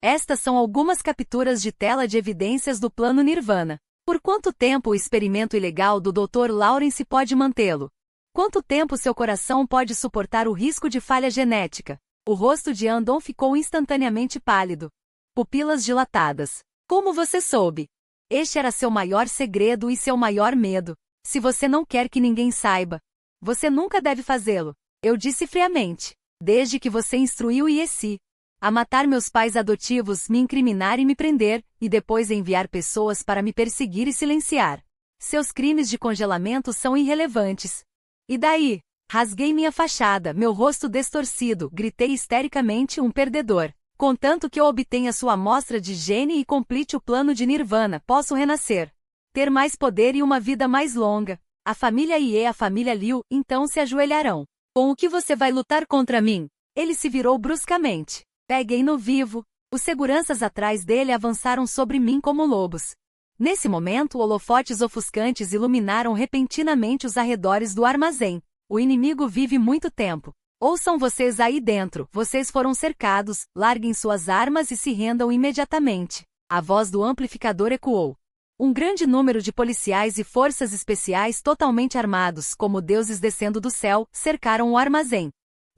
Estas são algumas capturas de tela de evidências do Plano Nirvana. Por quanto tempo o experimento ilegal do Dr. Lawrence pode mantê-lo? Quanto tempo seu coração pode suportar o risco de falha genética? O rosto de Andon ficou instantaneamente pálido. Pupilas dilatadas. Como você soube? Este era seu maior segredo e seu maior medo. Se você não quer que ninguém saiba, você nunca deve fazê-lo. Eu disse friamente. Desde que você instruiu Yessi a matar meus pais adotivos, me incriminar e me prender, e depois enviar pessoas para me perseguir e silenciar. Seus crimes de congelamento são irrelevantes. E daí? Rasguei minha fachada, meu rosto distorcido, gritei histericamente, um perdedor. Contanto que eu obtenha sua amostra de gene e complete o plano de Nirvana, posso renascer. Ter mais poder e uma vida mais longa. A família Ye e a família Liu, então se ajoelharão. Com o que você vai lutar contra mim? Ele se virou bruscamente. Peguei-no vivo. Os seguranças atrás dele avançaram sobre mim como lobos. Nesse momento, holofotes ofuscantes iluminaram repentinamente os arredores do armazém. O inimigo vive muito tempo. Ouçam vocês aí dentro, vocês foram cercados, larguem suas armas e se rendam imediatamente. A voz do amplificador ecoou. Um grande número de policiais e forças especiais totalmente armados, como deuses descendo do céu, cercaram o armazém.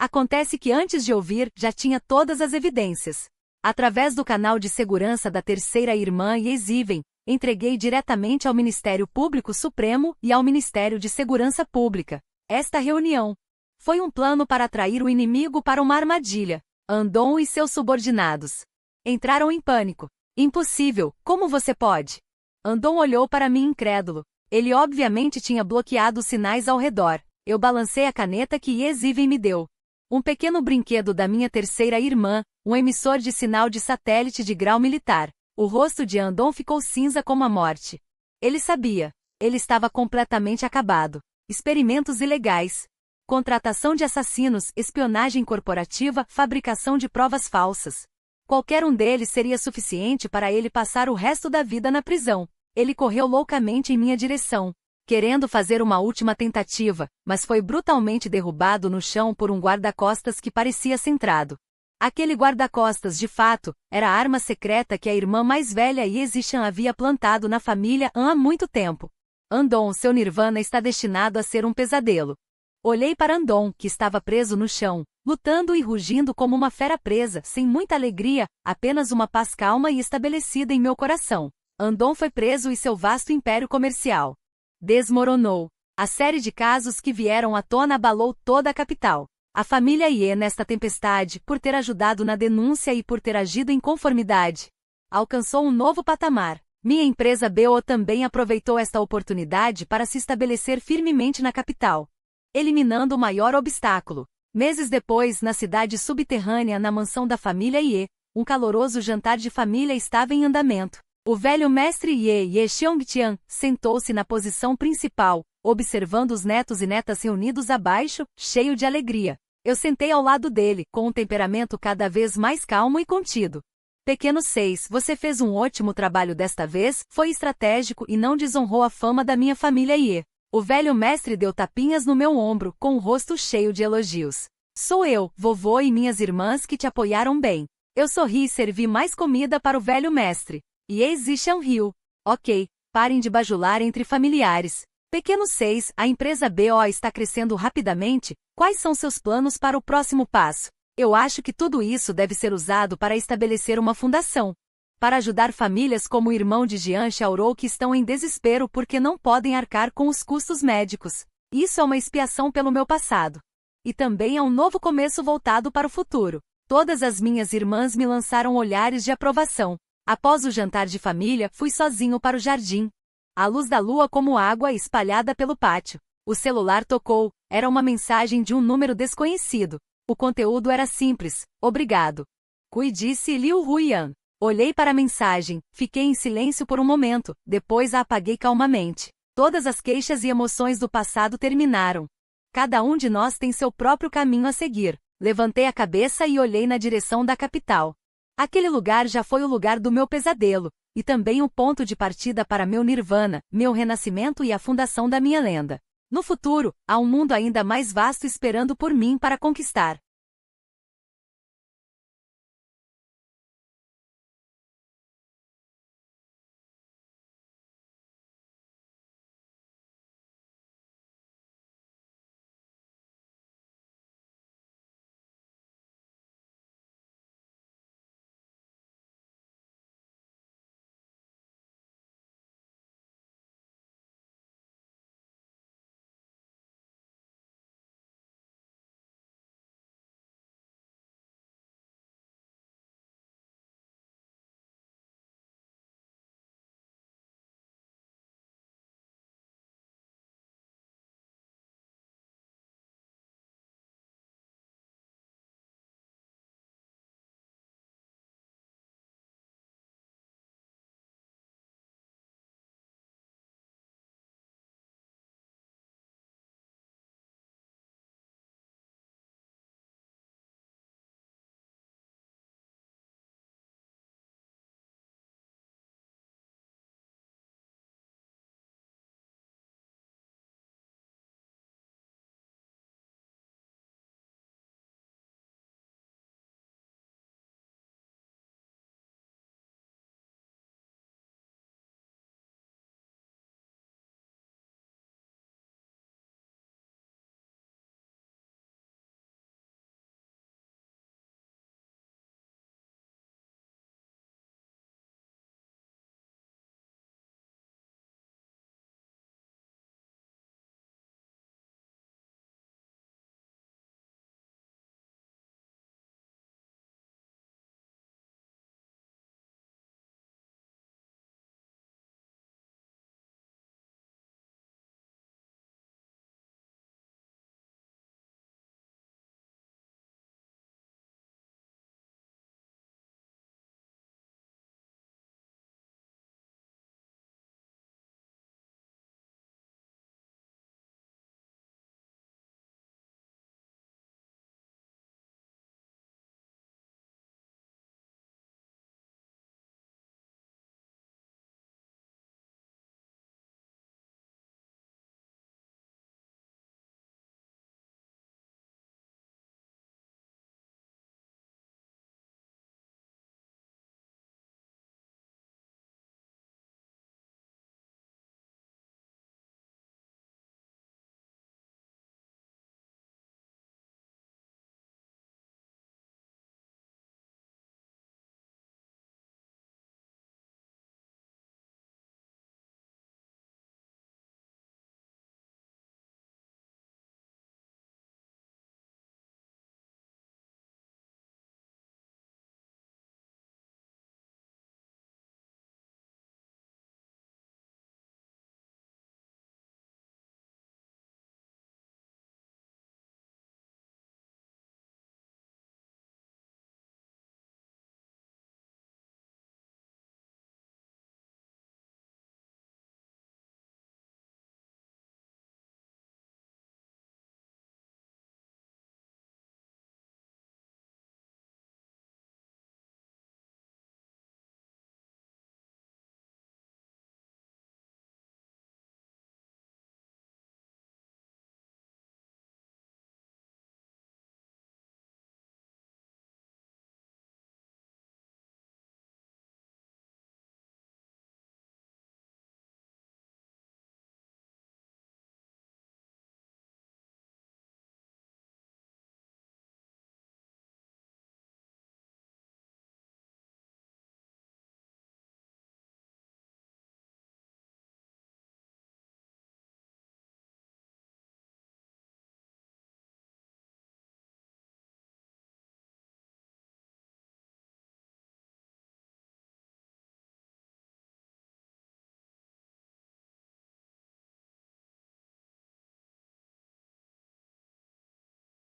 Acontece que antes de ouvir, já tinha todas as evidências. Através do canal de segurança da terceira irmã e Exiven, entreguei diretamente ao Ministério Público Supremo e ao Ministério de Segurança Pública. Esta reunião foi um plano para atrair o inimigo para uma armadilha. Andon e seus subordinados entraram em pânico. Impossível, como você pode? Andon olhou para mim incrédulo. Ele obviamente tinha bloqueado os sinais ao redor. Eu balancei a caneta que Exiven me deu. Um pequeno brinquedo da minha terceira irmã, um emissor de sinal de satélite de grau militar. O rosto de Andon ficou cinza como a morte. Ele sabia. Ele estava completamente acabado. Experimentos ilegais. Contratação de assassinos, espionagem corporativa, fabricação de provas falsas. Qualquer um deles seria suficiente para ele passar o resto da vida na prisão. Ele correu loucamente em minha direção, querendo fazer uma última tentativa, mas foi brutalmente derrubado no chão por um guarda-costas que parecia centrado. Aquele guarda-costas, de fato, era a arma secreta que a irmã mais velha Yezichan havia plantado na família há muito tempo. Andon, seu Nirvana está destinado a ser um pesadelo. Olhei para Andon, que estava preso no chão, lutando e rugindo como uma fera presa, sem muita alegria, apenas uma paz calma e estabelecida em meu coração. Andon foi preso e seu vasto império comercial desmoronou. A série de casos que vieram à tona abalou toda a capital. A família Ye nesta tempestade, por ter ajudado na denúncia e por ter agido em conformidade, alcançou um novo patamar. Minha empresa BO também aproveitou esta oportunidade para se estabelecer firmemente na capital, eliminando o maior obstáculo. Meses depois, na cidade subterrânea na mansão da família Ye, um caloroso jantar de família estava em andamento. O velho mestre Ye Xiongtian sentou-se na posição principal, observando os netos e netas reunidos abaixo, cheio de alegria. Eu sentei ao lado dele, com um temperamento cada vez mais calmo e contido. Pequeno 6, você fez um ótimo trabalho desta vez, foi estratégico e não desonrou a fama da minha família Ye. O velho mestre deu tapinhas no meu ombro, com o rosto cheio de elogios. Sou eu, vovô e minhas irmãs que te apoiaram bem. Eu sorri e servi mais comida para o velho mestre. Ye Zishan riu. Ok, parem de bajular entre familiares. Pequeno 6, a empresa BO está crescendo rapidamente, quais são seus planos para o próximo passo? Eu acho que tudo isso deve ser usado para estabelecer uma fundação, para ajudar famílias como o irmão de Jian Xiaorou que estão em desespero porque não podem arcar com os custos médicos. Isso é uma expiação pelo meu passado. E também é um novo começo voltado para o futuro. Todas as minhas irmãs me lançaram olhares de aprovação. Após o jantar de família, fui sozinho para o jardim. A luz da lua como água espalhada pelo pátio. O celular tocou, era uma mensagem de um número desconhecido. O conteúdo era simples, obrigado. Cui disse Liu Huiyan. Olhei para a mensagem, fiquei em silêncio por um momento, depois a apaguei calmamente. Todas as queixas e emoções do passado terminaram. Cada um de nós tem seu próprio caminho a seguir. Levantei a cabeça e olhei na direção da capital. Aquele lugar já foi o lugar do meu pesadelo, e também o ponto de partida para meu nirvana, meu renascimento e a fundação da minha lenda. No futuro, há um mundo ainda mais vasto esperando por mim para conquistar.